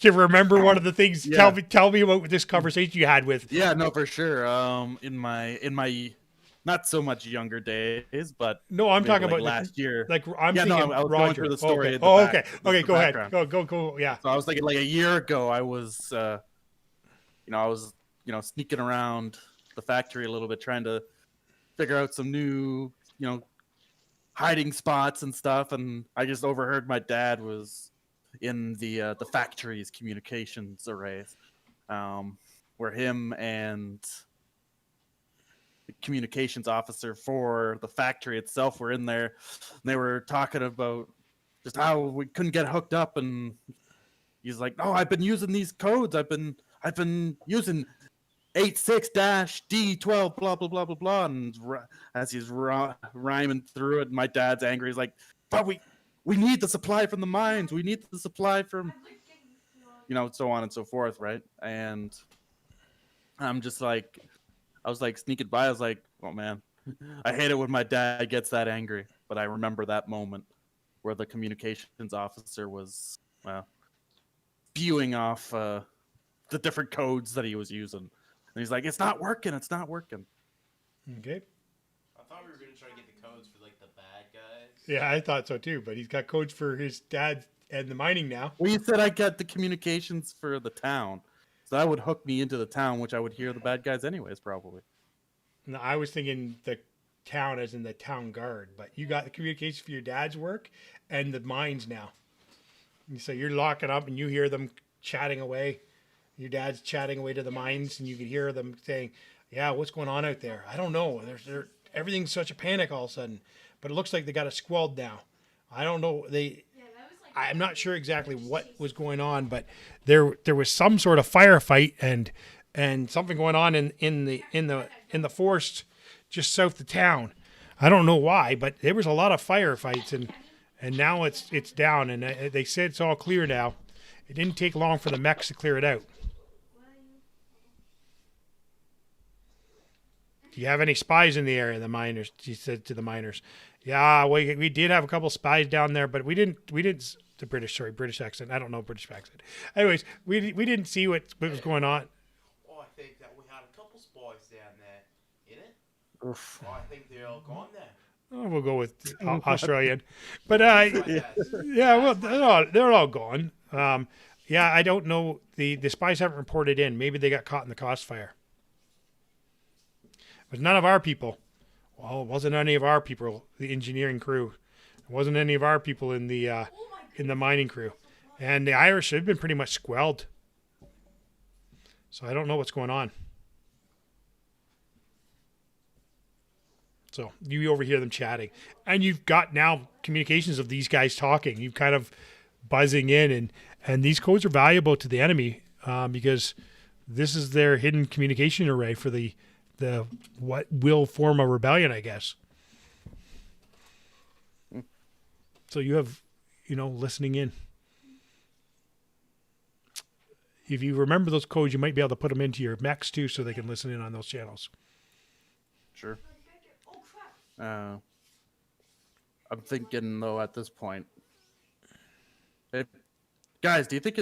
To remember one of the things. Yeah. Tell me about this conversation you had with. Yeah, no, for sure. In my not so much younger days, but No, I'm maybe talking like about last year. Like I'm Yeah, no, thinking I was going Roger. through the story Okay. in the Oh, back. okay. This Okay, is the go ahead. background. Go. Yeah. So I was thinking like a year ago, I was, I was, sneaking around the factory a little bit, trying to figure out some new, hiding spots and stuff. And I just overheard my dad was in the factory's communications arrays, where him and the communications officer for the factory itself were in there. And they were talking about just how we couldn't get hooked up, and he's like, "No, I've been using these codes. I've been using 86-D12 blah blah blah blah blah." And as he's rhyming through it, my dad's angry. He's like, "But we need the supply from the mines. We need the supply from, so on and so forth, right?" And I'm just like, I was like sneaking by. I was like, "Oh man, I hate it when my dad gets that angry." But I remember that moment where the communications officer was, spewing off the different codes that he was using. And he's like, "It's not working. It's not working." Okay. I thought we were gonna try to get the codes for like the bad guys. Yeah, I thought so too. But he's got codes for his dad and the mining now. Well, you said I got the communications for the town. So that would hook me into the town, which I would hear the bad guys anyways, probably. No, I was thinking the town as in the town guard, but you got the communication for your dad's work and the mines now. And so you're locking up and you hear them chatting away. Your dad's chatting away to the mines, and you can hear them saying, "Yeah, what's going on out there? I don't know. Everything's such a panic all of a sudden, but it looks like they got it squalled now. I don't know. I'm not sure exactly what was going on, but there was some sort of firefight and something going on in the forest just south of town. I don't know why, but there was a lot of firefights, and now it's down, and they said it's all clear now. It didn't take long for the mechs to clear it out." "Do you have any spies in the area?" The miners, she said to the miners. "Yeah, we did have a couple spies down there, but we didn't the British accent. I don't know British accent. Anyways, we didn't see what was going on." Oh, I think that we had a couple spies down there, innit? Oof. Oh, I think they're all gone there. Oh, we'll go with Australian, but yeah, well, they're all gone. Yeah, I don't know. The spies haven't reported in. Maybe they got caught in the crossfire. But none of our people. Well, it wasn't any of our people, the engineering crew. It wasn't any of our people in the mining crew. And the Irish have been pretty much squelched. So I don't know what's going on. So you overhear them chatting. And you've got now communications of these guys talking. You've kind of buzzing in. And these codes are valuable to the enemy because this is their hidden communication array for the what will form a rebellion, I guess. So you have, listening in. If you remember those codes, you might be able to put them into your mechs too, so they can listen in on those channels. Sure. I'm thinking though at this point, guys, do you think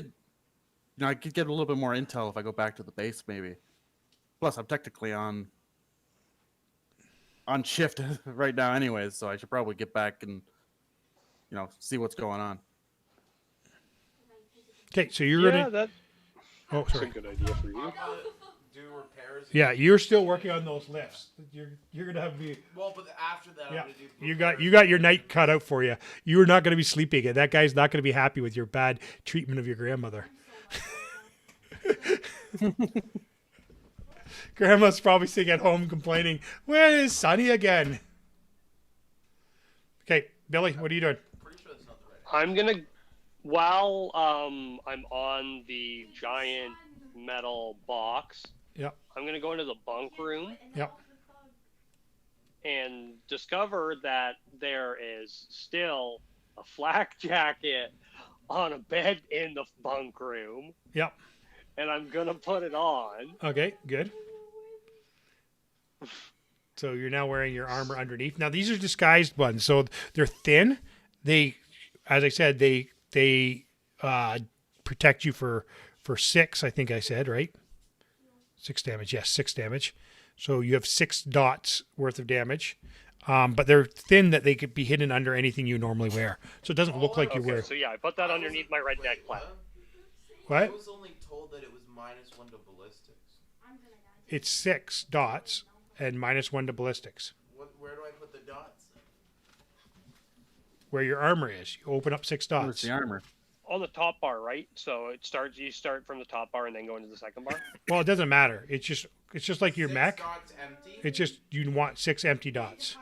I could get a little bit more intel if I go back to the base, maybe? Plus, I'm technically on shift right now, anyways, so I should probably get back and see what's going on. Okay, so you're Yeah, gonna. that's Oh, a sorry. good idea for you. Do repairs. Yeah, you're still working on those lifts. You're gonna have to be. Well, but after that, Yeah, I'm gonna do. you got your night cut out for you. You are not going to be sleeping, and that guy's not going to be happy with your bad treatment of your grandmother. Grandma's probably sitting at home complaining, "Where is Sonny again?" Okay, Billy, what are you doing? Pretty sure that's not the right. I'm gonna, while I'm on the giant metal box, Yep, I'm gonna go into the bunk room yep. and discover that there is still a flak jacket on a bed in the bunk room, Yep. and I'm gonna put it on. Okay, good. So you're now wearing your armor underneath. Now these are disguised ones, so they're thin. They, as I said, they protect you for 6. I think I said right. 6 damage. Yes, 6 damage. So you have 6 dots worth of damage. But they're thin that they could be hidden under anything you normally wear. So it doesn't look like you Okay, wear. so yeah, I put that underneath my redneck plat. What? I was only told that it was -1 to ballistics. It's 6 dots and -1 to ballistics. Where do I put the dots? Where your armor is. You open up 6 Where's dots. the armor? On the top bar, right? So you start from the top bar and then go into the second bar. Well, it doesn't matter. It's just like your 6 mech. dots empty. It's just you want 6 empty dots.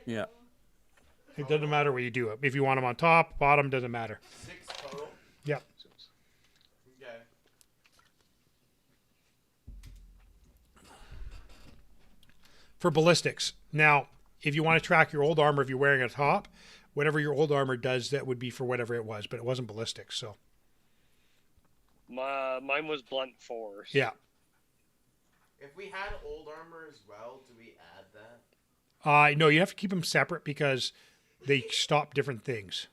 Yeah. It doesn't matter where you do it. If you want them on top, bottom, doesn't matter. 6 total. Yep. Okay. For ballistics. Now, if you want to track your old armor, if you're wearing a top, whatever your old armor does, that would be for whatever it was, but it wasn't ballistics. So Mine was blunt force. yeah. If we had old armor as well, do we add that? No, you have to keep them separate because they stop different things.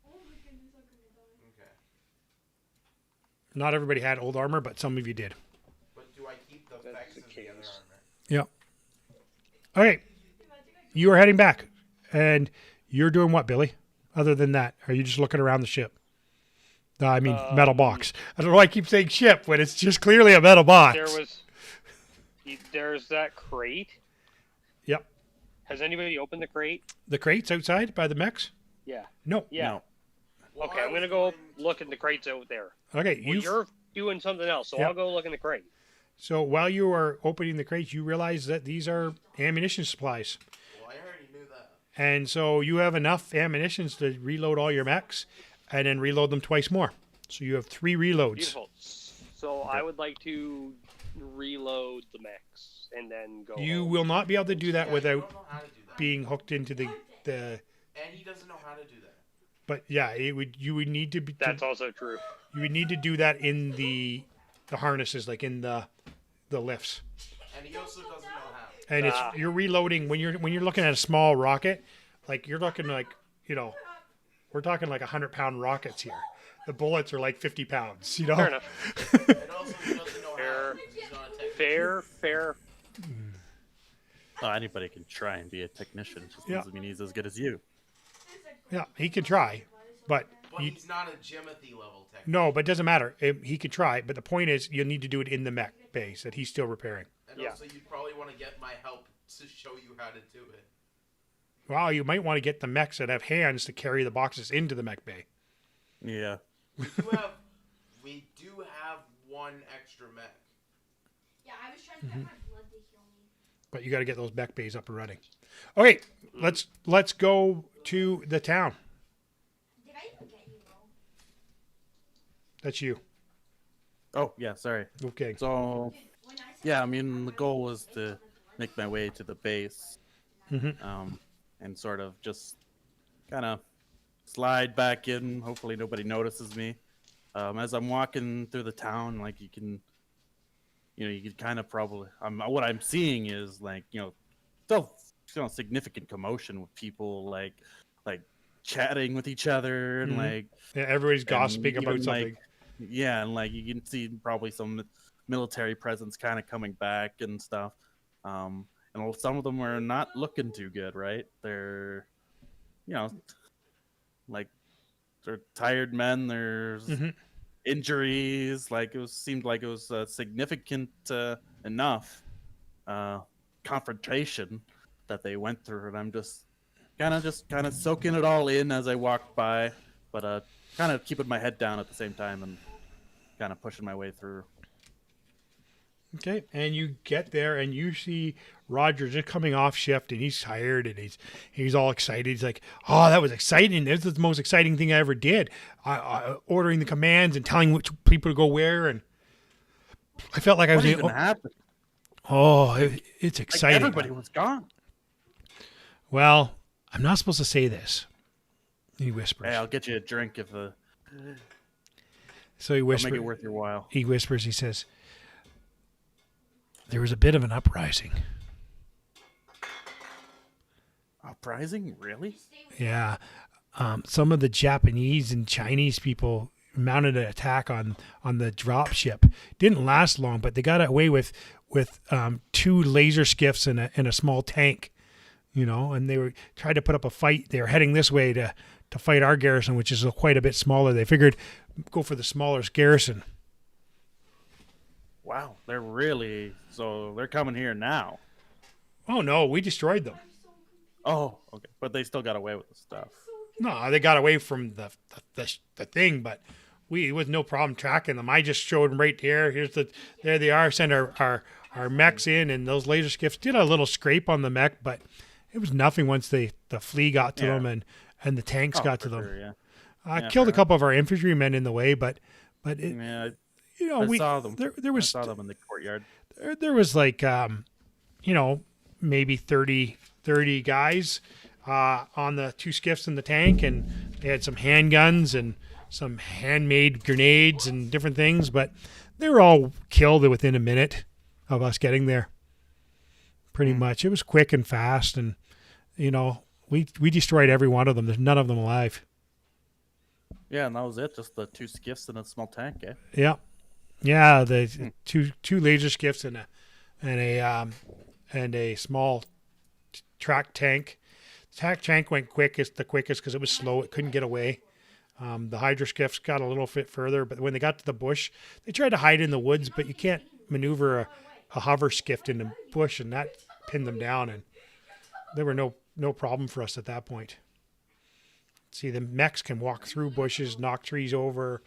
Okay. Not everybody had old armor, but some of you did. But do I keep the That's effects the of the other case. armor? Yeah. Okay. You are heading back. And you're doing what, Billy? Other than that, are you just looking around the ship? I mean, metal box. I don't know why I keep saying ship when it's just clearly a metal box. There's that crate. Yep. Has anybody opened the crate? The crates outside by the mechs? Yeah. No. Yeah. No. Well, Okay, I I'm was gonna go going- look in the crates out there. Okay. Well, you're doing something else, so Yep. I'll go look in the crate. So while you are opening the crates, you realize that these are ammunition supplies. Well, I already knew that. And so you have enough ammunitions to reload all your mechs and then reload them twice more. So you have 3 reloads. Beautiful. So I would like to reload the mechs and then go. You home. will not be able to do that Yeah, without you don't know how to do that. being hooked into the And he doesn't know how to do that. but yeah, you would need to be That's also true. you would need to do that in the harnesses, like in the lifts. And he also doesn't know how. And it's you're reloading when you're looking at a small rocket, like you're looking like, we're talking like 100-pound rockets here. The bullets are like 50 pounds, Fair enough. And also he doesn't know Fair. how. He's not a technician. Fair. Oh, anybody can try and be a technician. Just Yeah. doesn't mean he's as good as you. Yeah, he can try, but But he's not a Jimothy level tech. No, but it doesn't matter. He could try. But the point is, you'll need to do it in the mech base that he's still repairing. And also, you'd probably want to get my help to show you how to do it. Well, you might want to get the mechs that have hands to carry the boxes into the mech bay. Yeah. We do have one extra mech. Yeah, I was trying to get my blood to heal me. But you got to get those mech bays up and running. Okay, let's go to the town. Did I even get you, though? That's you. Oh, yeah, sorry. Okay. So, When I said yeah, I mean, the goal was to make my way to the base. Mm-hmm. And sort of just kind of slide back in. Hopefully nobody notices me. As I'm walking through the town, like you can kind of probably, what I'm seeing is like, still significant commotion with people like chatting with each other and Yeah, everybody's gossiping even, about something. And like you can see probably some military presence kind of coming back and stuff. And some of them are not looking too good, right? They're, like they're tired men. There's injuries. Like seemed like it was significant enough confrontation that they went through, and I'm just kind of soaking it all in as I walk by, but kind of keeping my head down at the same time and kind of pushing my way through. Okay, and you get there and you see Roger just coming off shift, and he's tired and he's all excited. He's like, "Oh, that was exciting! This is the most exciting thing I ever did. Ordering the commands and telling which people to go where." And I felt like I was. What even happened? It's exciting. Like everybody was gone. Well, I'm not supposed to say this. He whispers. Hey, I'll get you a drink if So he whispers. I'll make it worth your while. He whispers. He says, "There was a bit of an uprising." Uprising? Really? Yeah. Some of the Japanese and Chinese people mounted an attack on the drop ship. Didn't last long, but they got away with 2 laser skiffs and a small tank, and they tried to put up a fight. They were heading this way to fight our garrison, which is quite a bit smaller. They figured go for the smaller garrison. Wow, they're coming here now. Oh no, we destroyed them. Oh, okay, but they still got away with the stuff. No, they got away from the thing, but it was no problem tracking them. I just showed them right there. There they are. Sent our mechs in, and those laser skiffs did a little scrape on the mech, but it was nothing once the flea got to them and the tanks got to them. Sure, Killed a couple of our infantrymen in the way, but I saw them. I saw them in the courtyard. There was like maybe 30 guys on the 2 skiffs in the tank, and they had some handguns and some handmade grenades and different things, but they were all killed within a minute of us getting there. Pretty much. It was quick and fast, and we destroyed every one of them. There's none of them alive. Yeah, and that was it. Just the 2 skiffs and a small tank, eh? Yeah. The two laser skiffs and a small track tank. The track tank went the quickest because it was slow. It couldn't get away. The hydro skiffs got a little bit further, but when they got to the bush, they tried to hide in the woods, but you can't maneuver a hover skiff in the bush, and that pinned them down, and there were no problem for us at that point. See, the mechs can walk through bushes, knock trees over.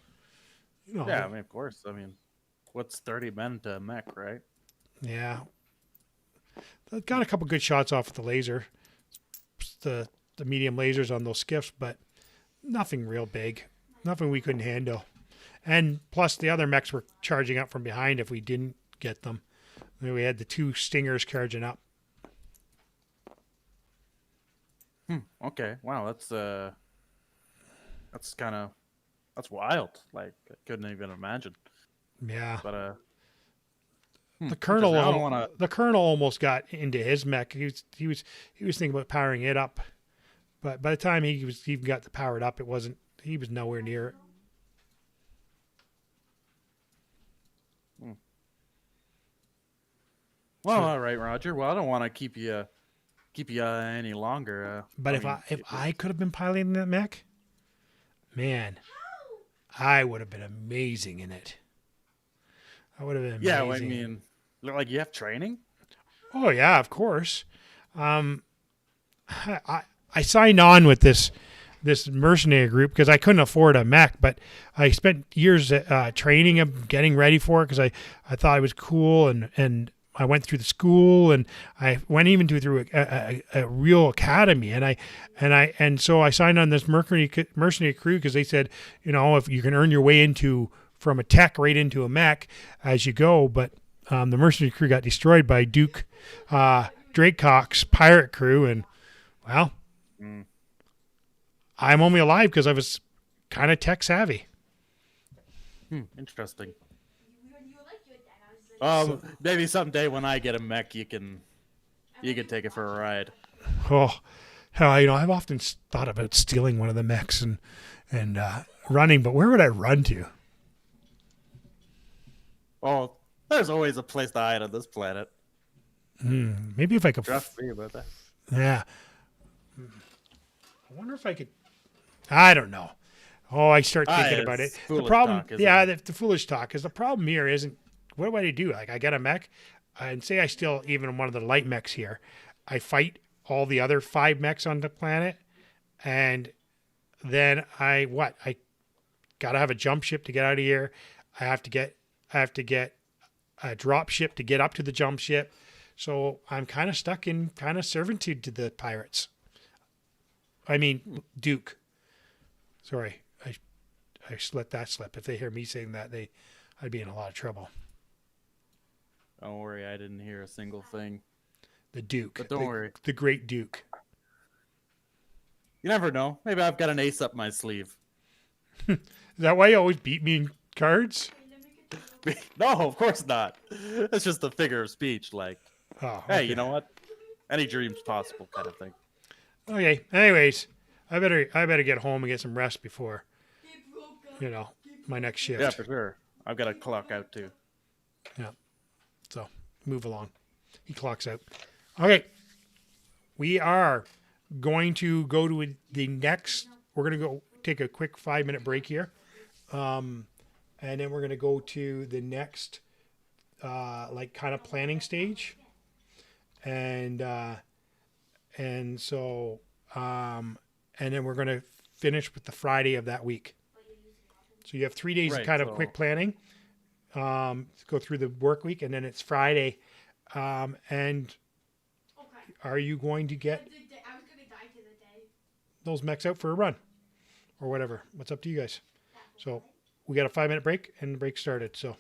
Yeah, I mean, of course. I mean, what's 30 men to a mech, right? Yeah. They got a couple good shots off the laser, the medium lasers on those skiffs, but nothing real big, nothing we couldn't handle. And plus, the other mechs were charging up from behind if we didn't get them. And we had the 2 stingers charging up. Okay. Wow, that's wild. Like, I couldn't even imagine. Yeah. But the colonel almost got into his mech. He was thinking about powering it up, but by the time he even got to power it up, he was nowhere near it. Well, all right, Roger. Well, I don't want to keep you any longer. But if I could have been piloting that mech, Man, I would have been amazing in it. I would have been Yeah, well, I amazing. mean, like you have training. Oh yeah, of course. Um, I signed on with this mercenary group because I couldn't afford a mech, but I spent years training him, getting ready for it because I thought it was cool, and I went through the school, and I went even through a real academy, and so I signed on this mercenary crew because they said, if you can earn your way into from a tech right into a mech as you go, but the mercenary crew got destroyed by Duke Drakecock's pirate crew, and well, Mm. I'm only alive because I was kind of tech savvy. Interesting. You were like your dad. I was like, Maybe someday when I get a mech, you can take it for a ride. Oh, hell, I've often thought about stealing one of the mechs and running, but where would I run to? Oh, there's always a place to hide on this planet. Maybe if I could. Trust me about that. Yeah. I wonder if I could. I don't know. Oh, I start thinking about it. It's The foolish problem, talk, isn't yeah, it? the foolish talk is the problem here isn't what do I do? Like I get a mech, and say I steal even one of the light mechs here, I fight all the other 5 mechs on the planet, and then I gotta have a jump ship to get out of here. I have to get a drop ship to get up to the jump ship. So I'm kind of stuck in kind of servitude to the pirates. I mean, Duke. Sorry, I let that slip. If they hear me saying that, I'd be in a lot of trouble. Don't worry, I didn't hear a single thing. The Duke. But don't worry. The great Duke. You never know. Maybe I've got an ace up my sleeve. Is that why you always beat me in cards? No, of course not. It's just a figure of speech. Like, Oh, hey, okay. you know what? Any dream's possible, kind of thing. Okay. Anyways, I better get home and get some rest before my next shift. Yeah, for sure. I've got to clock out too. Yeah. So move along. He clocks out. Okay. We are going to go to the next. We're going to go take a quick 5-minute break here. And then we're going to go to the next, kind of planning stage. And so, and then we're going to finish with the Friday of that week. So you have 3 days of Right, kind of so- quick planning. Go through the work week, and then it's Friday. And okay. are you going to get I was gonna die to the day. those mechs out for a run or whatever? What's up to you guys? So we got a 5-minute break, and the break started. So.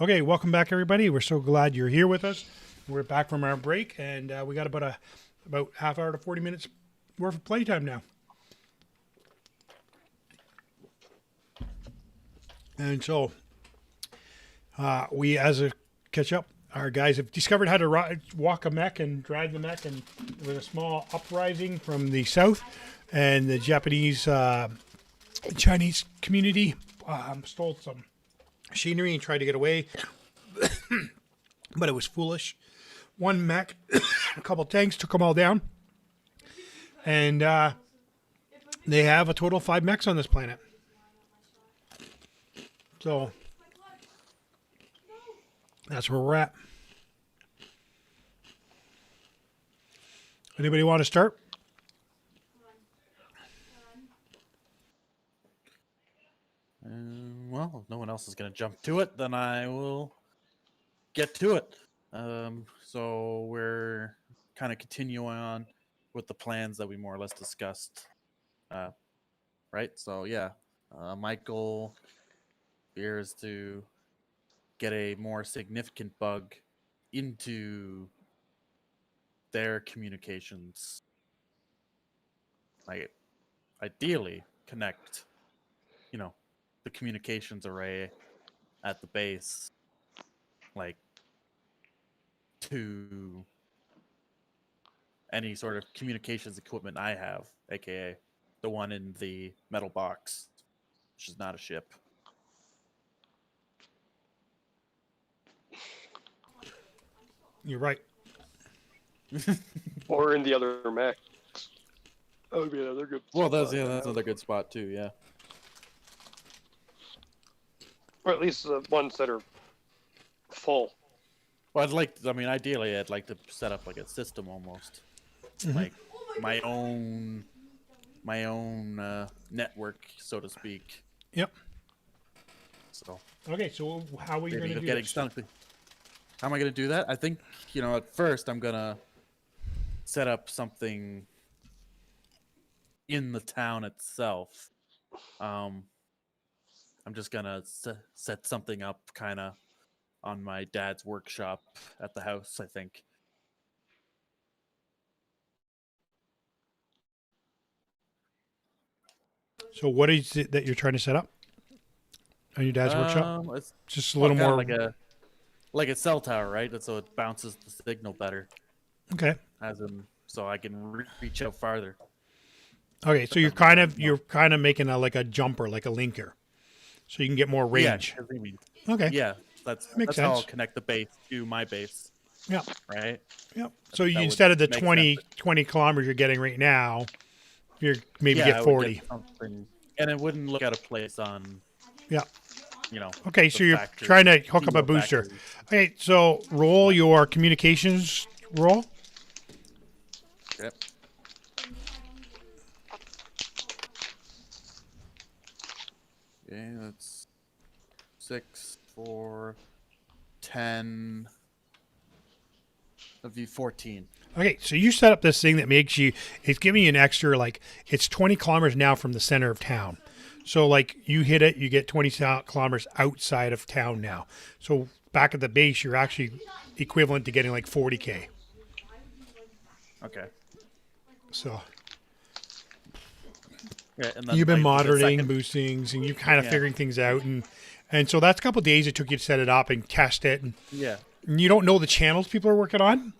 Okay, welcome back, everybody. We're so glad you're here with us. We're back from our break, and we got about half hour to 40 minutes worth of playtime now. And so we, as a catch up, our guys have discovered how to walk a mech and drive the mech, and with a small uprising from the south, and the Japanese Chinese community stole some machinery and tried to get away, but it was foolish. One mech, a couple tanks took them all down, and they have a total of 5 mechs on this planet. So that's where we're at. Anybody want to start? Well, if no one else is going to jump to it, then I will get to it. So we're kind of continuing on with the plans that we more or less discussed. Right? So, yeah, my goal here is to get a more significant bug into their communications. Like, ideally, connect, the communications array at the base, like, to any sort of communications equipment I have, aka the one in the metal box, which is not a ship. You're right. Or in the other mech. That would be another good Well, spot. that's another good spot too. Yeah. Or at least the ones that are full. Well, ideally, I'd like to set up like a system almost, like my own network, so to speak. Yep. So. Okay, so how are you going to do this? How am I going to do that? I think, at first I'm going to set up something in the town itself. I'm just going to set something up kind of on my dad's workshop at the house, I think. So what is it that you're trying to set up on your dad's workshop? It's just a little more like a cell tower, right? So it bounces the signal better. Okay. So I can reach out farther. Okay, so you're kind of making a jumper, like a linker, so you can get more range. Yeah, okay. Yeah, that's sense. how I'll connect the base to my base. Yeah. Right. Yep. So instead of the 20 kilometers you're getting right now, you're get 40. And it wouldn't look out of place on. Yeah. Okay, so you're trying to hook up a booster. Factories. Okay, so roll your communications roll. Yep. Okay, that's 6, 4, 10. That'd be 14. Okay, so you set up this thing that it's giving you an extra, it's 20 kilometers now from the center of town. So, you hit it, you get 20 kilometers outside of town now. So, back at the base, you're actually equivalent to getting 40K. Okay. So, yeah, and then, you've been monitoring boostings, and you're kind of figuring things out. And so, that's a couple of days it took you to set it up and test it. And you don't know the channels people are working on.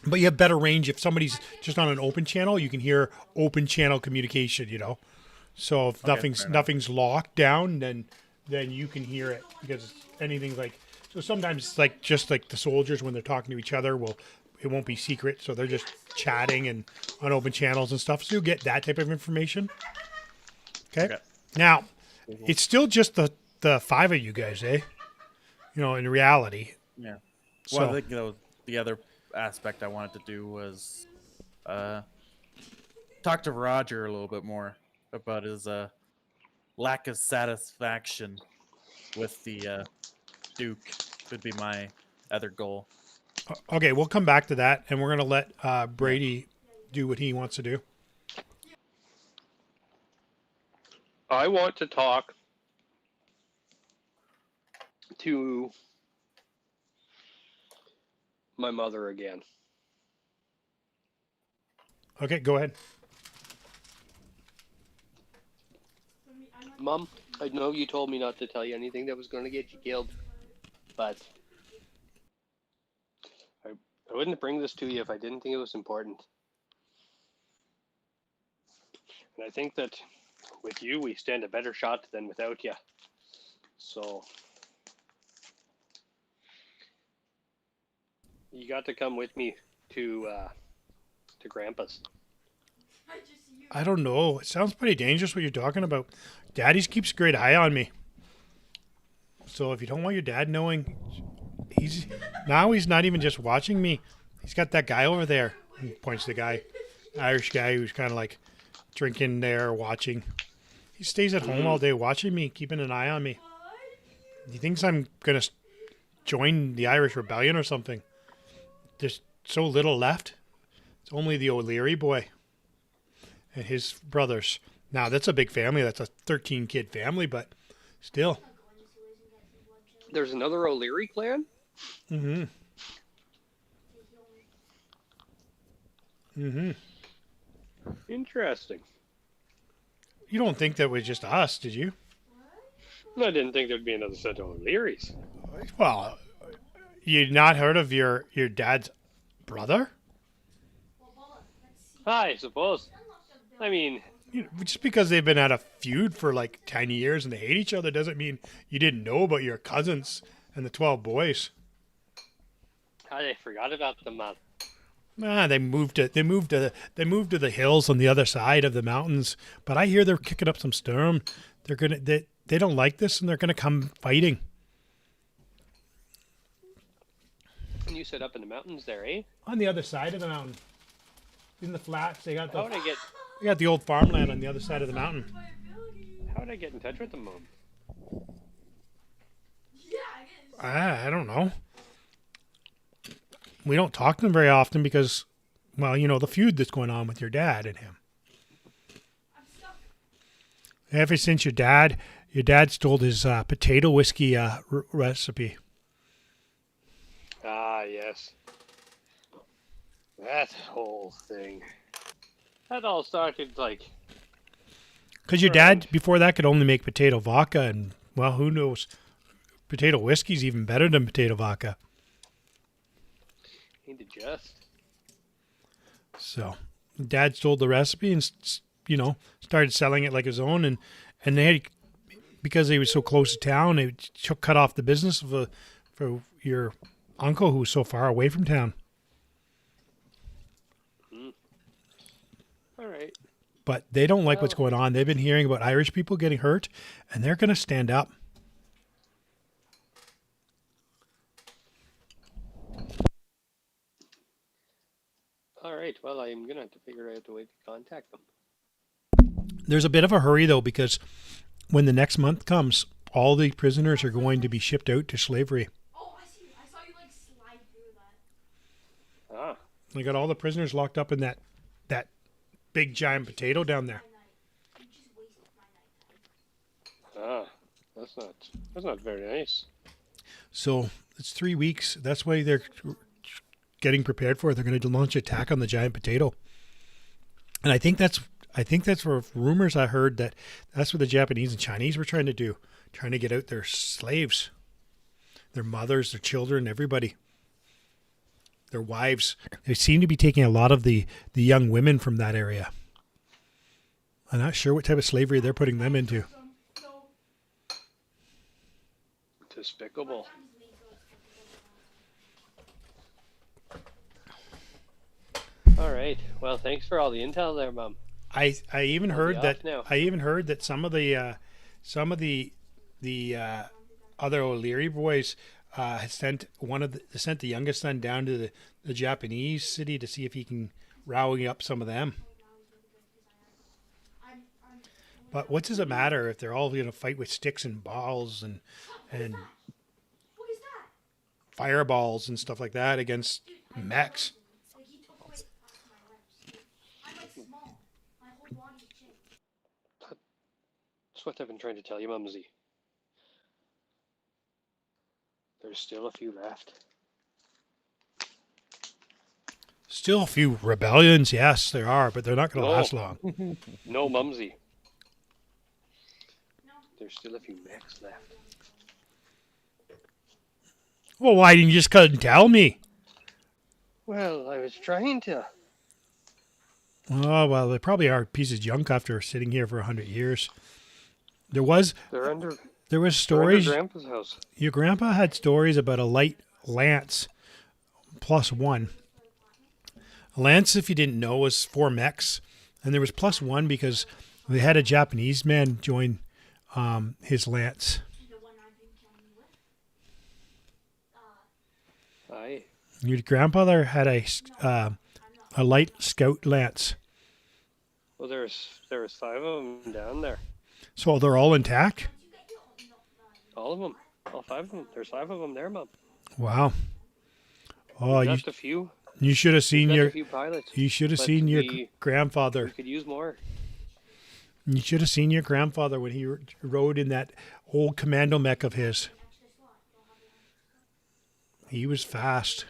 But you have better range if somebody's just on an open channel. You can hear open channel communication. So if nothing's locked down, then you can hear it, because anything so sometimes just the soldiers when they're talking to each other it won't be secret. So they're just chatting and on open channels and stuff. So you'll get that type of information. Okay. Now it's still just the 5 of you guys, eh? In reality. Yeah. So, well, I think the other aspect I wanted to do was talk to Roger a little bit more about his lack of satisfaction with the Duke. Could be my other goal. Okay, we'll come back to that, and we're going to let Brady do what he wants to do. I want to talk to my mother again. Okay, go ahead. Mom, I know you told me not to tell you anything that was going to get you killed, but I wouldn't bring this to you if I didn't think it was important. And I think that with you, we stand a better shot than without you. So you got to come with me to Grandpa's. I don't know. It sounds pretty dangerous what you're talking about. Daddy's keeps a great eye on me. So if you don't want your dad knowing, he's not even just watching me. He's got that guy over there. He points to the guy, Irish guy who's kind of like drinking there, watching. He stays at home all day watching me, keeping an eye on me. He thinks I'm going to join the Irish Rebellion or something. There's so little left. It's only the O'Leary boy and his brothers. Now, that's a big family. That's a 13-kid family, but still. There's another O'Leary clan? Mm-hmm. Mm-hmm. Interesting. You don't think that was just us, did you? I didn't think there'd be another set of O'Learys. Well, you not heard of your dad's brother? I suppose. I mean, You know, just because they've been at a feud for like 10 years and they hate each other doesn't mean you didn't know about your cousins and the 12 boys. I forgot about them, man. They moved to the hills on the other side of the mountains, but I hear they're kicking up some storm. They don't like this and they're gonna come fighting. And you set up in the mountains there, eh? On the other side of the mountain. In the flats, they got How would they got the old farmland on the other side of the mountain. I get in touch with them, Mom? I don't know. We don't talk to them very often because, well, you know, the feud that's going on with your dad and him. Ever since your dad stole his potato whiskey recipe. Ah, yes. That whole thing. That all started like... Because your dad, before that, could only make potato vodka, and, well, who knows? Potato whiskey's even better than potato vodka. Ain't it just? So, Dad stole the recipe and, you know, started selling it like his own, and they had, because he was so close to town, they cut off the business for your uncle who was so far away from town. All right. But they don't like what's going on. They've been hearing about Irish people getting hurt, and they're going to stand up. All right. Well, I'm going to have to figure out a way to contact them. There's a bit of a hurry, though, because when the next month comes, all the prisoners are going to be shipped out to slavery. Oh, I see. I saw you like slide through that. Ah. They got all the prisoners locked up in that big giant potato down there. You just wasted my night. Ah. That's not very nice. So it's 3 weeks. That's why they're getting prepared for it. They're going to launch an attack on the giant potato. And I think that's where rumors I heard that's what the Japanese and Chinese were trying to do, trying to get out their slaves, their mothers, their children, everybody, their wives. They seem to be taking a lot of the young women from that area. I'm not sure what type of slavery they're putting them into. Despicable. All right. Well, thanks for all the intel there, Mom. I even heard that now. Some of the other O'Leary boys sent the youngest son down to the Japanese city to see if he can rally up some of them. But what does it matter if they're all going to fight with sticks and balls and What is that? fireballs and stuff like that against mechs? Like he took away my limbs. I'm like small. My whole body's changed. That's what I've been trying to tell you, Mumsy. There's still a few left. still a few rebellions. Yes, there are, but they're not going to No. last long. No, Mumsy. There's still a few mechs left. Well, why didn't you just couldn't tell me? Well, I was trying to. Oh, well, they probably are pieces of junk after sitting here for 100 years. There was They're under stories. Grandpa's house. Your grandpa had stories about a light lance +1. A lance, if you didn't know, was 4 mechs, and there was +1 because they had a Japanese man join his lance. Aye. Your grandfather had a light scout lance. Well, there was 5 of them down there. So they're all intact? All of them. All 5 of them. There's 5 of them there, Mum. Wow. Oh, Just a few. you should have seen Got a your few pilots. you should have but seen your we grandfather. could use more. You should have seen your grandfather when he rode in that old commando mech of his. He was fast.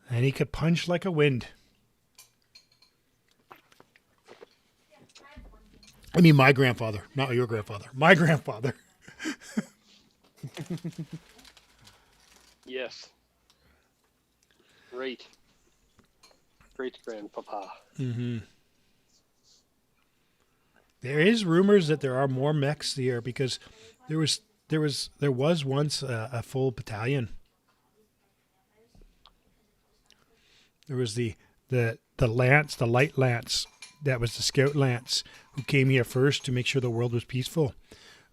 And he could punch like a wind. I mean, my grandfather, not your grandfather. My grandfather. Yes. Great grandpapa. There is rumors that there are more mechs here because there was once a full battalion. There was the lance, the light lance, that was the scout lance, who came here first to make sure the world was peaceful,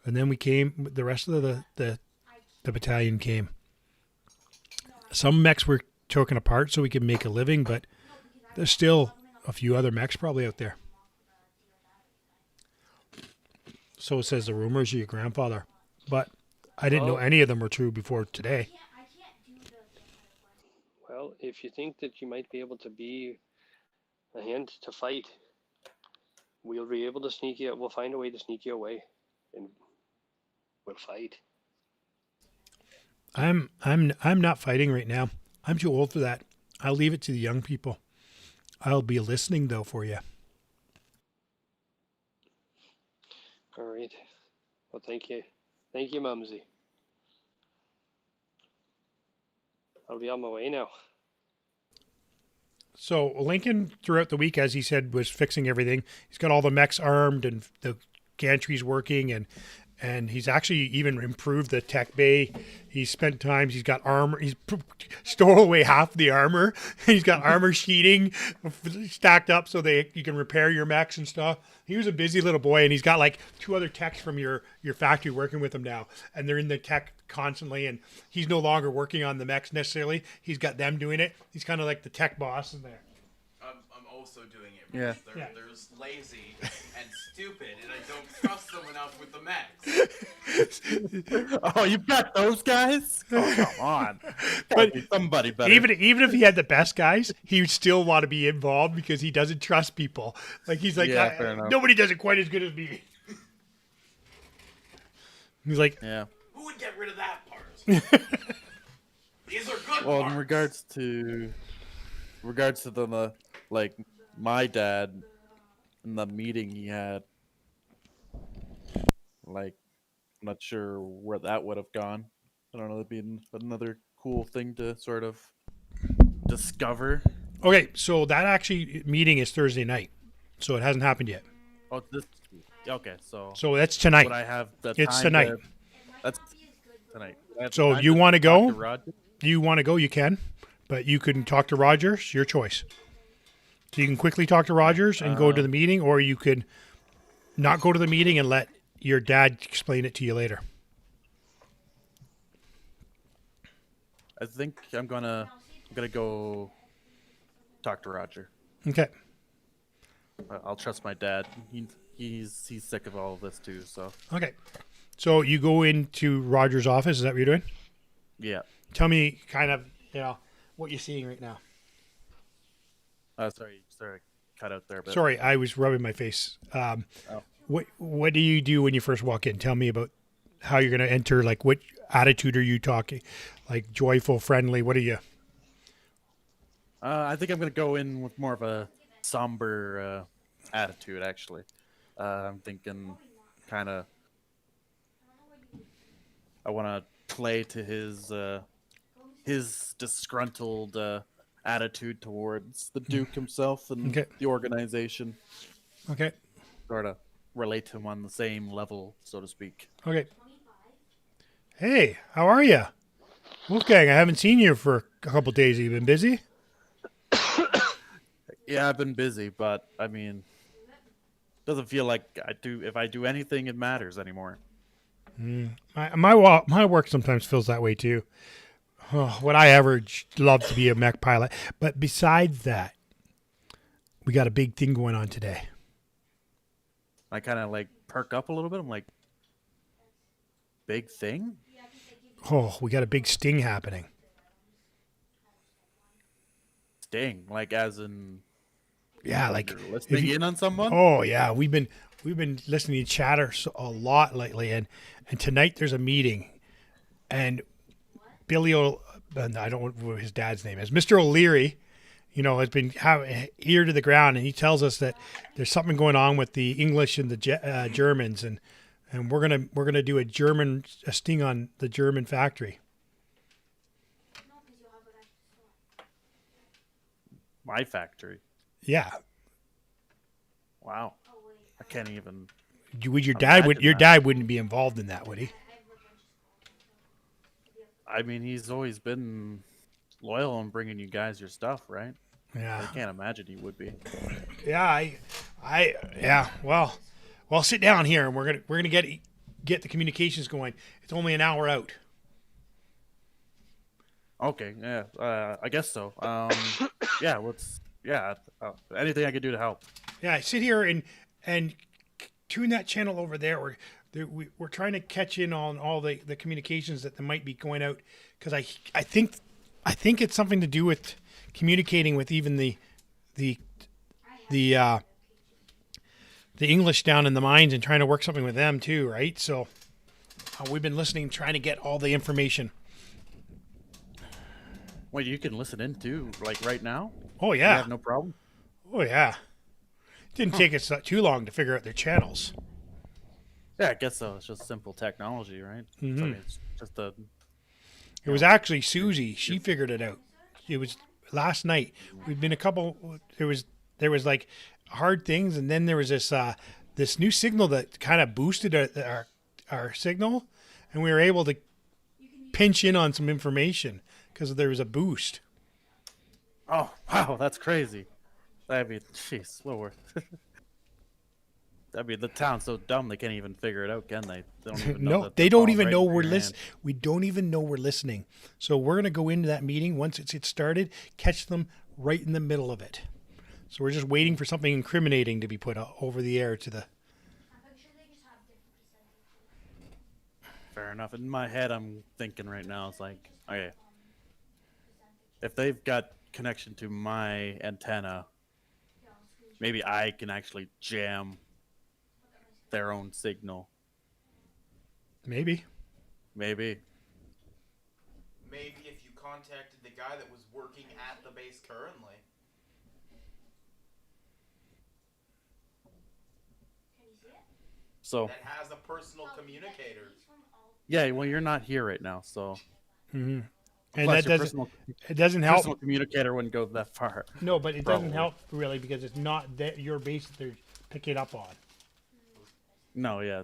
and then the rest of the battalion came. Some mechs were taken apart so we could make a living, but there's still a few other mechs probably out there. So says the rumors of your grandfather, but I didn't know any of them were true before today. Well, if you think that you might be able to be a hand to fight, we'll be able to sneak you. We'll find a way to sneak you away, and we'll fight. I'm not fighting right now. I'm too old for that. I'll leave it to the young people. I'll be listening though for you. All right. Well, thank you, Mumsy. I'll be on my way now. So Lincoln, throughout the week, as he said, was fixing everything. He's got all the mechs armed and the gantries working, and he's actually even improved the tech bay. He's spent times. He's got armor. He's stole away half the armor. He's got armor sheeting stacked up so you can repair your mechs and stuff. He was a busy little boy, and he's got like 2 other techs from your factory working with him now, and they're in the tech constantly. And he's no longer working on the mechs necessarily. He's got them doing it. He's kind of like the tech boss in there. I'm also doing it. Yeah. They're just lazy and stupid, and I don't trust them enough with the mechs. Oh, you've got those guys? Oh, come on. But Somebody better. even if he had the best guys, he would still want to be involved because he doesn't trust people. Like he's like, Yeah, fair enough. nobody does it quite as good as me. He's like, Yeah. Who would get rid of that part? These are good Well, parts. in regards to the like my dad in the meeting he had, like, I'm not sure where that would have gone. I don't know. That'd be another cool thing to sort of discover. okay, so that actually meeting is Thursday night, so it hasn't happened yet. Oh, this. Okay, so So that's tonight. would I have the It's time tonight. That's tonight. Would I have So time you to wanna talk go? to Roger? You want to go, you can, but you can talk to Rogers, your choice. So you can quickly talk to Rogers and go to the meeting, or you could not go to the meeting and let your dad explain it to you later. I think I'm gonna go talk to Roger. Okay. I'll trust my dad. He's sick of all of this too. So Okay. So you go into Roger's office. Is that what you're doing? yeah. Tell me kind of, what you're seeing right now. Sorry, cut out there. But Sorry, I was rubbing my face. What do you do when you first walk in? Tell me about how you're going to enter. Like, what attitude are you talking? Like, joyful, friendly? What are you? I think I'm gonna go in with more of a somber attitude. Actually, I'm thinking kind of. I want to play to his disgruntled attitude towards the Duke himself and Okay. the organization. Okay. Sort of relate to him on the same level, so to speak. Okay. Hey, how are you? Wolfgang, I haven't seen you for a couple days. Have you been busy? Yeah, I've been busy, but I mean, doesn't feel like I do. If I do anything, it matters anymore. My work sometimes feels that way too. Oh, would I ever love to be a mech pilot? But besides that, we got a big thing going on today. I kind of like perk up a little bit. I'm like, big thing? Oh, we got a big sting happening. Sting, like as in Yeah, like you're listening in on someone? oh yeah, we've been listening to chatter a lot lately, and tonight there's a meeting, and I don't know what his dad's name is, Mr. O'Leary, has been ear to the ground, and he tells us that there's something going on with the English and the Germans, and we're gonna do a sting on the German factory. My factory. Yeah, Wow. I can't even. your Imagine that. dad wouldn't be involved in that, would he? I mean, he's always been loyal in bringing you guys your stuff, right? Yeah. I can't imagine he would be. Yeah, yeah. Well, sit down here, and we're gonna get the communications going. It's only an hour out. Okay, yeah, I guess so. Yeah, anything I could do to help. Yeah, sit here and tune that channel over there. We're trying to catch in on all the communications that might be going out, because I think it's something to do with communicating with even the English down in the mines, and trying to work something with them too, right? So we've been listening, trying to get all the information. Wait, you can listen in too, like right now? Oh You yeah, have no problem? oh yeah. Didn't take us too long to figure out their channels. Yeah, I guess so. It's just simple technology, right? So, I mean, it's just a. It was actually Susie. She figured it out. It was last night. We've been a couple. There was like hard things, and then there was this new signal that kind of boosted our signal, and we were able to pinch in on some information because there was a boost. Oh, wow, that's crazy. I mean, jeez, lower. I mean, the town's so dumb they can't even figure it out, can they? They don't even know. No, that they they're don't falling even right know into we're your listening. hand. We don't even know we're listening. So we're gonna go into that meeting once it's started, catch them right in the middle of it. So we're just waiting for something incriminating to be put over the air to the. Fair enough. In my head, I'm thinking right now, it's like, okay, if they've got connection to my antenna, maybe I can actually jam their own signal. Maybe. Maybe. Maybe if you contacted the guy that was working at the base currently. So, That has a personal communicator. yeah, well, you're not here right now, so. Mm-hmm. And Plus, that your it doesn't help. personal communicator wouldn't go that far. No, but it Probably. doesn't help really, because it's not your base that they're picking up on. No, yeah,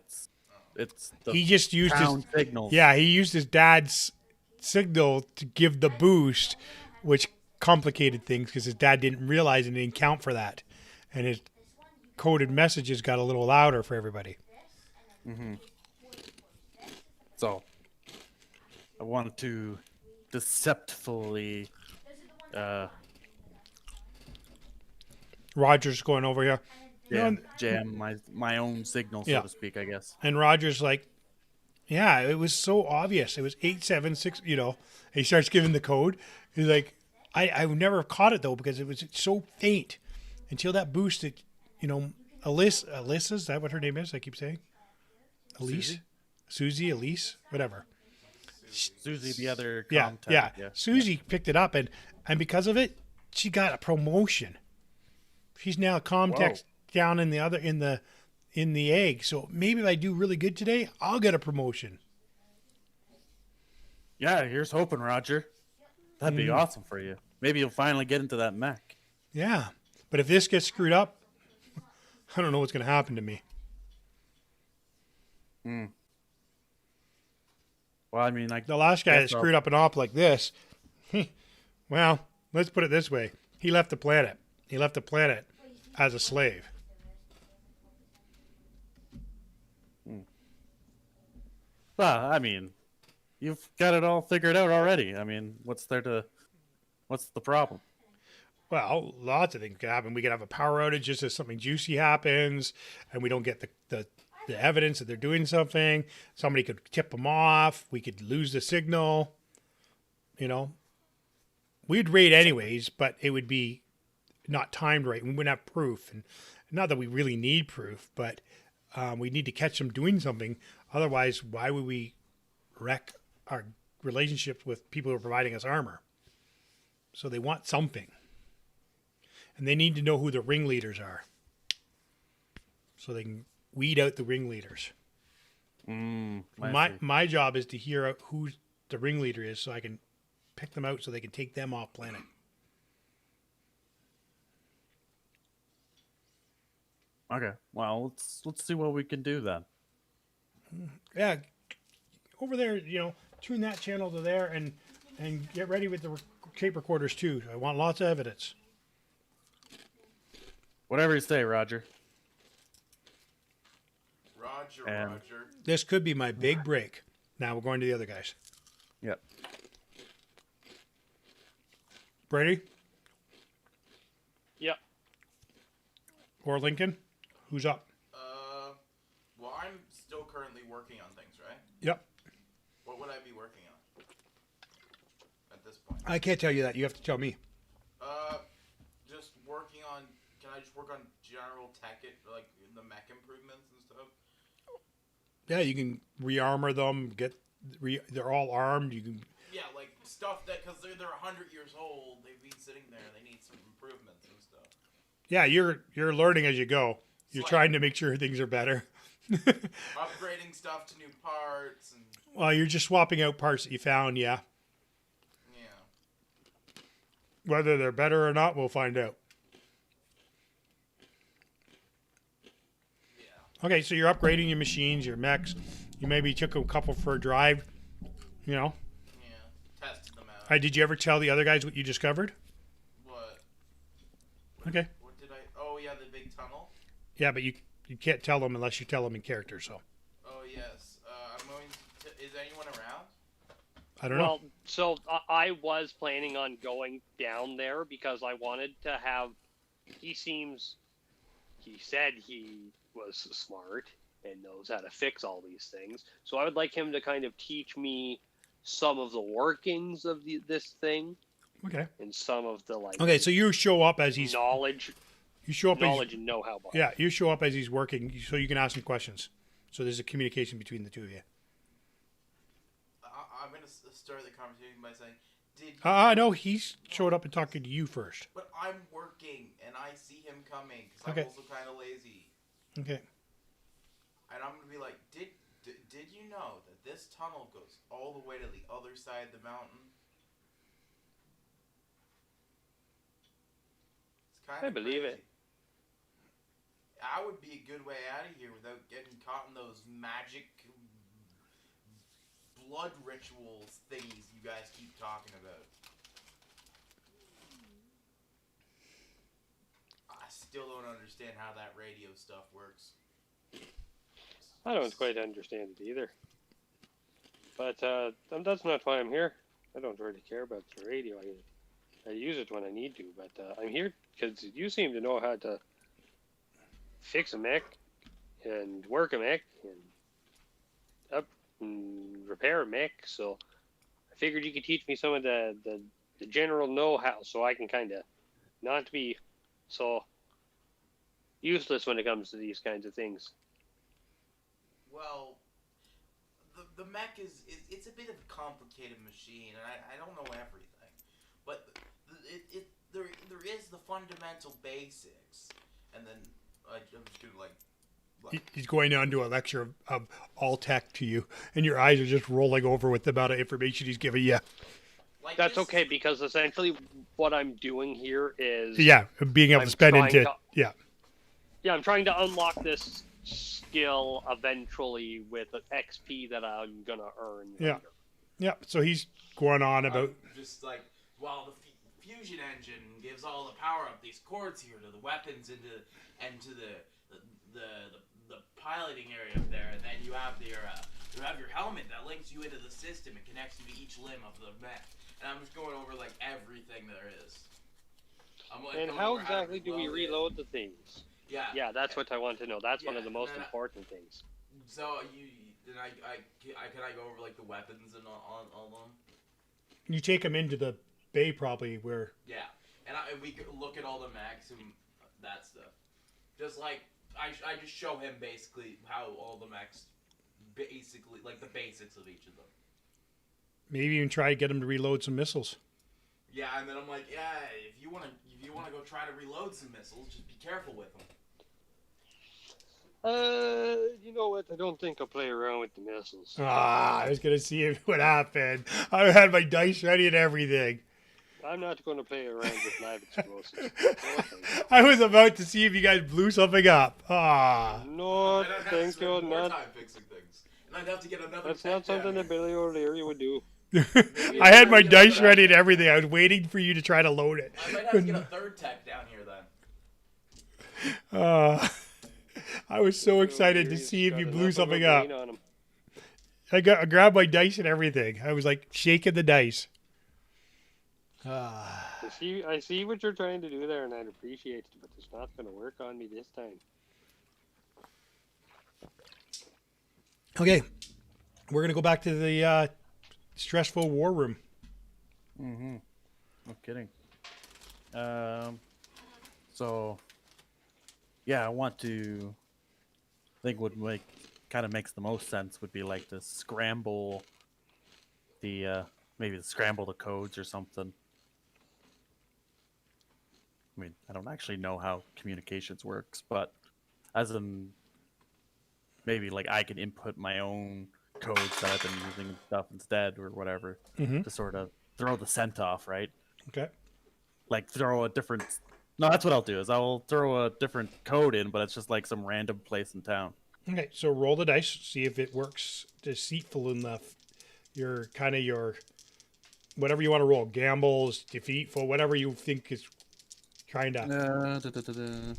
it's the He just used his town signals. he used his dad's signal to give the boost, which complicated things because his dad didn't realize and didn't count for that, and his coded messages got a little louder for everybody. So, I wanted to deceptively, Roger's going over here. yeah, No, jam my own signal, so Yeah. to speak, I guess. And Roger's like, yeah, it was so obvious. It was 876, and he starts giving the code. He's like, I never caught it though, because it was so faint until that boosted, Alyssa, is that what her name is? I keep saying Elise, Susie, Elise, whatever. Susie, the other Yeah, contact. yeah. Susie picked it up, and because of it, she got a promotion. She's now a Comtech down in the egg. So maybe if I do really good today, I'll get a promotion. Yeah, here's hoping, Roger. That'd be awesome for you. Maybe you'll finally get into that mech. Yeah. But if this gets screwed up, I don't know what's going to happen to me. Well, I mean, like The last guy that screwed up an op like this, well, let's put it this way. He left the planet. He left the planet as a slave. Well, I mean, you've got it all figured out already. I mean, what's the problem? Well, lots of things could happen. We could have a power outage just as something juicy happens, and we don't get the evidence that they're doing something. Somebody could tip them off. We could lose the signal. You know, we'd raid anyways, but it would be not timed right. We wouldn't have proof, and not that we really need proof, but we need to catch them doing something. Otherwise, why would we wreck our relationships with people who are providing us armor? So they want something. And they need to know who the ringleaders are. So they can weed out the ringleaders. My job is to hear out who the ringleader is so I can pick them out so they can take them off planet. Okay. Well, let's see what we can do then. Yeah. Over there, tune that channel to there and get ready with the tape recorders too. I want lots of evidence. Whatever you say, Roger. Roger. This could be my big break. Now we're going to the other guys. Yep. Brady? Yep. Or Lincoln? Who's up? Well, I'm still currently working on things, right? Yep. What would I be working on at this point? I can't tell you that. You have to tell me. Just working on. Can I just work on general tech, like the mech improvements and stuff? Yeah, you can re-armor them. They're all armed. You can. Yeah, like stuff that because they're 100 years old. They've been sitting there. They need some improvements and stuff. Yeah, you're learning as you go. You're Like- trying to make sure things are better. Upgrading stuff to new parts and Well, you're just swapping out parts that you found. Yeah. yeah. Whether they're better or not, we'll find out. Yeah. Okay, so you're upgrading your machines, your mechs. You maybe took a couple for a drive. Yeah. Tested them out. Did you ever tell the other guys what you discovered? What? Okay. What did I? Oh yeah, the big tunnel. Yeah, but you can't tell them unless you tell them in character. So Oh yes. I'm going. Is anyone around? I don't know. Well, so I was planning on going down there because I wanted to have. He said he was smart and knows how to fix all these things. So I would like him to kind of teach me some of the workings of this thing Okay. and some of the Okay, so you show up as he's knowledge you show up and know-how. yeah, you show up as he's working, so you can ask him questions. So there's a communication between the two of you. I'm gonna start the conversation by saying, "Did No, he's showed up and talking to you first. but I'm working and I see him coming because Okay. I'm also kind of lazy, Okay. and I'm gonna be like, did you know that this tunnel goes all the way to the other side of the mountain?" It's kind I of believe it. I would be a good way out of here without getting caught in those magic blood rituals thingies you guys keep talking about. I still don't understand how that radio stuff works. I don't quite understand it either. But that's not why I'm here. I don't really care about the radio. I use it when I need to, but I'm here because you seem to know how to fix a mech and work a mech and repair a mech. So I figured you could teach me some of the general know-how so I can kind of not be so useless when it comes to these kinds of things. Well, the mech it's a bit of a complicated machine, and I don't know everything, but there is the fundamental basics, and then I'm just gonna like. He's going on to a lecture of all tech to you, and your eyes are just rolling over with the amount of information he's giving you. Like That's okay, because essentially what I'm doing here is Being able to spend into I'm trying to unlock this skill eventually with an XP that I'm gonna earn. Yeah. So he's going on about just like the fusion engine gives all the power up these cords here to the weapons and to the piloting area up there, and then you have your helmet that links you into the system and connects you to each limb of the mech. And I'm just going over like everything there is. And how exactly do we reload the things? Yeah, that's what I want to know. That's one of the most important things. So can I go over like the weapons and all them? You take them into the bay probably where. Yeah, and we could look at all the mechs and that stuff. Just like I just show him basically how all the mechs, basically like the basics of each of them. Maybe even try to get him to reload some missiles. Yeah, and then I'm like, if you wanna go try to reload some missiles, just be careful with them. You know what? I don't think I'll play around with the missiles. I was gonna see what happened. I had my dice ready and everything. I'm not going to play around with live explosives. I was about to see if you guys blew something up. No, thank you. Not time fixing things, and I'd have to get another. That's not something that Billy O'Leary would do. I had my dice ready and everything. I was waiting for you to try to load it. I might have to get a third tech down here then. I was so excited to see if you blew something up. I grabbed my dice and everything. I was like shaking the dice. I see what you're trying to do there, and I'd appreciate it, but it's not going to work on me this time. Okay, we're gonna go back to the stressful war room. Mm-hmm. No kidding. So, yeah, I want to think what makes the most sense would be like to scramble maybe scramble the codes or something. I mean, I don't actually know how communications works, but as in maybe like I can input my own codes that I've been using and stuff instead or whatever to sort of throw the scent off, right? Okay. Like throw a different. No, that's what I'll do is I'll throw a different code in, but it's just like some random place in town. Okay, so roll the dice, see if it works deceitful enough. Your whatever you want to roll, gambles, defeatful, whatever you think is trying to.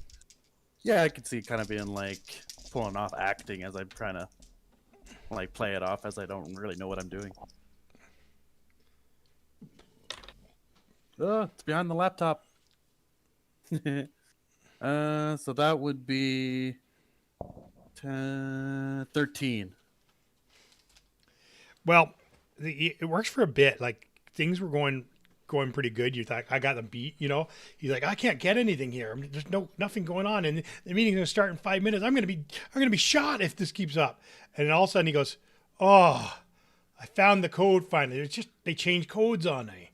Yeah, I could see it kind of being like pulling off acting as I'm trying to like play it off as I don't really know what I'm doing. It's behind the laptop. So that would be 13. Well, it works for a bit. Like things were going pretty good. You thought I got them beat. He's like, I can't get anything here. There's nothing going on, and the meeting's gonna start in 5 minutes. I'm gonna be shot if this keeps up. And then all of a sudden he goes, oh, I found the code finally. It's just they changed codes on me.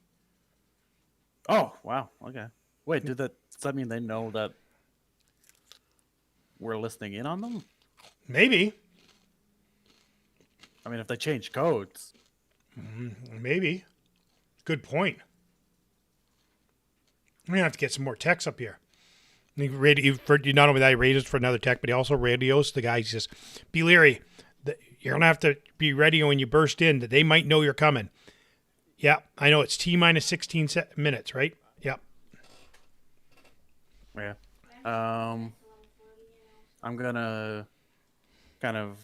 Oh wow. Okay. Wait, does that mean they know that we're listening in on them? Maybe. I mean, if they change codes. Maybe. Good point. We're gonna have to get some more techs up here. Not only that, he radios for another tech, but he also radios the guy. He says, "Be leery. You're gonna have to be ready when you burst in. That they might know you're coming." Yeah, I know it's T-minus 16 minutes, right? Yep. Yeah. I'm gonna kind of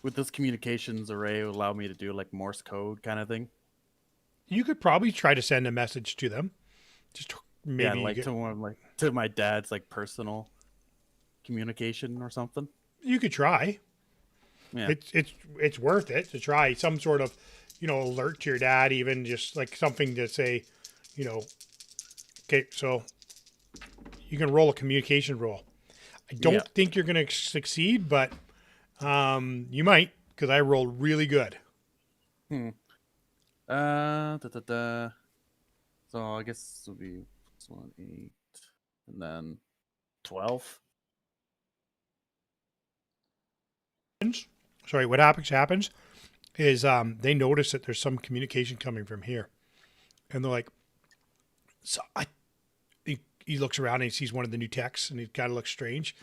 with this communications array allow me to do like Morse code kind of thing. You could probably try to send a message to them. Just maybe to my dad's like personal communication or something. You could try. Yeah. It's worth it to try some sort of, alert to your dad, even just like something to say, okay, so you can roll a communication roll. I don't think you're going to succeed, but you might, because I rolled really good. So I guess this would be this one 8, and then 12. Sorry, what happens is they notice that there's some communication coming from here, and they're like, so he looks around and he sees one of the new techs, and he kind of looks strange.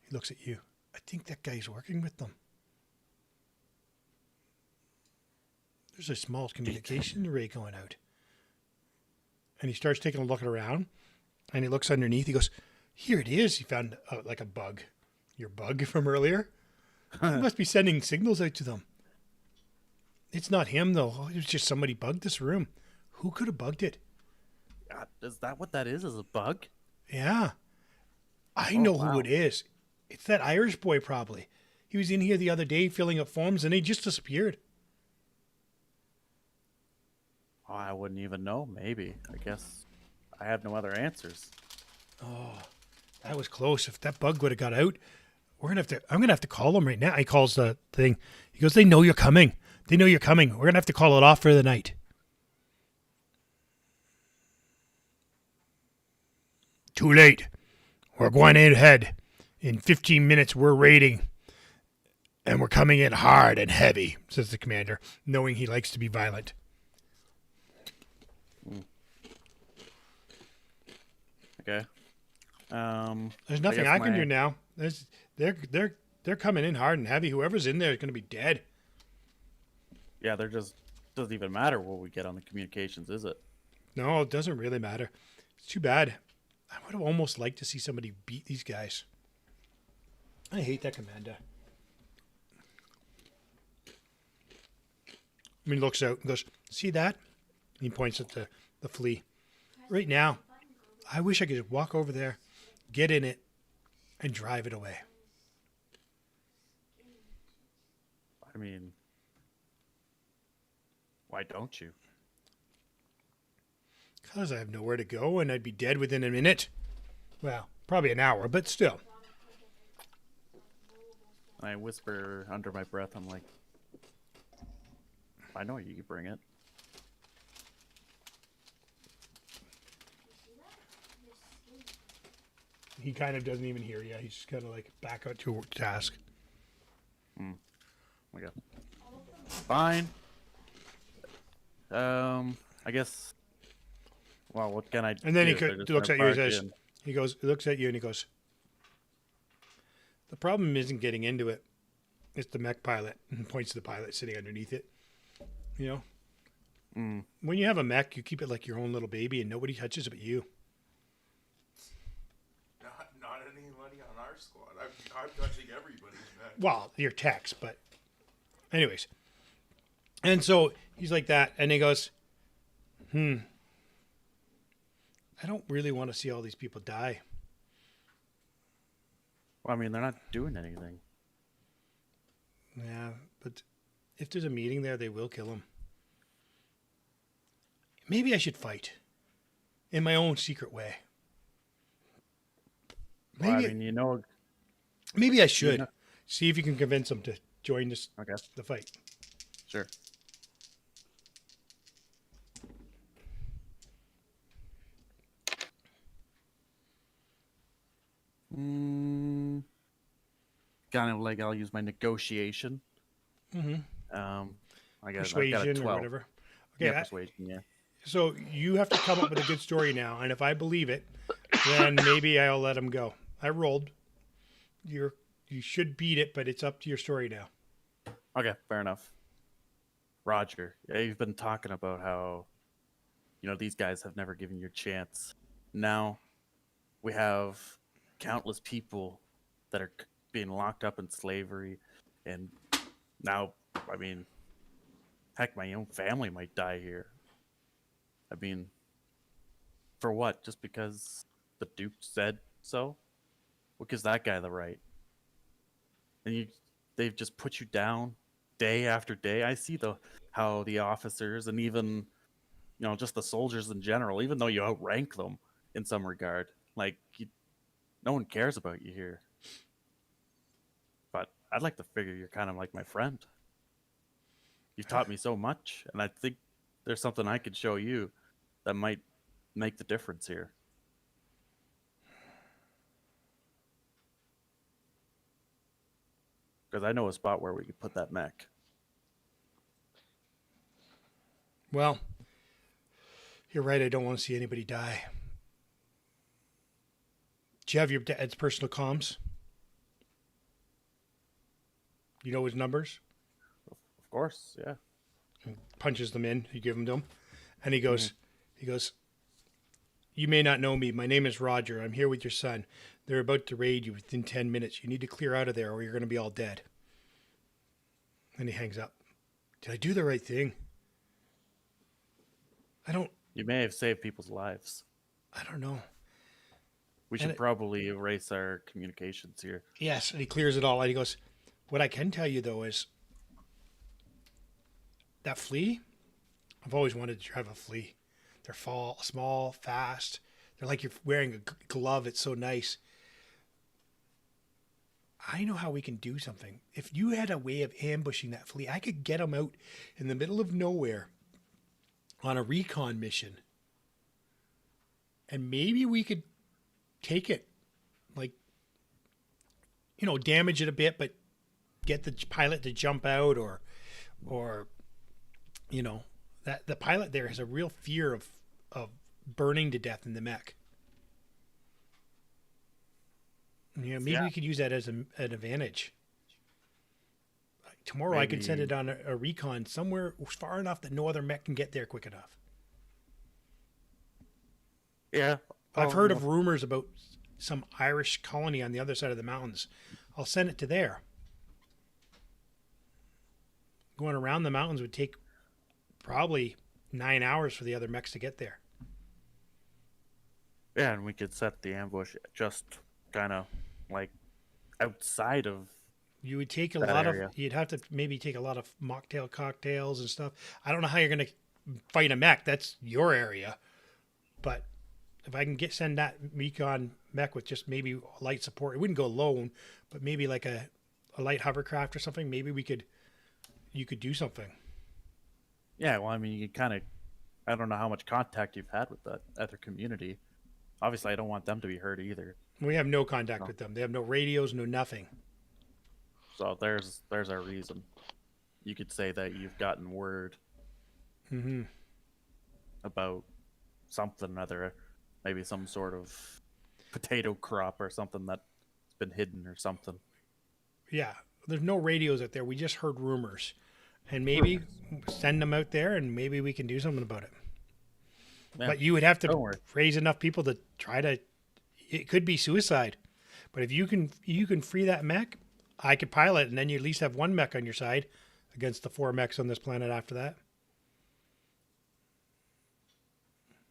He looks at you. I think that guy's working with them. There's a small communication array going out. And he starts taking a look around, and he looks underneath. He goes, here it is. He found like a bug. Your bug from earlier. He must be sending signals out to them. It's not him, though. It was just somebody bugged this room. Who could have bugged it? Is that what that is? Is a bug? Yeah. I Oh, know wow. who it is. It's that Irish boy, probably. He was in here the other day filling up forms, and he just disappeared. Oh, I wouldn't even know. Maybe. I guess I have no other answers. Oh, that was close. If that bug would have got out, I'm gonna have to call him right now. He calls the thing. He goes, they know you're coming. They know you're coming. We're gonna have to call it off for the night. Too late. We're going ahead. In 15 minutes, we're raiding. And we're coming in hard and heavy, says the commander, knowing he likes to be violent. Okay. There's nothing guess I can my- do now. They're coming in hard and heavy. Whoever's in there is going to be dead. Yeah, they're just doesn't even matter what we get on the communications, is it? No, it doesn't really matter. It's too bad. I would have almost liked to see somebody beat these guys. I hate that commander. I mean, he looks out and goes, see that? And he points at the flea. Right now, I wish I could just walk over there, get in it, and drive it away. I mean, why don't you? Because I have nowhere to go and I'd be dead within a minute. Well, probably an hour, but still. I whisper under my breath. I'm like, I know you can bring it. He kind of doesn't even hear you. He's just kind of like back out to task. Okay. Fine. I guess. Well, what can I do? And then he if they're just looks at gonna you and barge says, in? he looks at you and he goes, the problem isn't getting into it. It's the mech pilot. And points to the pilot sitting underneath it. You know? When you have a mech, you keep it like your own little baby and nobody touches it but you. Not anybody on our squad. I'm touching everybody's neck. Well, your techs, but anyways. And so he's like that, and he goes, I don't really want to see all these people die. Well, I mean, they're not doing anything. Yeah, but if there's a meeting there, they will kill him. Maybe I should fight in my own secret way. Well, Maybe, I mean, you know. maybe I should. know- See if you can convince them to join Okay. the fight. Sure. Kind of like I'll use my negotiation. Mm-hmm. I got a Persuasion 12. or whatever. Okay, Yeah, persuasion. Yeah. so you have to come up with a good story now, and if I believe it, then maybe I'll let him go. I rolled. You should beat it, but it's up to your story now. Okay, fair enough. Roger, yeah, you've been talking about how, these guys have never given you a chance. Now, we have countless people that are being locked up in slavery, and now, I mean, heck, my own family might die here. I mean, for what? Just because the Duke said so? What gives that guy the right? And they've just put you down day after day. I see how the officers and even just the soldiers in general, even though you outrank them in some regard, like no one cares about you here. But I'd like to figure you're kind of like my friend. You've taught me so much, and I think there's something I could show you that might make the difference here. Because I know a spot where we could put that mech. Well, you're right. I don't want to see anybody die. Do you have your dad's personal comms? You know his numbers? Of course, yeah. Punches them in. You give them to him. And he goes, you may not know me. My name is Roger. I'm here with your son. They're about to raid you within 10 minutes. You need to clear out of there or you're going to be all dead. And he hangs up. Did I do the right thing? You may have saved people's lives. I don't know. We should probably erase our communications here. Yes, and he clears it all out. He goes, what I can tell you, though, is that flea, I've always wanted to drive a flea. They're small, fast. They're like you're wearing a glove. It's so nice. I know how we can do something. If you had a way of ambushing that flea, I could get them out in the middle of nowhere on a recon mission. And maybe we could take it, like, damage it a bit, but get the pilot to jump out or that the pilot there has a real fear of burning to death in the mech. Maybe we could use that as an advantage. Tomorrow I could send it on a recon somewhere far enough that no other mech can get there quick enough. Yeah. I've heard of rumors about some Irish colony on the other side of the mountains. I'll send it to there. Going around the mountains would take probably 9 hours for the other mechs to get there. Yeah, and we could set the ambush just kind of like outside of. You would take area. You'd have to maybe take a lot of mocktail cocktails and stuff. I don't know how you're going to fight a mech. That's your area. But if I can send that recon mech with just maybe light support, it wouldn't go alone, but maybe like a light hovercraft or something, maybe you could do something. Yeah, well, I mean, you kind of, I don't know how much contact you've had with that other community. Obviously, I don't want them to be hurt either. We have no contact with them. They have no radios, no nothing. So there's our reason. You could say that you've gotten word about something or other, maybe some sort of potato crop or something that's been hidden or something. Yeah, there's no radios out there. We just heard rumors. And maybe send them out there and maybe we can do something about it. Yeah. But you would have to raise enough people to try to, it could be suicide. But if you can free that mech, I could pilot and then you at least have one mech on your side against the 4 mechs on this planet after that.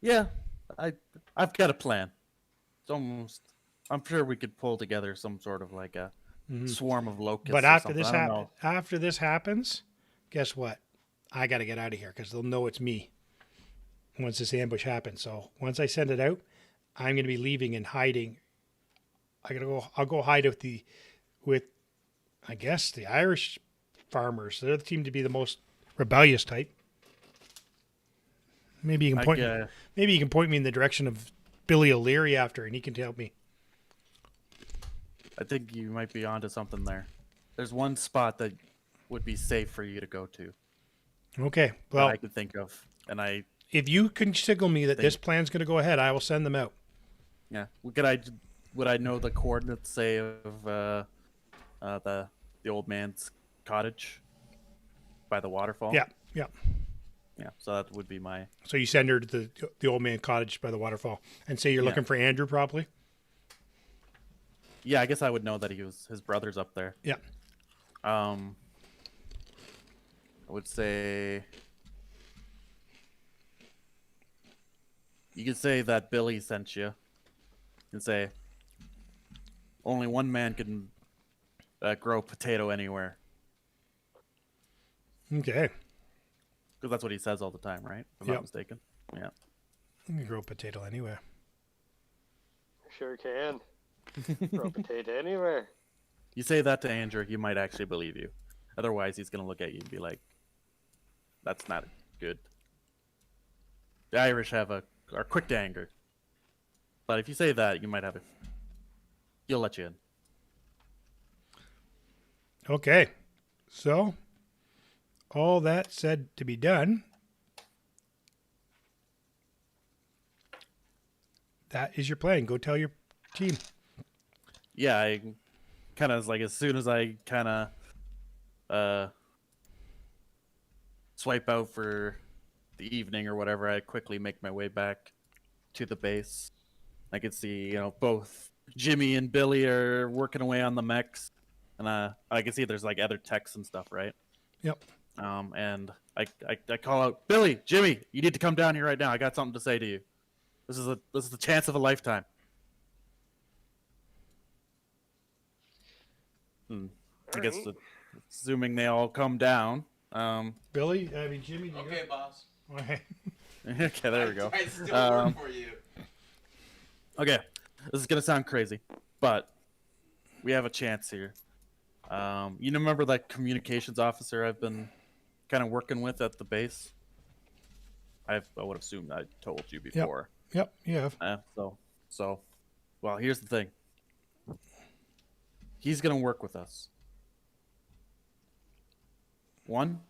Yeah, I've got a plan. It's almost, I'm sure we could pull together some sort of like a swarm of locusts. But after this happens, guess what? I got to get out of here because they'll know it's me once this ambush happens. So once I send it out, I'm going to be leaving and hiding. I'll go hide with I guess the Irish farmers. They seem to be the most rebellious type. Maybe you can point me in the direction of Billy O'Leary after, and he can help me. I think you might be onto something there. There's one spot that would be safe for you to go to. Okay, well, I could think of, and if you can signal me that this plan's going to go ahead, I will send them out. Yeah, would I know the coordinates, say, of the old man's cottage by the waterfall? Yeah. Yeah, so that would be my. So you send her to the old man cottage by the waterfall, and say you're looking for Andrew, probably. Yeah, I guess I would know that his brother's up there. Yeah. I would say you could say that Billy sent you, and say only one man can grow potato anywhere. Okay. Because that's what he says all the time, right? If I'm not mistaken. Yeah. You can grow potato anywhere. Sure can. Grow potato anywhere. You say that to Andrew, he might actually believe you. Otherwise, he's going to look at you and be like, that's not good. The Irish are quick to anger. But if you say that, you might have it. You'll let you in. Okay. So, all that said to be done, that is your plan. Go tell your team. Yeah, I kind of like as soon as I kind of swipe out for the evening or whatever, I quickly make my way back to the base. I can see, both Jimmy and Billy are working away on the mechs, and I can see there's like other techs and stuff, right? Yep. And I call out, Billy, Jimmy, you need to come down here right now. I got something to say to you. This is the chance of a lifetime. I guess assuming they all come down. Billy, Jimmy. Okay, boss. Okay. Okay, there we go. I still work for you. Okay, this is gonna sound crazy, but we have a chance here. You remember that communications officer I've been kind of working with at the base? I would assume I told you before. Yep, you have. Well, here's the thing. He's gonna work with us. One,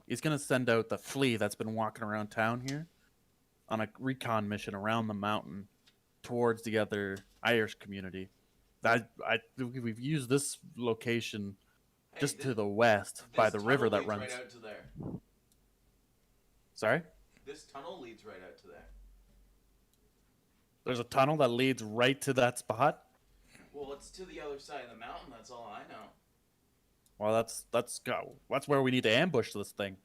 he's gonna send out the flea that's been walking around town here on a recon mission around the mountain towards the other Irish community. We've used this location just to the west by the river that runs. Right out to there. Sorry? This tunnel leads right out to there. There's a tunnel that leads right to that spot? Well, it's to the other side of the mountain. That's all I know. Well, that's where we need to ambush this thing.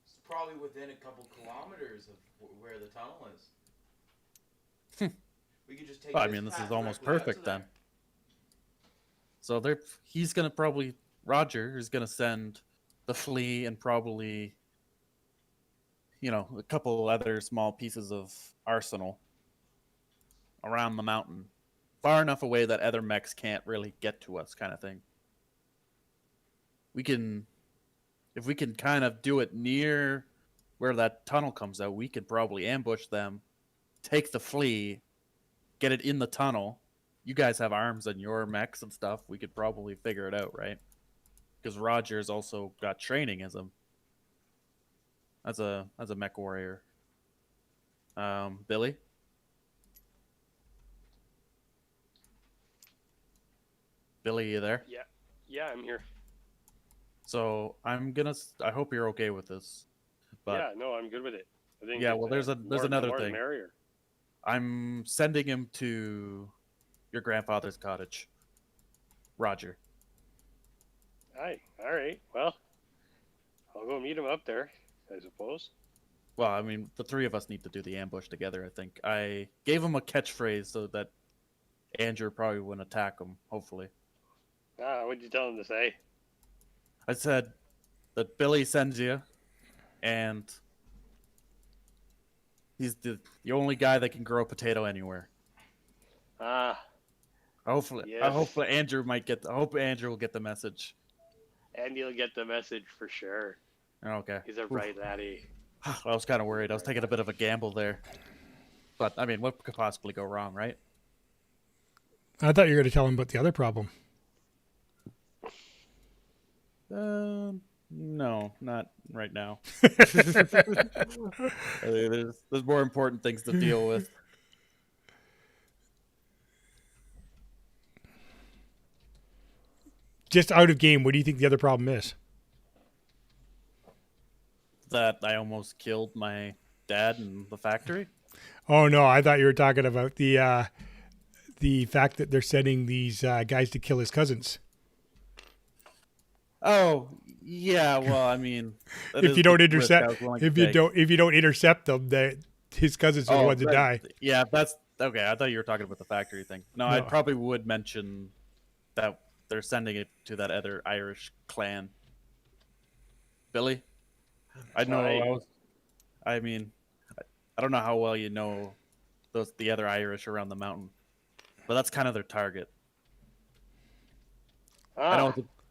It's probably within a couple kilometers of where the tunnel is. We could just take. Well, this is almost perfect then. So he's gonna probably Roger is gonna send the flea and probably a couple other small pieces of arsenal around the mountain, far enough away that other mechs can't really get to us, kind of thing. If we can kind of do it near where that tunnel comes out, we could probably ambush them, take the flea, get it in the tunnel. You guys have arms on your mechs and stuff. We could probably figure it out, right? Because Roger's also got training as a mech warrior. Billy? Billy, you there? Yeah, I'm here. So I hope you're okay with this. But yeah, no, I'm good with it. I think. Yeah, well, there's another thing. Merrier. I'm sending him to your grandfather's cottage. Roger. Aye, all right. Well, I'll go meet him up there, I suppose. Well, the three of us need to do the ambush together, I think. I gave him a catchphrase so that Andrew probably wouldn't attack him, hopefully. What'd you tell him to say? I said that Billy sends you, and he's the only guy that can grow a potato anywhere. Hopefully, yes. Andrew I hope Andrew will get the message. And he'll get the message for sure. Okay. He's a bright laddie. I was kind of worried. I was taking a bit of a gamble there. But, what could possibly go wrong, right? I thought you were going to tell him about the other problem. No, not right now. There's more important things to deal with. Just out of game, what do you think the other problem is? That I almost killed my dad in the factory. Oh no, I thought you were talking about the fact that they're sending these guys to kill his cousins. Oh yeah, well, if you don't intercept them, his cousins are the ones that die. Yeah, that's okay. I thought you were talking about the factory thing. No, I probably would mention that they're sending it to that other Irish clan. Billy, I don't know how well you know the other Irish around the mountain, but that's kind of their target.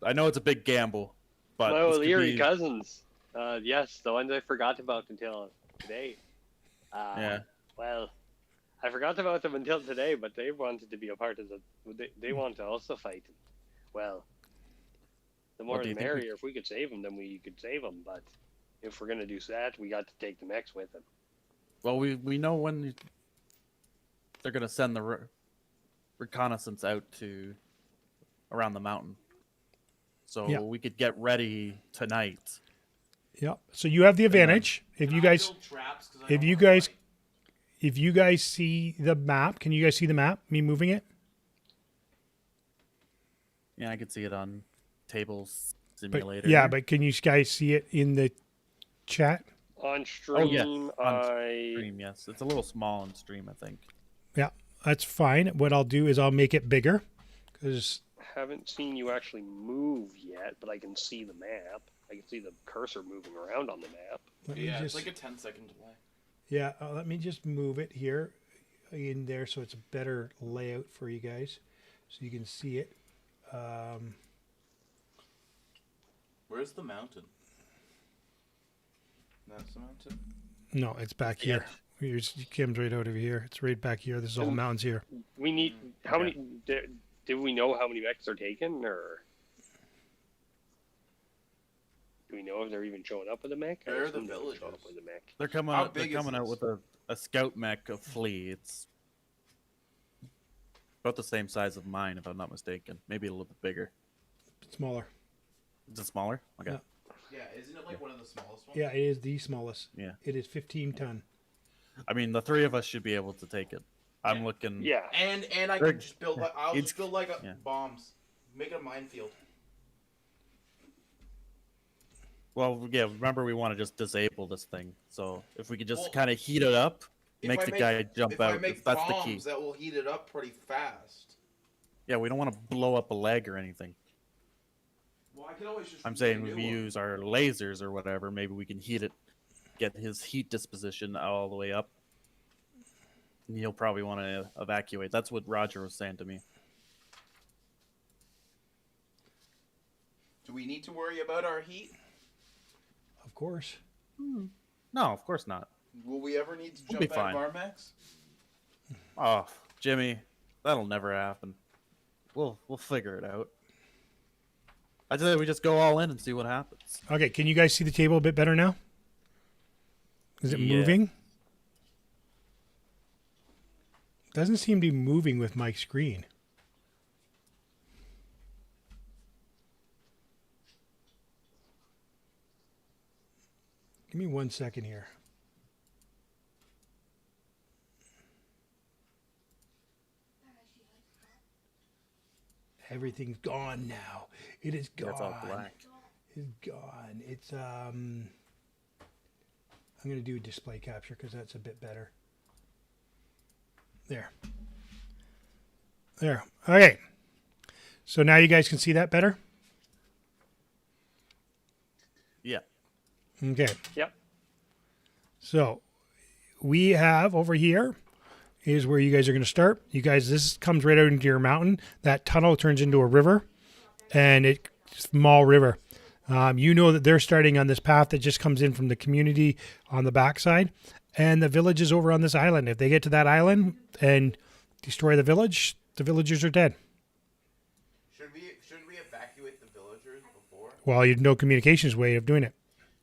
I know it's a big gamble, but my O'Leary cousins. Yes, the ones I forgot about until today. Yeah. Well, I forgot about them until today, but they wanted to be a part of the. They want to also fight. Well, the more What do the you think we- merrier. If we could save them, then we could save them. But if we're gonna do that, we got to take the mechs with them. Well, we know when they're gonna send the reconnaissance out to around the mountain, so Yeah. we could get ready tonight. Yep. So you have the advantage. If Can you I guys build traps? 'Cause I if don't you wanna guys- fight? if you guys see the map, can you guys see the map? Me moving it? Yeah, I could see it on tables But simulator. yeah, but can you guys see it in the chat? On Oh, stream, yes, on I stream, yes, it's a little small on stream, I think. Yeah, that's fine. What I'll do is I'll make it bigger because haven't seen you actually move yet, but I can see the map. I can see the cursor moving around on the map. let me Yeah, just it's like a 10-second delay. let me just move it here in there so it's a better layout for you guys, so you can see it. Where's the mountain? That's the mountain. No, it's back here. Here's Kim's right out over here. It's right back here. This is all mountains here. We need how Okay. many? Do we know how many mechs are taken, or do we know if they're even showing up with a mech? I Where are the assume they would show up villages? with a mech. They're coming How out. They're big is coming out this? with a scout mech of flea. It's about the same size of mine, if I'm not mistaken. Maybe a little bit bigger. Smaller. Is it smaller? Okay. Yeah. Yeah, isn't it like one of the smallest ones? Yeah, it is the smallest. Yeah. It is 15 ton. I mean, the three of us should be able to take it. I'm looking. Yeah, And I Or- can just build. I'll it's- just build like yeah. bombs. Make it a minefield. Well, yeah. Remember, we want to just disable this thing. So if we could just Well, kind of heat it up, make I the guy jump if I out. make That's the bombs, key. that will heat it up pretty fast. Yeah, we don't want to blow up a leg or anything. Well, I can always just. I'm make a saying new if we one. use our lasers or whatever, maybe we can heat it, get his heat disposition all the way up. And he'll probably want to evacuate. That's what Roger was saying to me. Do we need to worry about our heat? Of course. No, of course not. Will we ever need to We'll jump be out of fine. our mechs? Oh, Jimmy, that'll never happen. We'll figure it out. I say we just go all in and see what happens. Okay, can you guys see the table a bit better now? Is it Yeah. moving? Doesn't seem to be moving with my screen. Give me 1 second here. Everything's gone now. It is gone. That's all black. It's gone. It's I'm gonna do a display capture because that's a bit better. There. There. Okay. So now you guys can see that better? Yeah. Okay. Yep. So we have over here is where you guys are going to start. You guys, this comes right out into your mountain. That tunnel turns into a river, and it's a small river. You know that they're starting on this path that just comes in from the community on the backside, and the village is over on this island. If they get to that island and destroy the villagers are dead. Shouldn't we evacuate the villagers before? Well, you have no communications way of doing it.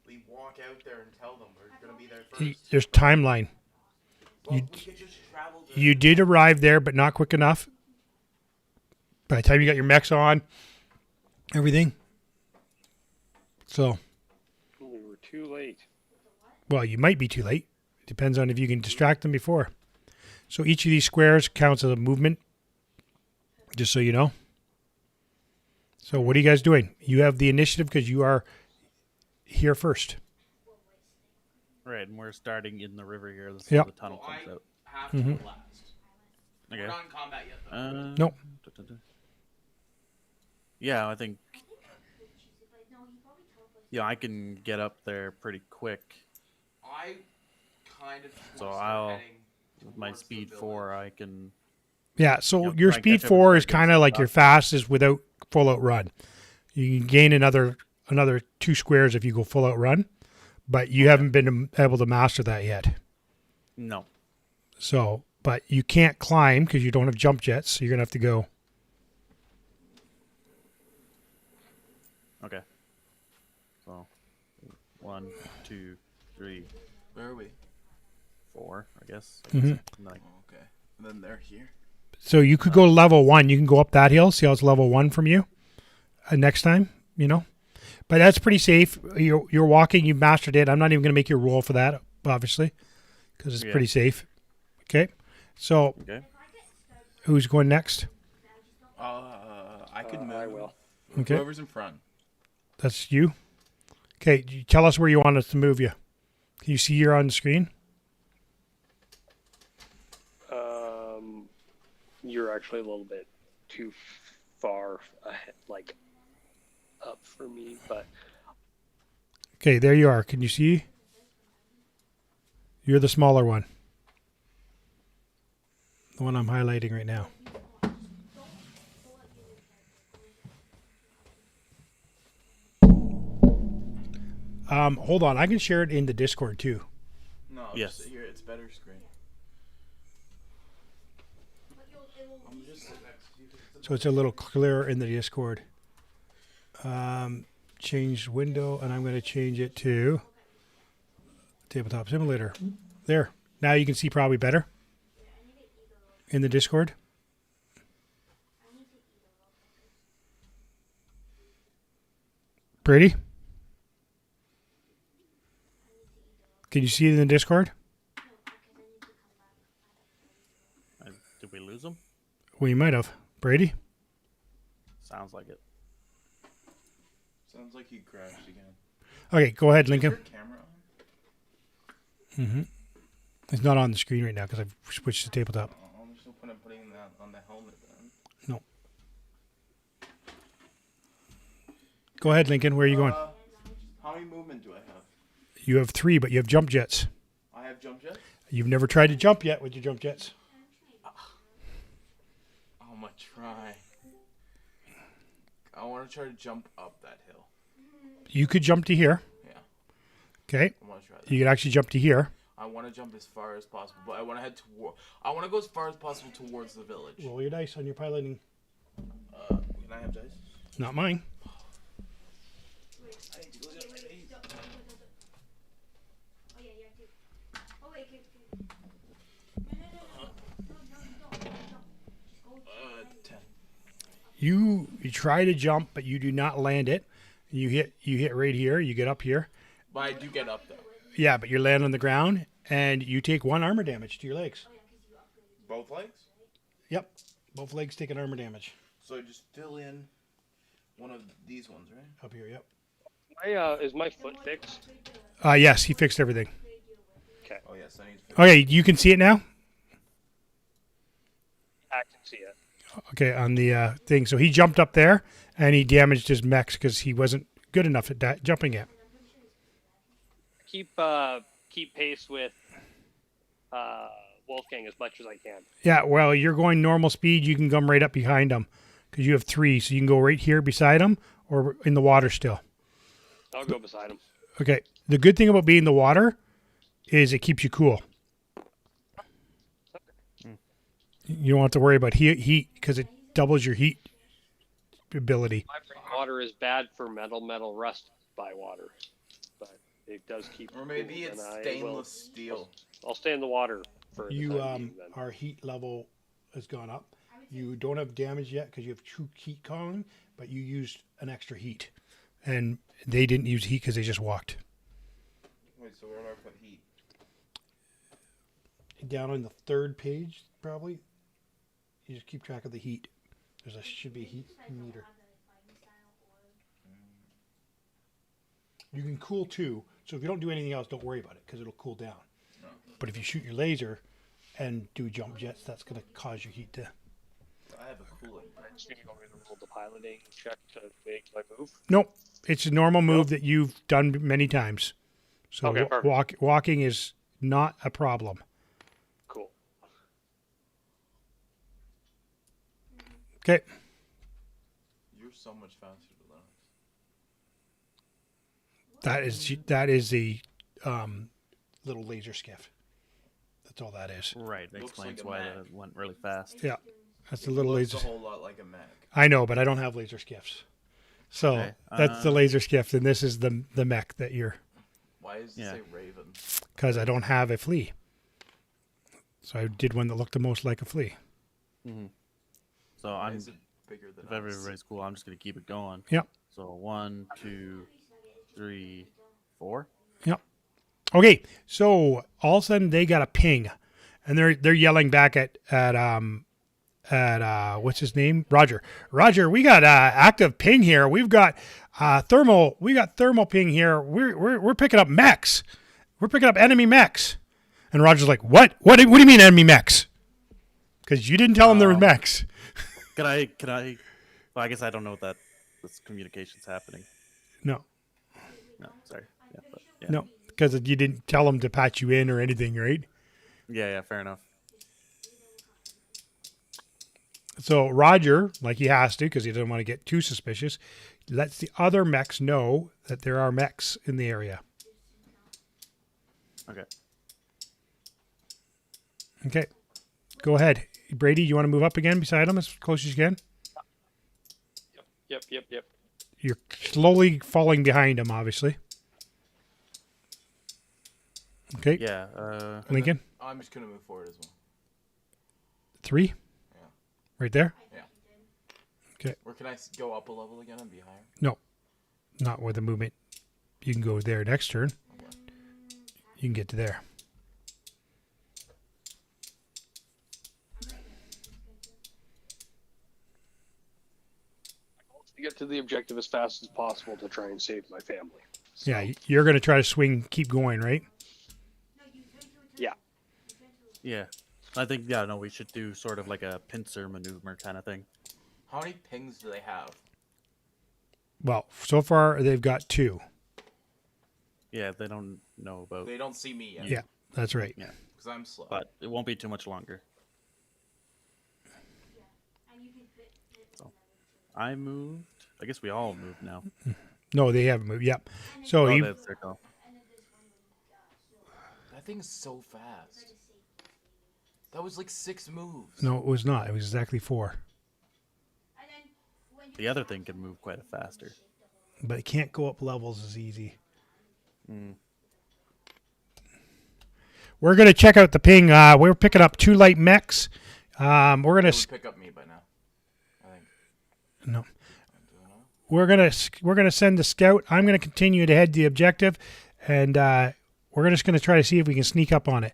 We walk out there and tell them we're gonna be there first. There's timeline. Well, we could just travel. You did arrive there, but not quick enough. By the time you got your mechs on, everything. So, we were too late. well, you might be too late. Depends on if you can distract them before. So each of these squares counts as a movement, just so you know. So what are you guys doing? You have the initiative because you are here first. Right, and we're starting in the river here. This is Yep. where the tunnel Well, comes out. have to go last. We're Okay. not in combat yet, though. Nope. Yeah, I think I could choose it, but no, he probably teleported. I can get up there pretty quick. I kind of. just So wanna start I'll- heading With my towards the speed village. 4, I can. Yeah, so Yep, your try and speed catch up 4 with is the kind of like your stuff. fastest without full out run. You can gain another 2 squares if you go full out run. but you haven't been able to master that yet. No. So, but you can't climb because you don't have jump jets. So you're gonna have to go. Okay. So 1, 2, 3, Where are we? 4, I guess. Mhm. Like, Oh, okay. And then they're here. So you could go to level 1. You can go up that hill. See how it's level 1 from you. Next time, you know. But that's pretty safe. You're walking. You've mastered it. I'm not even gonna make you roll for that, obviously, because it's Yeah. pretty safe. Okay. So okay. who's going next? I could move. I will. Okay. Whoever's in front. That's you. Okay. You tell us where you want us to move you. Can you see you're on the screen? You're actually a little bit too far ahead, like up for me, but Okay, there you are. Can you see? You're the smaller one. The one I'm highlighting right now. Hold on. I can share it in the Discord too. No, Yes. just here. It's better screen. I'm just sitting next to you. So it's a little clearer in the Discord. Change window, and I'm going to change it to Tabletop Simulator. There. Now you can see probably better in the Discord. Pretty? Can you see it in the Discord? Did we lose him? We might have. Brady? Sounds like it. Sounds like he crashed again. Okay, go ahead, Is your Lincoln. camera on? Mm-hmm. It's not on the screen right now because I've switched to tabletop. Oh, there's no point in putting that on the helmet then. No. Go ahead, Lincoln. Where are you going? How many movement do I have? You have 3, but you have jump jets. I have jump jet? You've never tried to jump yet with your jump jets. I'm gonna try. I want to try to jump up that hill. You could jump to here. Yeah, Okay. I want to try that. You could actually jump to here. I want to jump as far as possible, but I want to head toward. I want to go as far as possible towards the village. Roll your dice on your piloting. Can I have dice? Not mine. I need to go get my dice. Oh yeah, yeah, dude. Oh wait, no. Just go. 10. You try to jump, but you do not land it. You hit right here. You get up here. But I do get up though. Yeah, but you land on the ground, and you take 1 armor damage to your legs. Both legs? Yep. Both legs take an armor damage. So just fill in one of these ones, right? Up here, yep. is my foot fixed? Yes, he fixed everything. Oh yes, I need to. Okay, you can see it now? I can see it. Okay, on the thing. So he jumped up there, and he damaged his mechs because he wasn't good enough at jumping yet. Keep pace with Wolfgang as much as I can. Yeah, well, you're going normal speed. You can come right up behind him because you have 3. So you can go right here beside him or in the water still. I'll go beside him. Okay. The good thing about being in the water is it keeps you cool. You don't have to worry about heat because it doubles your heat ability. My water is bad for metal rust by water, but it does keep. Or maybe cool, it's and I stainless will- steel. I'll stay in the water for the You time being, then. our heat level has gone up. You don't have damage yet because you have 2 heat con, but you used an extra heat, and they didn't use heat because they just walked. Wait, so where do I put heat? Down on the 3rd page, probably. You just keep track of the heat. Should be a heat meter. You can cool too. So if you don't do anything else, don't worry about it because it'll cool down. No. But if you shoot your laser and do jump jets, that's going to cause your heat to. I have a cooling. I just need to go over and roll the piloting check to make my move. Nope. It's a normal move that you've done many times. So Okay, perfect. walking is not a problem. Cool. Okay. You're so much faster than us. That is the little laser skiff. That's all that is. Right. That Looks explains like a why Mac. it went really fast. Yeah, that's the little Looks laser. a whole lot like a mech. I know, but I don't have laser skiffs. So Okay, that's the laser skiff, and this is the mech that you're. Why does it Yeah. say Raven? Because I don't have a flea. So I did one that looked the most like a flea. So Why I'm is it bigger than if us? everybody's cool, I'm just gonna keep it going. Yep. So 1, 2, 3, 4. Yep. Okay, so all of a sudden they got a ping, and they're yelling back at what's his name? Roger. Roger, we got active ping here. We've got thermal. We got thermal ping here. We're picking up mechs. We're picking up enemy mechs. And Roger's like, what? What do you mean enemy mechs? Because you didn't tell him there were mechs. Can I? Well, I guess I don't know that this communication's happening. No, Sorry. Yeah, but, yeah. no, because you didn't tell him to patch you in or anything, right? Yeah, fair enough. So Roger, like he has to, because he doesn't want to get too suspicious, lets the other mechs know that there are mechs in the area. Okay. Okay, go ahead, Brady. You want to move up again beside him as close as you can? Yep. You're slowly falling behind him, obviously. Okay, Yeah. Lincoln, I'm just gonna move forward as well. 3. Yeah. Right there. Or can I go up a level again and be higher? No, not with the movement. You can go there next turn. You can get to there. To get to the objective as fast as possible to try and save my family. So, Yeah, you're going to try to swing, keep going, right? Yeah. Yeah. I think no, we should do sort of like a pincer maneuver kind of thing. How many pings do they have? Well, so far they've got 2. Yeah, they don't know about, They don't see me yet. Yeah, that's right. Yeah. Because I'm slow. but it won't be too much longer. So, I moved. I guess we all moved now. No, they haven't moved. Yep. So Oh, he, that's their call. That thing's so fast. That was like 6 moves. no, it was not. It was exactly 4. The other thing can move quite faster. But it can't go up levels as easy. We're going to check out the ping. We're picking up 2 light mechs. We're going It to would pick up me by now. I think. no. I don't know. We're gonna send the scout. I'm going to continue to head the objective, and we're just going to try to see if we can sneak up on it.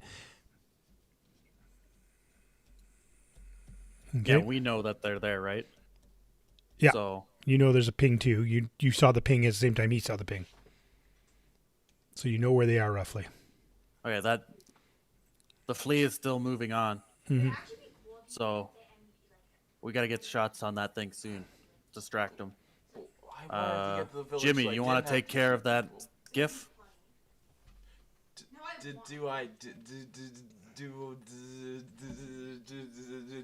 Okay. Yeah, we know that they're there, right? Yeah. So You know there's a ping too. You saw the ping at the same time he saw the ping. So you know where they are roughly. okay, the flea is still moving on. So we got to get shots on that thing soon. Distract them. Why would I have to get to the village Jimmy, so I you want didn't to take have care of that GIF?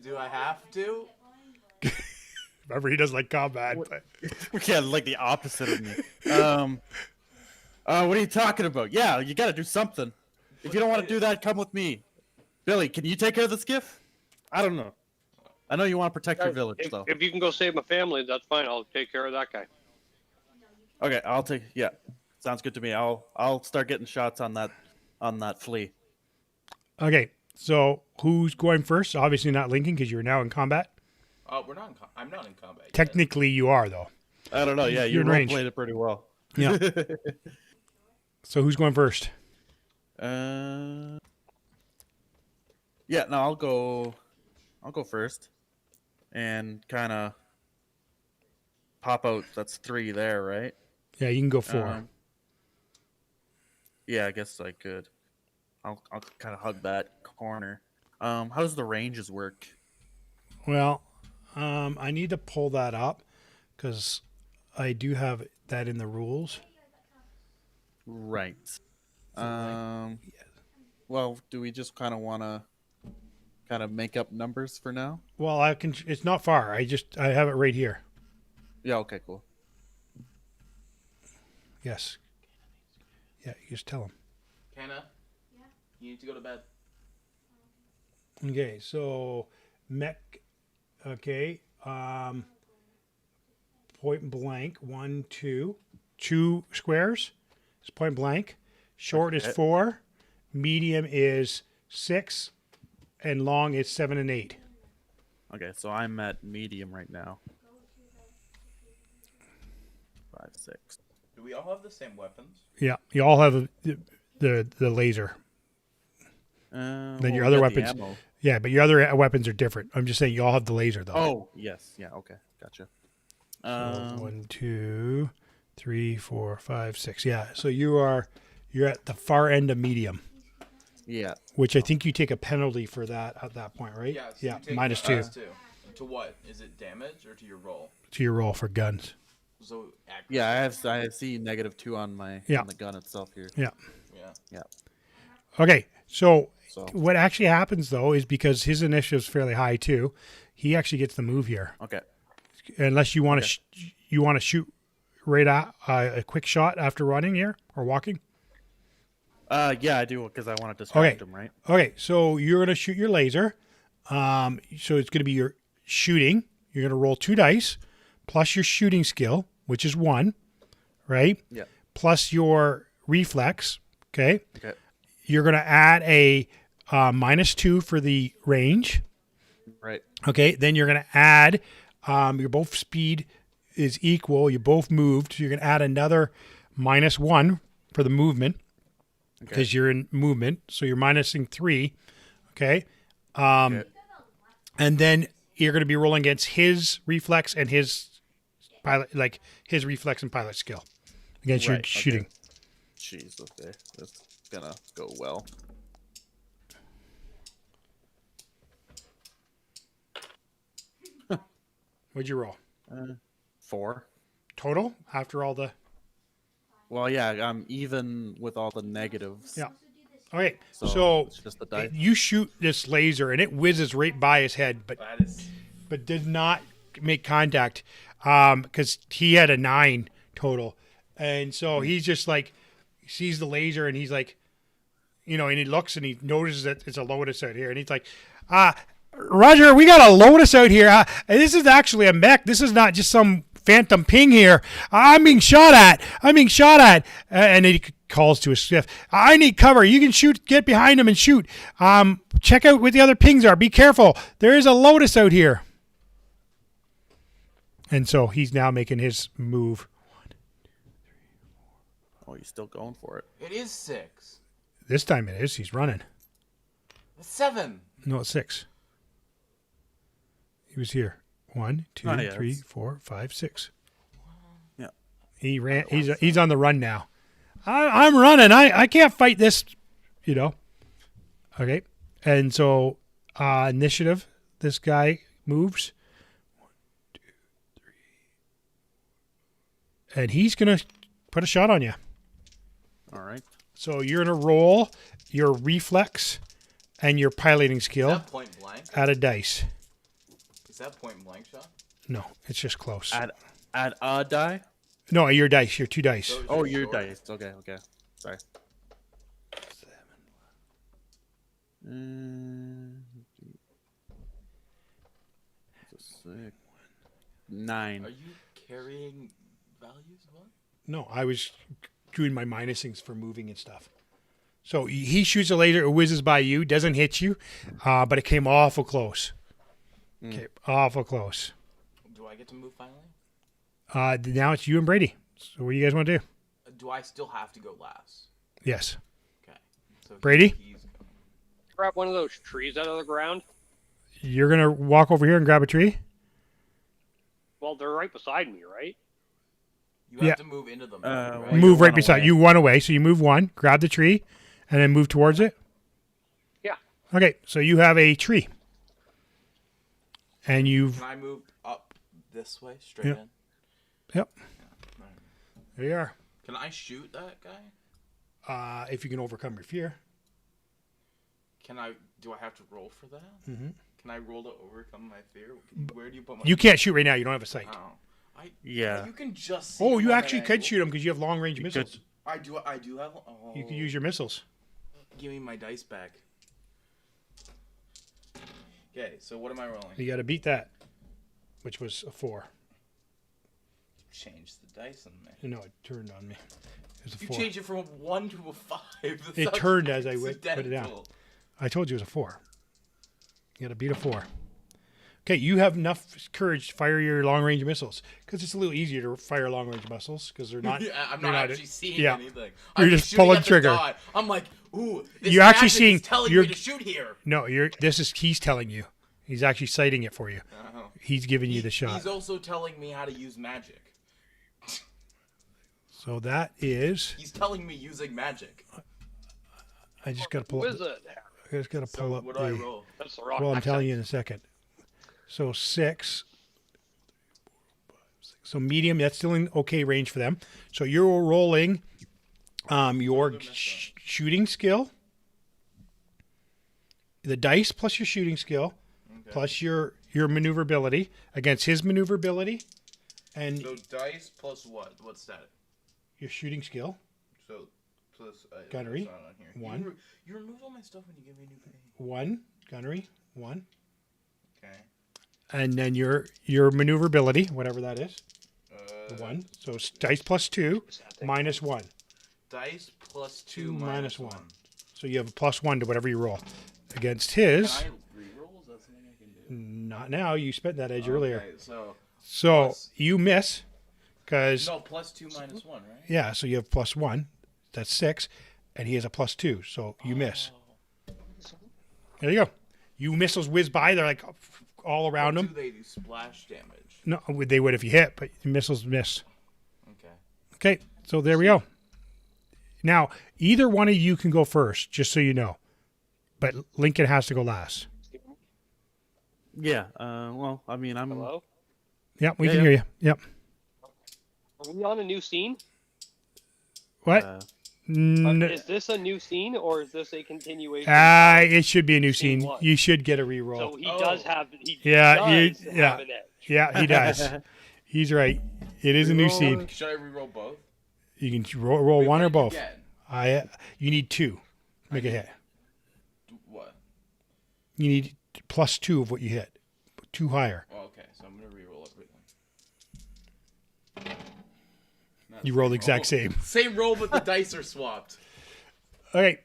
Do I have to? Remember, he does like combat. But Yeah, like the opposite of me. What are you talking about? Yeah, you got to do something. If you don't want to do that, come with me. Billy, can you take care of this GIF? I don't know. I know you want to protect your village, though. If you can go save my family, that's fine. I'll take care of that guy. Okay, I'll take. Yeah, sounds good to me. I'll start getting shots on that flea. okay, so who's going first? Obviously not Lincoln because you're now in combat. We're not. I'm not in combat. Yet. Technically, you are though. I don't know. Yeah, you You're in range. played it pretty well. Yeah. So who's going first? Yeah, no, I'll go first, and kind of pop out. That's 3 there, right? Yeah, you can go 4. Yeah, I guess I could. I'll kind of hug that corner. How does the ranges work? Well, I need to pull that up because I do have that in the rules. Right. Well, do we just kind of want to make up numbers for now? Well, I can. It's not far. I have it right here. Yeah. Okay. Cool. Yes. Yeah, you just tell him. Hannah. Yeah. You need to go to bed. Okay, so mech. Okay, point blank. 1, 2, 2 squares. It's point blank. Short is Okay. 4. Medium is 6, and long is 7 and 8. Okay, so I'm at medium right now. 5, 6. Do we all have the same weapons? Yeah, you all have the laser. Then your other weapons. Yeah, but your other weapons are different. I'm just saying you all have the laser though. Oh, yes. Yeah, okay. Gotcha. So 1, 2, 3, 4, 5, 6. Yeah. So you're at the far end of medium, yeah. which I think you take a penalty for that at that point, right? Yeah. So Yeah. you take -2 -2. To what? Is it damage or to your roll? to your roll for guns. So accuracy. Yeah, I see -2 on my Yeah. on the gun itself here. Yeah. Yeah. Okay. So So what actually happens though is because his initiative's fairly high too, he actually gets the move here. okay. Unless you want to you want to shoot right at a quick shot after running here or walking. Yeah, I do because I want to distract Okay. him, right? Okay, so you're gonna shoot your laser. So it's gonna be your shooting. You're gonna roll 2 dice plus your shooting skill, which is 1, right? Yeah. Plus your reflex. Okay. Okay. You're gonna add a -2 for the range. Right. Okay. Then you're gonna add your both speed is equal. You both moved. So you're gonna add another -1 for the movement. Okay. Because you're in movement, so you're minusing 3, okay? Okay. And then you're going to be rolling against his reflex and his pilot, like his reflex and pilot skill against your Right, okay. shooting. Jeez, okay. That's gonna go well. What'd you roll? 4. Total after all the. Well, yeah, I'm even with all the negatives. Yeah. Okay, So, so it's just the die. you shoot this laser and it whizzes right by his head, but That is. did not make contact because he had a 9 total, and so he's just like sees the laser and he's like, and he looks and he notices that it's a Lotus out here, and he's like, Roger, we got a Lotus out here. And this is actually a mech. This is not just some phantom ping here. I'm being shot at. And he calls to his skiff. I need cover. You can shoot. Get behind him and shoot. Check out what the other pings are. Be careful. There is a Lotus out here. And so he's now making his move. Oh, he's still going for it. It is 6. This time it is. He's running. It's 7. No, it's 6. He was here. 1, 2, Oh, yeah, 3, that's- 4, 5, 6. Yeah. He ran. He's on the run now. I'm running. I can't fight this. Okay. And so initiative. This guy moves. 1, 2, 3. And he's gonna put a shot on you. All right. So you're gonna roll your reflex and your piloting Is skill that point blank? at a dice. Is that point blank shot? No, it's just close. Add a die. No, your dice. Your 2 dice. So is Oh, it your short? dice. Okay. Sorry. 6, 9. Are you carrying values? What? No, I was doing my minusings for moving and stuff. So he shoots a laser, it whizzes by you, doesn't hit you, but it came awful close. Okay, awful close. Do I get to move finally? Now it's you and Brady. So what do you guys want to do? Do I still have to go last? Yes. Okay. So Brady? he's Grab one of those trees out of the ground. You're going to walk over here and grab a tree? Well, they're right beside me, right? You have Yeah. to move into them. Well, right? you're Move right one beside away. you. 1 away. So you move 1, grab the tree, and then move towards it? Yeah. Okay, so you have a tree. And you've... Can I move up this way, straight Yeah. in? Yep. Yeah. Alright. There you are. Can I shoot that guy? If you can overcome your fear. Can I? Do I have to roll for that? Mhm. Can I roll to overcome my fear? Where do you put my? You can't shoot right now. You don't have a sight. Oh. Yeah. You can just. See Oh, you from actually an could angle. shoot them because you have long range You missiles. could- I do. I do have. Oh. You can use your missiles. Give me my dice back. Okay, so what am I rolling? You got to beat that, which was a 4. Change the dice on me. No, it turned on me. It was a You 4. changed it from a 1 to a 5. That It sounds turned as I put it down. accidental. I told you it was a 4. You got to beat a 4. Okay, you have enough courage to fire your long-range missiles because it's a little easier to fire long-range missiles because they're not. Yeah, I'm they're not actually seeing yeah. anything. You're I'm just shooting pulling at the trigger. dot. I'm like, ooh, this You're actually magic seeing- is telling you're- me to shoot here. No, he's telling you. He's actually citing it for you. Uh-huh. He's giving you the shot. He's also telling me how to use magic. So that is. He's telling me using magic. I just got to pull up. Wizard. I just got to pull So up what do I the. roll? That's the rock. Well, I'm accent. telling you in a second. So 6. So medium, that's still in okay range for them. So you're rolling your shooting skill, the dice plus your shooting skill, Okay. plus your maneuverability against his maneuverability, and So dice plus what? What's that? your shooting skill. So plus Gunnery, it's not on here. 1. You remove all my stuff when you give me a new page. 1 gunnery, 1, Okay. and then your maneuverability, whatever that is, 1. So it's dice plus 2 minus 1. Dice plus 2 2 minus minus 1. 1. So you have a plus 1 to whatever you roll. Against Can his, I reroll? Is that something I can do? not now. You spent that edge earlier. Okay, so So you miss because no, plus 2 minus 1, right? yeah. So you have plus 1. That's 6, and he has a plus 2. So you miss. There you go. You missiles whiz by. They're like all around Do him. they do splash damage? No, they would if you hit, but missiles miss. Okay. Okay, so there we go. Now, either one of you can go first, just so you know. But Lincoln has to go last. Yeah. Well, I mean, I'm. Hello? Yep, we Yeah, can yeah. hear you. Yep. Are we on a new scene? What? Is this a new scene or is this a continuation? It should be a new Scene scene. one. You should get a reroll. So he does have. He Yeah, does yeah. have an edge. Yeah, he does. He's right. It is a new scene. Should I reroll both? You can roll Wait, one what or did you both. get? You need 2 to make a hit. What? You need plus 2 of what you hit. 2 higher. Oh, okay, so I'm gonna reroll everything. You rolled the exact same. Same roll, but the dice are swapped. Okay.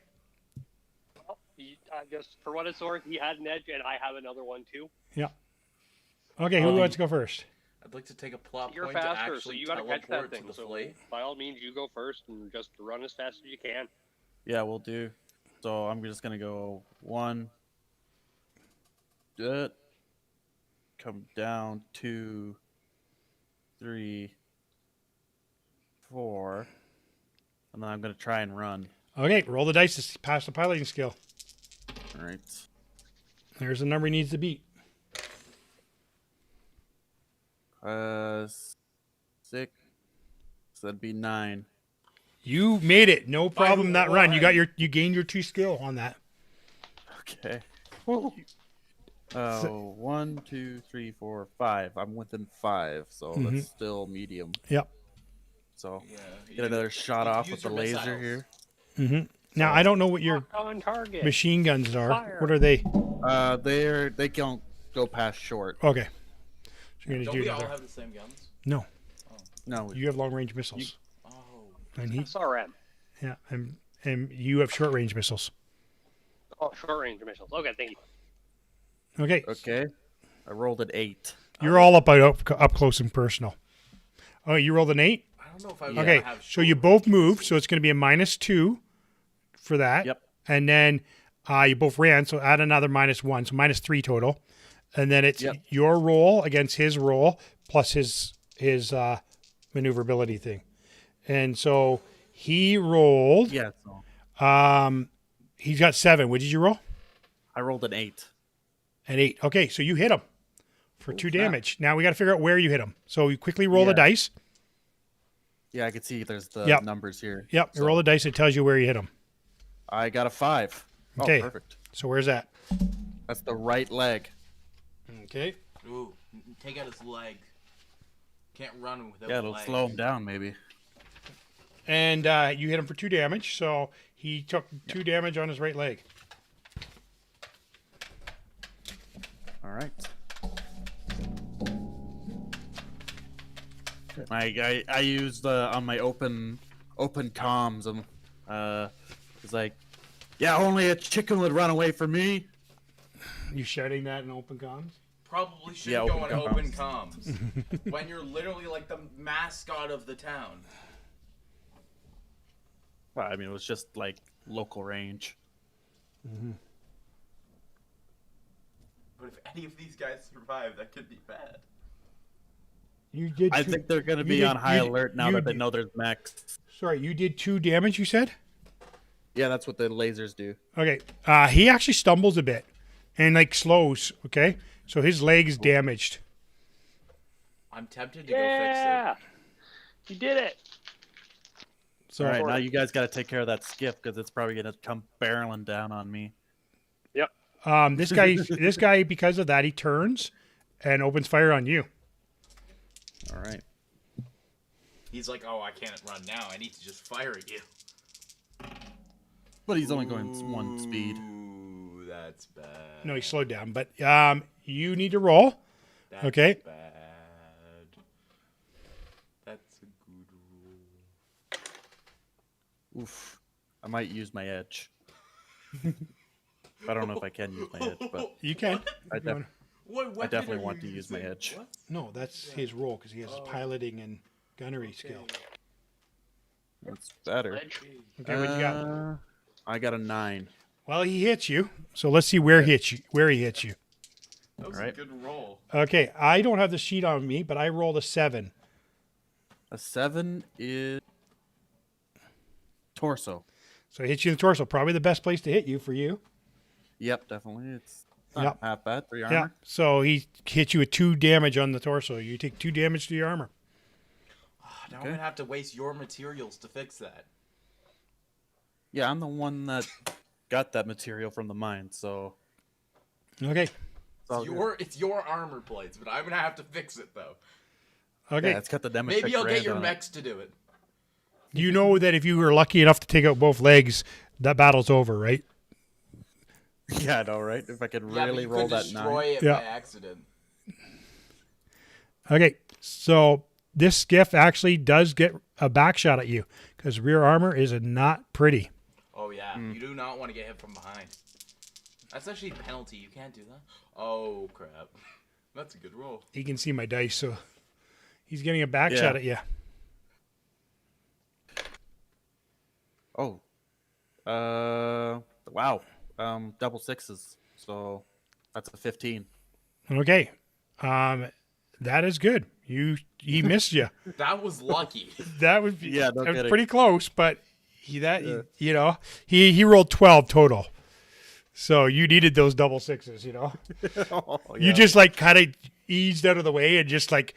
I guess for what it's worth, he had an edge, and I have another one too. Yeah. Okay, who wants to go first? I'd like to take a plot You're point to faster, actually so you gotta catch that teleport thing. to the So fleet. by all means, you go first and just run as fast as you can. Yeah, we'll do. So I'm just gonna go 1. Come down 2, 3, 4, and then I'm gonna try and run. Okay, roll the dice to pass the piloting skill. All right. There's the number he needs to beat. 6. So that'd be 9. You made it. No problem that run. You one. got you gained your 2 skill on that. Okay. 1, 2, 3, 4, 5. I'm within 5, so that's still medium. Yep. So Yeah, get another shot off use with the your laser missiles. here. Now I don't know what your On target. machine guns are. Fire. What are they? They don't go past short. Okay. So you're gonna Don't do we all another. have the same guns? No, No, you have long range missiles, Oh. and he SRM. yeah, and you have short range missiles. Oh, short range missiles. Okay, thank you. Okay, okay. I rolled an 8. you're all up close and personal. Oh, you rolled an 8. I don't know if I Yeah. Okay, have so you both moved, so it's going to be a -2 for that. Yep. And then you both ran, so add another -1, so -3 total. And then it's Yep. your roll against his roll plus his maneuverability thing. And so he rolled. Yeah. So He's got 7. What did you roll? I rolled an 8. An 8. Okay, so you hit him for 2 snap. damage. Now we got to figure out where you hit him. So you quickly roll the Yeah. dice. Yeah, I can see there's the Yep. numbers here. Yep, you So roll the dice. It tells you where you hit him. I got a 5. Okay. Oh, perfect. So where's that? That's the right leg. Okay. Ooh, take out his leg. Can't run without Yeah, a it'll leg. slow him down maybe. And you hit him for 2 damage, so he took 2 damage on his right leg. All right. I used on my open comms. It's like, yeah, only a chicken would run away from me. You shouting that in open comms? Probably should Yeah, go open on open comms when you're literally like the mascot of the town. Well, I mean, it was just like local range. But if any of these guys survive, that could be bad. You did. I think they're going to be on high alert now that they know there's mechs. Sorry, you did 2 damage, you said? Yeah, that's what the lasers do. Okay. He actually stumbles a bit and like slows, okay? So his leg is damaged. I'm tempted to go fix it. You did it. So All right, now you guys got to take care of that skiff because it's probably going to come barreling down on me. Yep. this guy, because of that, he turns and opens fire on you. All right. He's like, oh, I can't run now. I need to just fire at you. But he's only going 1 speed. Ooh, that's bad. No, he slowed down. But you need to roll. That's Okay. bad. That's a good rule. Oof. I might use my edge. I don't know if I can use my edge, but You can. I, If you want- What I definitely weapon are want you to use my using? edge. What? No, that's his role because he has piloting and gunnery skill. That's better. Ledge. Okay, what you got? I got a 9. Well, he hits you. So let's see where he hits you. That was Alright. a good roll. Okay, I don't have the sheet on me, but I rolled a 7. A 7 is torso. So it hits you in the torso. Probably the best place to hit you for you. Yep, definitely. It's not Yep. half bad. 3 armor. Yeah. So he hits you with 2 damage on the torso. You take 2 damage to your armor. Now I'm gonna have to waste your materials to fix that. Yeah, I'm the one that got that material from the mine, so Okay. it's all good. It's your armor plates, but I'm gonna have to fix it though. Okay. Yeah, it's got the Demetech Maybe I'll get brand your on it. mechs to do it. You know that if you were lucky enough to take out both legs, that battle's over, right? Yeah, I know, right? If I could Yeah, but really you roll could that destroy 9. it Yeah. by accident. Okay. So this skiff actually does get a back shot at you because rear armor is not pretty. Oh yeah, you do not want to get hit from behind. That's actually a penalty. You can't do that. Oh crap, that's a good roll. He can see my dice, so he's getting a back Yeah. shot at you. Oh. Wow. Double 6s. So that's a 15. Okay. That is good. He missed you. That was lucky. That would be Yeah, no that was kidding. pretty close, but he he rolled 12 total. So you needed those double 6s, Oh, You yeah. just like kind of eased out of the way and just like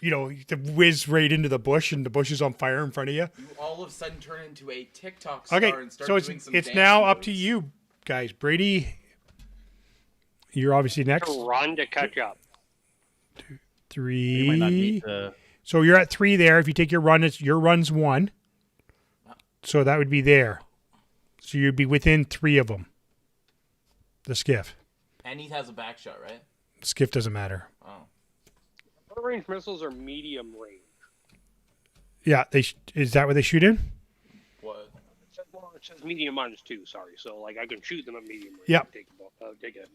whiz right into the bush and the bush is on fire in front of you. You all of a sudden turn into a TikTok star Okay, and start so doing some it's dance now up to moves. you guys. Brady, you're obviously next. Run to catch up. You might not 3. need to. So you're at 3 there. If you take your run, your run's 1. So that would be there. So you'd be within 3 of them. The skiff. And he has a back shot, right? Skiff doesn't matter. Oh. Short-range missiles are medium range. Yeah, is that what they shoot in? What? It says medium -2. Sorry, so like I can shoot them at medium range. Yep. Take it.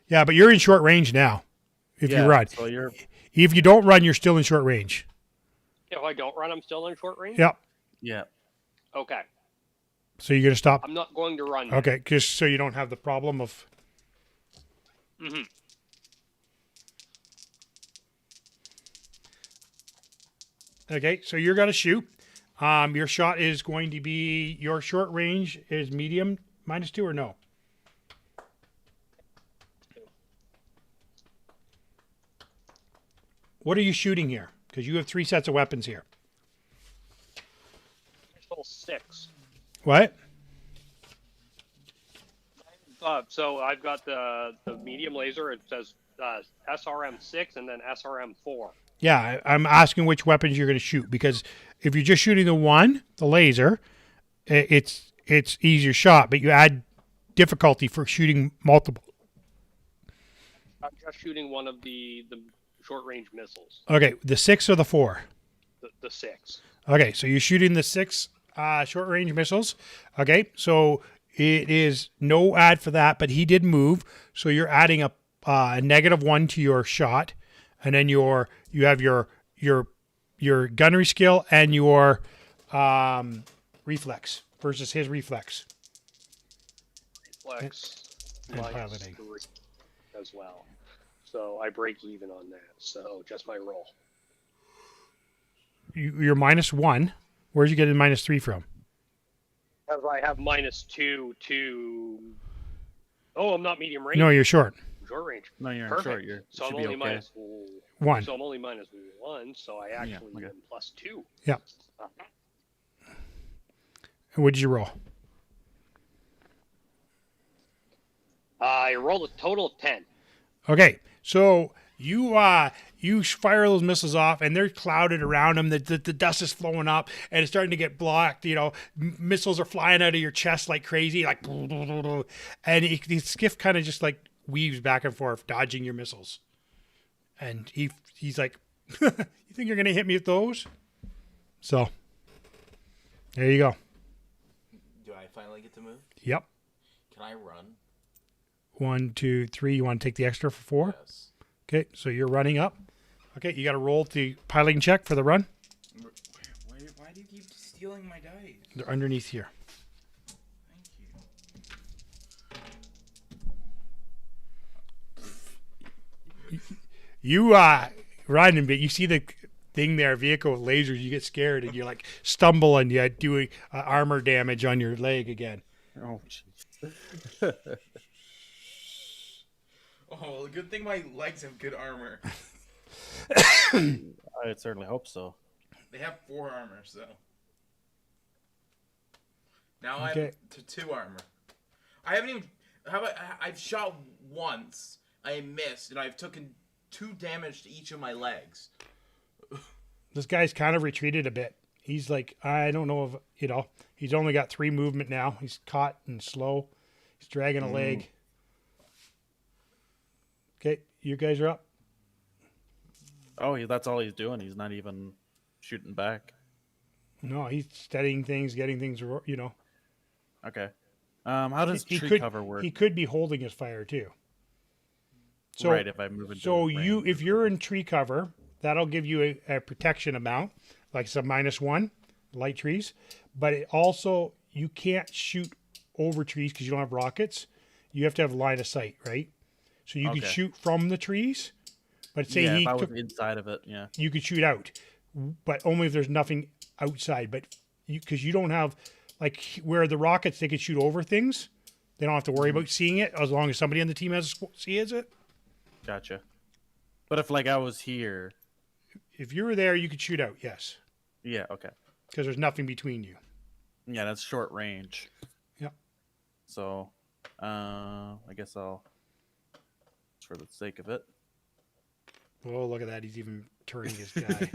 Yeah, but you're in short range now. If Yeah, you run. So you're. If you don't run, you're still in short range. If I don't run, I'm still in short range. Yep. Yeah. Okay, So you're going to stop. I'm not going to run. Okay, just so you don't have the problem of. Mm-hmm. Okay, so you're going to shoot. Your shot is going to be your short range is medium -2 or no? What are you shooting here? Because you have 3 sets of weapons here. Still 6. What? So I've got the medium laser. It says SRM 6 and then SRM 4. Yeah, I'm asking which weapons you're going to shoot, because if you're just shooting the laser, it's easier shot, but you add difficulty for shooting multiple. I'm just shooting one of the short range missiles. Okay, the 6 or the 4? The 6. Okay, so you're shooting the 6 short range missiles. Okay, so it is no add for that, but he did move, so you're adding a -1 to your shot, and then you have your gunnery skill and your reflex versus his reflex. Reflex And minus piloting 3 as well. So I break even on that. So just my roll. You're -1. Where'd you get a -3 from? Because I have -2 to. Oh, I'm not medium range. No, you're short. Short range. No, you're Perfect. short. You So I'm should be only okay. -1. So I'm only -1. So I actually okay. am +2. Yeah. What did you roll? I rolled a total of 10. Okay, so you fire those missiles off, and they're clouded around them. The dust is flowing up, and it's starting to get blocked. You know, missiles are flying out of your chest like crazy, like, and the skiff kind of just like weaves back and forth, dodging your missiles. And he's like, "You think you're gonna hit me with those?" So there you go. Do I finally get to move? Yep. Can I run? 1, 2, 3. You want to take the extra for 4? Yes. Okay, so you're running up. Okay, you got to roll the piloting check for the run. Why do you keep stealing my dice? They're underneath here. Thank you. You riding, but you see the thing there, vehicle with lasers. You get scared and you like stumble and you do armor damage on your leg again. Oh, jeez. Oh, good thing my legs have good armor. I certainly hope so. They have 4 armor, so. Now Okay. I'm to 2 armor. I haven't even. How about I've shot once, I missed, and I've taken 2 damage to each of my legs. This guy's kind of retreated a bit. He's like, I don't know if, he's only got 3 movement now. He's caught and slow. He's dragging a leg. Okay, you guys are up. Oh, that's all he's doing. He's not even shooting back. No, he's steadying things, getting things, Okay. How does he tree could, cover work? He could be holding his fire too. So, right, if I move into so range. if you're in tree cover, that'll give you a protection amount, like some -1, light trees. But it also, you can't shoot over trees because you don't have rockets. You have to have line of sight, right? So you could Okay. shoot from the trees, but say yeah, he if I was took, inside of it, yeah. you could shoot out, but only if there's nothing outside. But because you don't have, like where the rockets, they could shoot over things. They don't have to worry about seeing it as long as somebody on the team sees it. Gotcha. But if like I was here, If you were there, you could shoot out, yes, yeah, okay. because there's nothing between you. Yeah, that's short range. Yep. So, I guess I'll, for the sake of it. Oh, look at that. He's even turning his guy.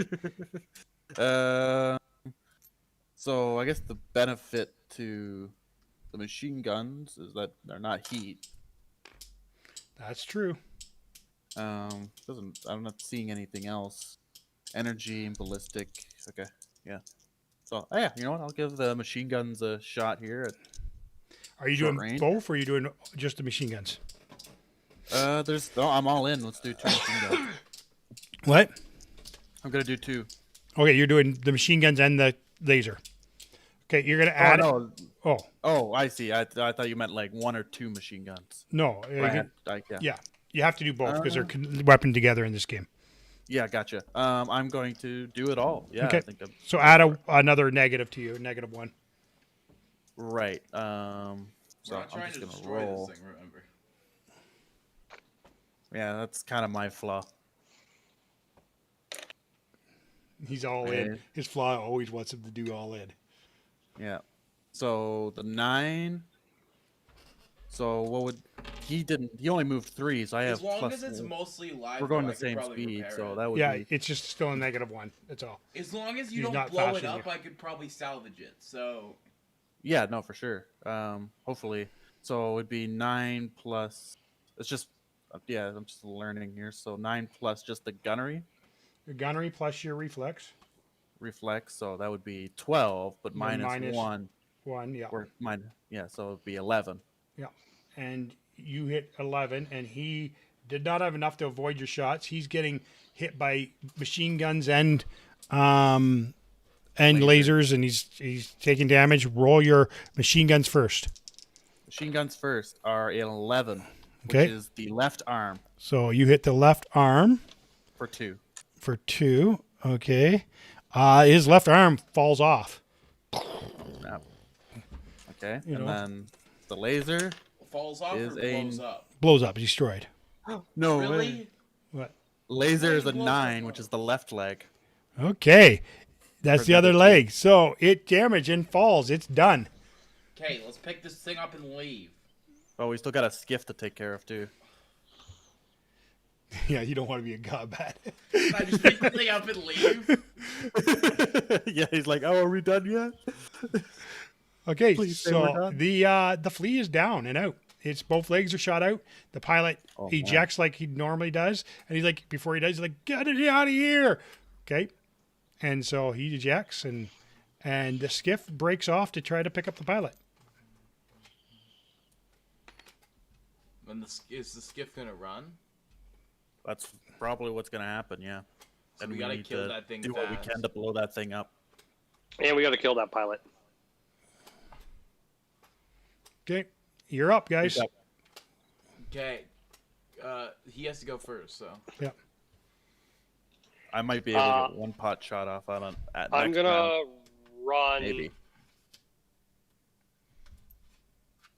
So I guess the benefit to the machine guns is that they're not heat. That's true. I'm not seeing anything else. Energy and ballistic. Okay, yeah. So yeah, you know what? I'll give the machine guns a shot here. Are you Short doing range? both, or are you doing just the machine guns? I'm all in. Let's do 2 machine guns. What? I'm gonna do 2. Okay, you're doing the machine guns and the laser. Okay, you're gonna add. no. Oh Oh, I see. I thought you meant like 1 or 2 machine guns. no. Yeah. Yeah, you have to do both because they're weapon together in this game. Yeah, gotcha. I'm going to do it all. Yeah, Okay. I think I'm So add another negative to you, -1. right. So We're not I'm trying just to gonna destroy roll. this thing, remember? Yeah, that's kind of my flaw. He's all in. Okay. His flaw always wants him to do all in. Yeah. So the 9. So what would he didn't? He only moved 3, so I have As long plus. as it's mostly live, We're going though, the I could same probably speed, repair so it. that would Yeah, be. it's just still a -1. That's all. As long as you He's don't not blow faster it than up, you. I could probably salvage it. So Yeah, no, for sure. Hopefully. So it would be 9 plus. It's just. Yeah, I'm just learning here. So 9 plus just the gunnery Your gunnery plus your reflex. reflex. So that would be 12, but Yeah, minus minus 1. 1, yeah. Or mine. Yeah, so it would be 11. Yeah. And you hit 11, and he did not have enough to avoid your shots. He's getting hit by machine guns and lasers, and he's taking damage. Roll your machine guns first. Machine guns first are an 11, Okay. which is the left arm So you hit the left arm for 2. for 2. Okay. His left arm falls off. Snap. Okay, You and know. then the laser. falls off Is or a- blows up. Blows up, destroyed. No, Really? What? laser is a Blows up. 9, which is the left leg. Okay. That's For the other another 2. leg. So it damaged and falls. It's done. Okay, let's pick this thing up and leave. Oh, we still got a skiff to take care of too. Yeah, you don't want to be a godbat. Can I just pick the thing up and leave? Yeah, he's like, "Oh, are we done yet?" Okay, Please say we're so done. the flea is down and out. It's both legs are shot out. The pilot Oh, ejects like he normally does, and he's like, before he does, he's like, "Get it out of here!" Okay, and so he ejects, and the skiff breaks off to try to pick up the pilot. And is the skiff gonna run? That's probably what's gonna happen. Yeah, So we gotta need kill to that thing Do what we fast. can to blow that thing up. And we got to kill that pilot. Okay, you're up, guys. Who's up? Okay. He has to go first, so. Yeah. I might be able to get one pot shot off on it at I'm next gonna round, run maybe.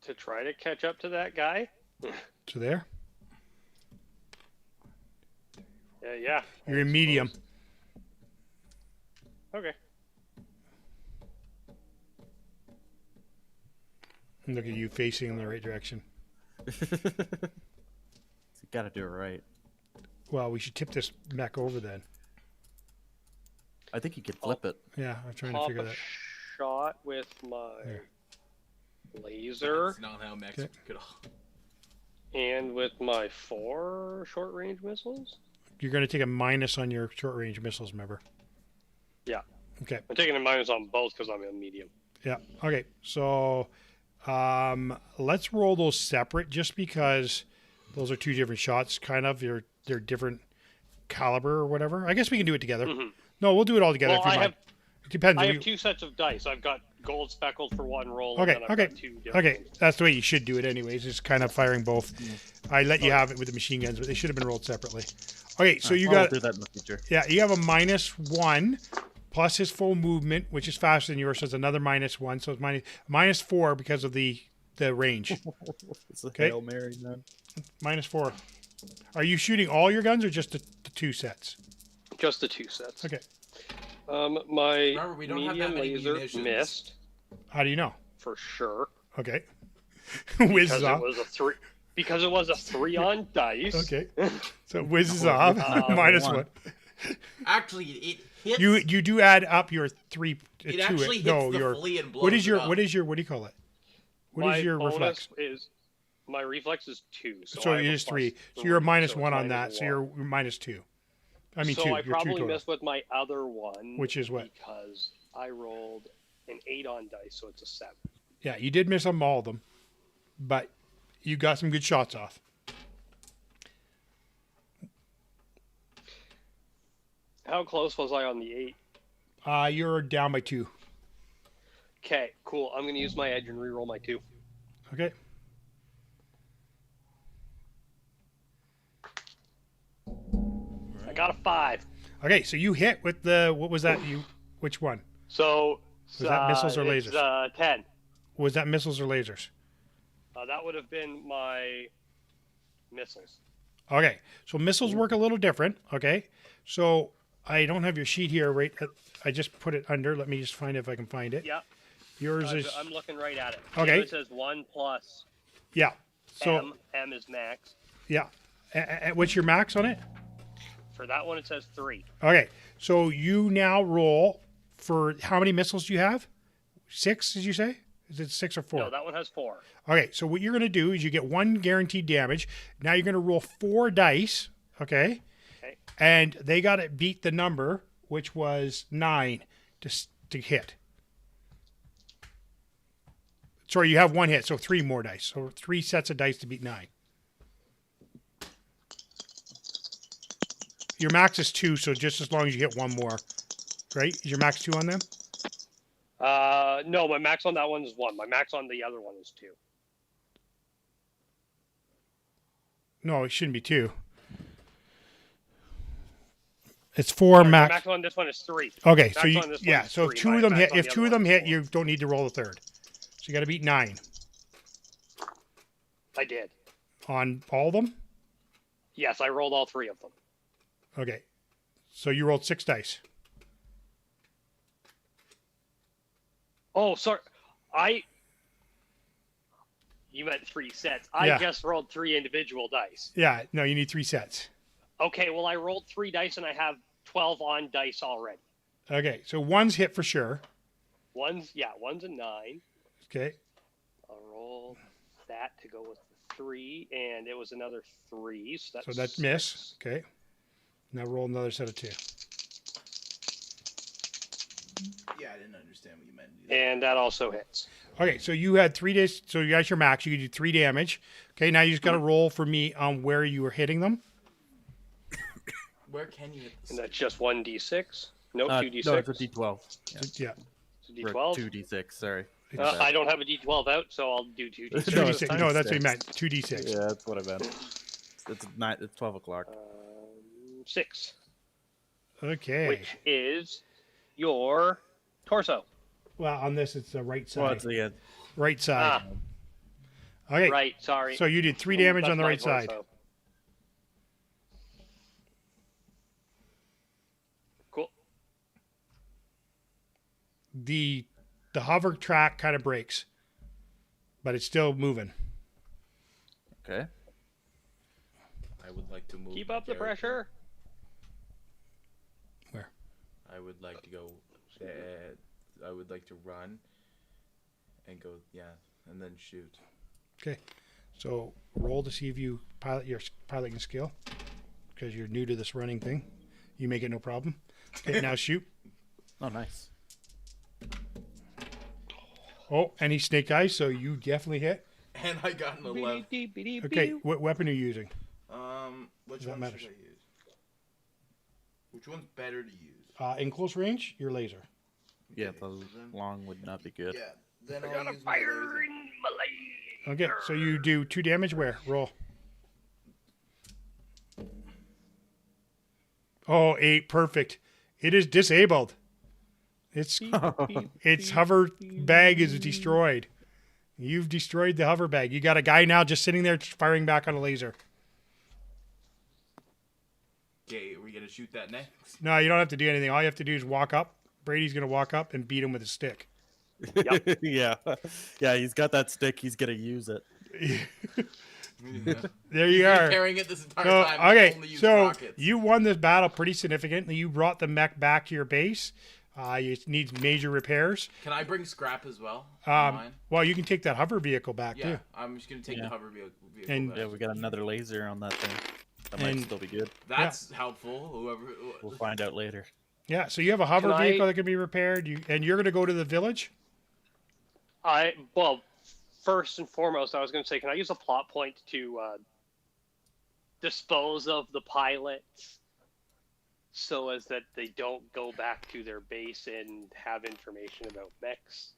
to try to catch up to that guy. So there, Yeah. you're in medium. Okay. Look at you facing in the right direction. You gotta do it right. Well, we should tip this mech over then. I think you could flip it. Yeah, I'm trying to Pop figure a that. shot with my There. laser That's not how Max Okay. could. and with my 4 short-range missiles. You're going to take a minus on your short range missiles, remember? Yeah. Okay. I'm taking a minus on both because I'm in medium. Yeah. Okay. So let's roll those separate just because those are 2 different shots, kind of. They're different caliber or whatever. I guess we can do it together. Mhm. No, we'll do it all together Well, if you I mind. have It depends. I We- have 2 sets of dice. I've got gold speckled for 1 roll. Okay, And then I've okay, got 2 different okay. ones. That's the way you should do it anyways. Just kind of firing both. I let you have it with the machine guns, but they should have been rolled separately. Okay, so you I'll got... do that in the future. Yeah, you have a -1 plus his full movement, which is faster than yours, so it's another -1. So it's -4 because of the range. It's a Okay. Hail Mary, man. -4. Are you shooting all your guns or just the 2 sets? Just the 2 sets. Okay. My Remember, we don't have that medium many laser munitions. missed How do you know? for sure. Okay. Whizzes Because it off. was a 3. Because it was a 3 on dice. Okay. So it whizzes off. -1. Actually, it hits. You do add up your 3 It to actually it. hits No, the your flea and blows what is your it up. what do you call it? What My is your bonus reflex? is my reflex is 2. So, So I have it a is 3. plus So you're a 3, -1 so it's on that. So -1. you're -2. I mean so 2. I You're 2 probably total. missed with my other one. Which is what? Because I rolled an 8 on dice, so it's a 7. Yeah, you did miss on all of them, but you got some good shots off. How close was I on the 8? You're down by 2. Okay, cool. I'm going to use my edge and reroll my 2. Okay. I got a 5. Okay, so you hit with the what was that? Which one? So Was that missiles or it's, lasers? 10. Was that missiles or lasers? That would have been my missiles. Okay, so missiles work a little different. Okay, so I don't have your sheet here. Right, I just put it under. Let me just find if I can find it. Yeah, Yours is I'm looking right at it. Okay. It says 1 plus. yeah. So M is max. yeah, what's your max on it? For that one, it says 3. Okay, so you now roll for how many missiles do you have? 6, did you say? Is it 6 or 4? No, that one has 4. Okay, so what you're going to do is you get 1 guaranteed damage. Now you're going to roll 4 dice, okay? Okay. And they got to beat the number, which was 9 to hit. Sorry, you have 1 hit, so 3 more dice. So 3 sets of dice to beat 9. Your max is 2, so just as long as you hit 1 more. Right? Is your max 2 on them? No, my max on that one is 1. My max on the other one is 2. No, it shouldn't be 2. It's 4 My max. max on this one is 3. Okay, Max so you on this one yeah, is so if 3. 2 My of them max hit, on if the 2 other of them one is hit, 4. you don't need to roll a third. So you got to beat 9 I did. on all of them. Yes, I rolled all 3 of them. Okay, so you rolled 6 dice. Oh, sorry. You meant 3 sets. I Yeah. just rolled 3 individual dice. Yeah, no, you need 3 sets. Okay, well, I rolled 3 dice and I have 12 on dice already. Okay, so 1's hit for sure. One's a 9. Okay, I'll roll that to go with the 3, and it was another 3. so that's miss. Okay, now roll another set of 2. Yeah, I didn't understand what you meant. Either. And that also hits. Okay, so you had 3 days. So you got your max. You could do 3 damage. Okay, now you just got to roll for me on where you were hitting them. Where can you hit the And that's just 1d6. Nope, 2d6. No, it's a D12. Yeah, It's a d12. 2D6, sorry. I don't have a d12 out, so I'll do 2d6. 2d6. No, No, that's what you 2d6. meant. 2d6. Yeah, that's what I meant. It's 12 o'clock. 6, Okay. which is your torso. Well, on this, it's the right side. Well, it's the Right side. Okay. Right, sorry. So you did 3 damage That's on the my right side. torso. Cool. The hover track kind of breaks, but it's still moving. Okay. I would like to move. Keep my up the character. pressure. Where? I would like to go. I would like to run and go. Yeah, and then shoot. Okay. So roll to see if you pilot your piloting skill, because you're new to this running thing. You make it no problem. Okay, now shoot. Oh, nice. Oh, and he snaked eyes, so you definitely hit. And I got an 11. Okay, what weapon are you using? Which That one matters. should I use? Which one's better to use? In close range, your laser. Yeah, Okay, the so then- long would not be good. Yeah. Then I I'll got a use my fire laser. in my leg. Okay, so you do 2 damage where? Roll. Oh, 8, perfect. It is disabled. Its hover bag is destroyed. You've destroyed the hover bag. You got a guy now just sitting there firing back on a laser. Okay, are we gonna shoot that next? No, you don't have to do anything. All you have to do is walk up. Brady's going to walk up and beat him with a stick. Yep. Yeah. Yeah, he's got that stick. He's going to use it. There you are. Carrying it this entire So, time. I okay, only used so rockets. you won this battle pretty significantly. You brought the mech back to your base. It needs major repairs. Can I bring scrap as well? Mine? Well, you can take that hover vehicle back Yeah, too. I'm just gonna take Yeah. the hover vehicle. And- back. Yeah, we got another laser on that thing. That And- might still be good. That's helpful. Whoever. We'll find out later. Yeah, so you have a hover Can I- vehicle that can be repaired. And you're going to go to the village. Well, first and foremost, I was going to say, can I use a plot point to dispose of the pilots so as that they don't go back to their base and have information about mechs?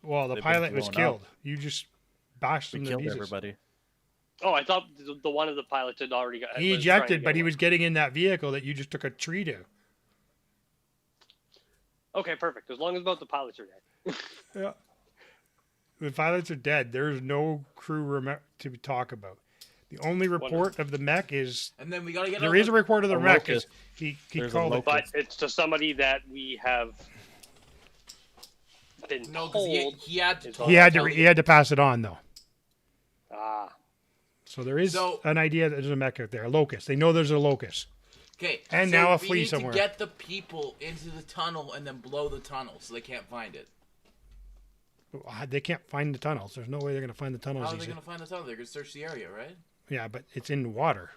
Well, the They've been pilot was blown up. killed. You just bashed We him to killed pieces. everybody. Oh, I thought the one of the pilots had already got. He was trying to ejected, get but he away. was getting in that vehicle that you just took a tree to. Okay, perfect. As long as both the pilots are dead. Yeah. The pilots are dead. There's no crew to talk about. The only report of the mech is And then we gotta get. there is a report of the A mech. Is locust. he There's a called it. locust. But it's to somebody that we have been No, because told. he had to. He tell- He had to tell he had to pass it on though. Ah. So there is So- an idea that there's a mech out there, a locust. They know there's a locust. Okay. And so now a we flea need somewhere. to get the people into the tunnel and then blow the tunnel so they can't find it. They can't find the tunnels. There's no way they're going to find the tunnels How are they easy. going to find the tunnel? They're going to search the area, right? Yeah, but it's in water.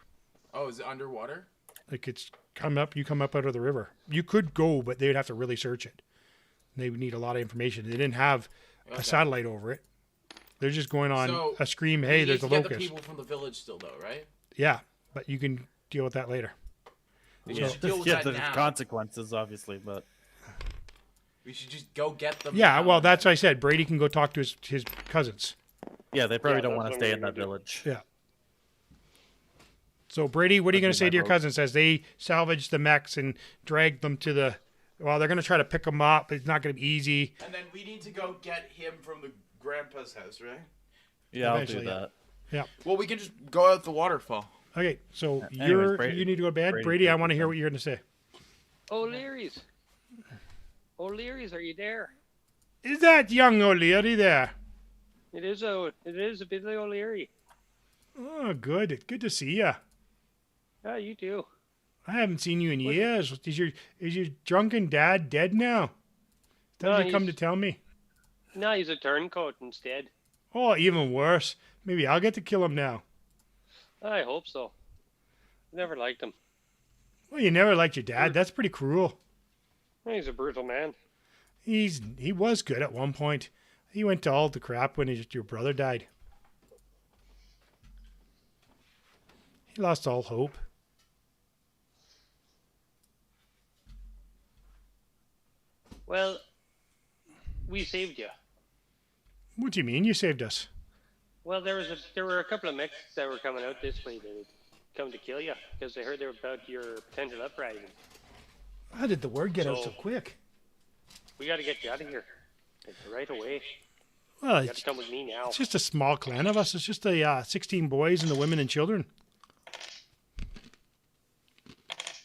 Oh, is it underwater? Like it's you come up out of the river. You could go, but they'd have to really search it. They would need a lot of information. They didn't have Okay. a satellite over it. They're just going on So, a scream, We hey, need there's to a get locust. the people from the village still, though, right? Yeah, but you can deal with that later. We Yeah, should deal with yeah, that the now. consequences, obviously, but We should just go get them. Yeah, now. well, that's what I said. Brady can go talk to his cousins. yeah, they probably Yeah, don't that's want to what stay we're in that gonna do. village. Yeah. So, Brady, what are you going That'd to be say my to your vote. cousins as they salvage the mechs and drag them to the... Well, they're going to try to pick them up. It's not going to be easy. And then we need to go get him from the grandpa's house, right? Yeah, I'll do Eventually, yeah. that. Well, we can just go out the waterfall. Okay, so Anyways, Brady- you need to go to bed. Brady Brady, I takes want to it hear then. what you're going to say. O'Leary's. O'Leary's, are you there? Is that young O'Leary there? It is a bit like O'Leary. Oh, good. Good to see you. Yeah, you too. I haven't seen you in years. Is your drunken dad dead now? No, Did you come to he's- tell me? No, he's a turncoat instead. Oh, even worse. Maybe I'll get to kill him now. I hope so. Never liked him. Well, you never liked your dad. That's pretty cruel. He's a brutal man. He was good at one point. He went to all the crap when your brother died. He lost all hope. Well, we saved you. What do you mean you saved us? Well, there were a couple of mechs that were coming out this way that had come to kill you because they heard about your potential uprising. How did the word get out so So- quick? We got to get you out of here. It's right away. Well, You got to come with me now. it's just a small clan of us. It's just the 16 boys and the women and children.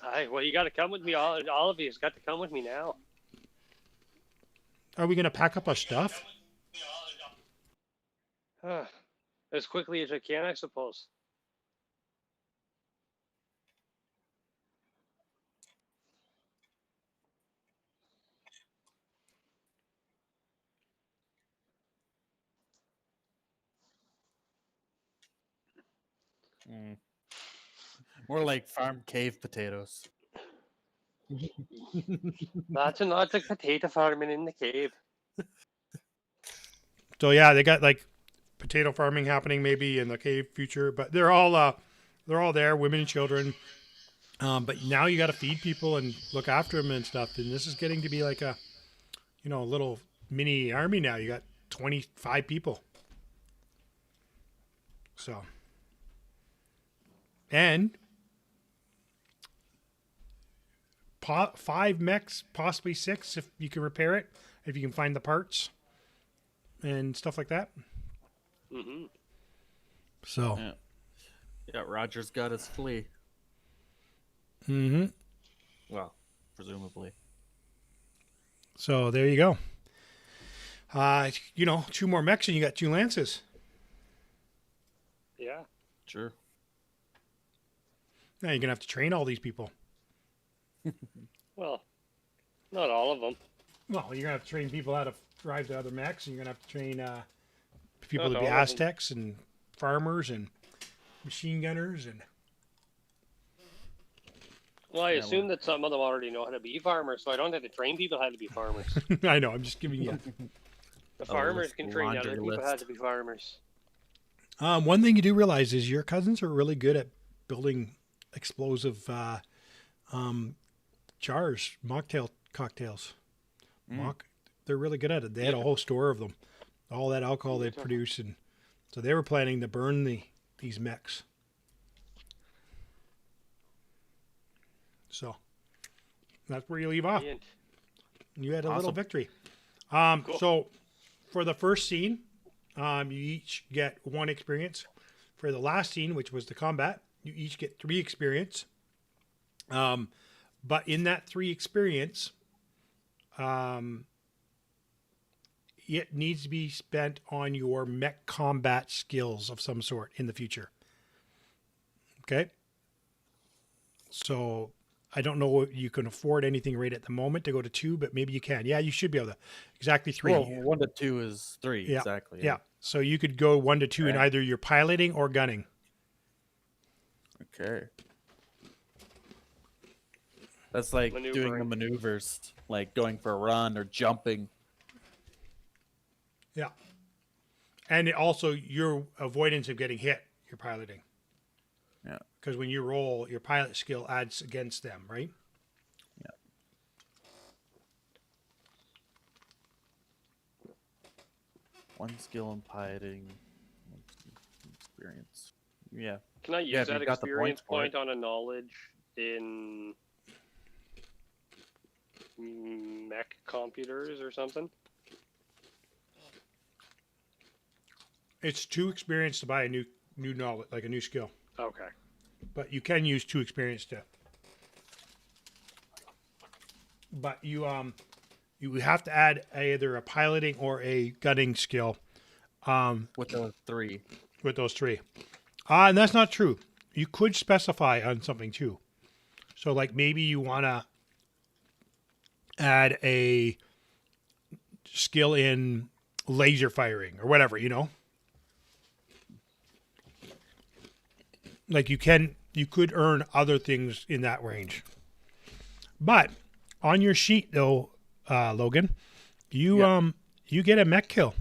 Aye, well, you got to come with me. All of you has got to come with me now. Are we going to pack up our stuff? As quickly as I can, I suppose. More like farm cave potatoes. Lots and lots of potato farming in the cave. So yeah, they got like potato farming happening maybe in the cave future, but they're all there, women and children. But now you got to feed people and look after them and stuff. And this is getting to be like a little mini army now. You got 25 people. So, and 5 mechs, possibly 6 if you can repair it, if you can find the parts and stuff like that. Mm-hmm. So, Yeah. Yeah, Roger's got his flea. mm-hmm. Well, presumably. So there you go. 2 more mechs and you got 2 lances. Yeah. Sure. Now you're gonna have to train all these people. Well, not all of them. Well, you're gonna have to train people how to drive the other mechs, and you're gonna have to train people Not to be all of 'em. Aztecs and farmers and machine gunners and. Well, I Yeah, assume that some of them already know how to be farmers, so I don't have to train people how to be farmers. I know. I'm just giving you. The farmers list- can train laundry other people how list. to be farmers. One thing you do realize is your cousins are really good at building explosive jars, mocktail cocktails. They're really good at it. They had a whole store of them, all that alcohol they produce, and so they were planning to burn these mechs. So that's where you leave off. Brilliant. You had a little Awesome. victory. Cool. So for the first scene, you each get 1 experience. For the last scene, which was the combat, you each get 3 experience. But in that 3 experience, it needs to be spent on your mech combat skills of some sort in the future. Okay. So I don't know if you can afford anything right at the moment to go to 2, but maybe you can. Yeah, you should be able to. Exactly 3. Well, 1 to 2 is 3. Yeah. Exactly. Yeah. So you could go 1 to 2 in Okay. either your piloting or gunning. Okay. That's like doing the Maneuvering. maneuvers, like going for a run or jumping. Yeah. And it also your avoidance of getting hit, your piloting. Yeah. Because when you roll, your pilot skill adds against them, right? Yeah. One skill in piloting, one experience. Yeah. Can I use Yeah, if that you've got the experience points for point it. on a knowledge in mech computers or something? It's 2 experience to buy a new knowledge, like a new skill. Okay. But you can use 2 experience to. But you have to add either a piloting or a gunning skill With the 3. with those 3. And that's not true. You could specify on something too. So like maybe you want to add a skill in laser firing or whatever, you know? Like you could earn other things in that range. But on your sheet though, Logan, you get a mech kill.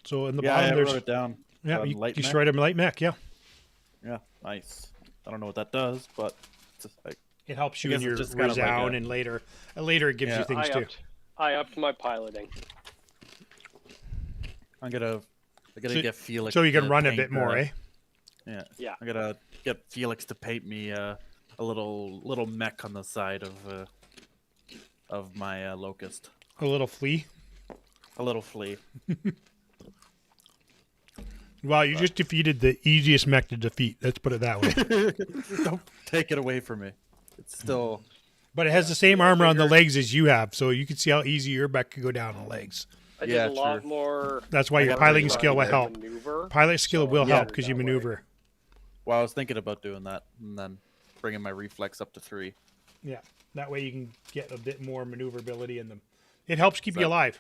So in the Yeah, bottom I there's wrote it down. yeah, you light mech? destroyed a light mech, yeah. Yeah, nice. I don't know what that does, but it's just like, It helps you I in guess your it's just kind of like resound a- and later it gives Yeah. you things too. I upped my piloting. I gotta So- get Felix. So you can to run a paint, bit more, eh? Yeah. Yeah. I gotta get Felix to paint me a little mech on the side of my locust. A little flea. A little flea. Well, you just defeated the easiest mech to defeat. Let's put it that way. Don't take it away from me. It's still. But it has the same armor on the legs as you have, so you can see how easy your mech could go down on the legs. I did Yeah, a lot true. more. That's why I your got piloting really skill will lucky help. Maneuver. Pilot skill will yeah, help because you that way. maneuver. Well, I was thinking about doing that and then bringing my reflex up to 3. Yeah, that way you can get a bit more maneuverability in them. It helps keep you That- alive.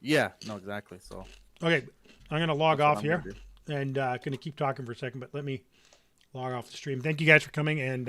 Yeah. No, exactly. So. Okay, I'm going to log that's what off I'm here gonna do. and going to keep talking for a second, but let me log off the stream. Thank you guys for coming, and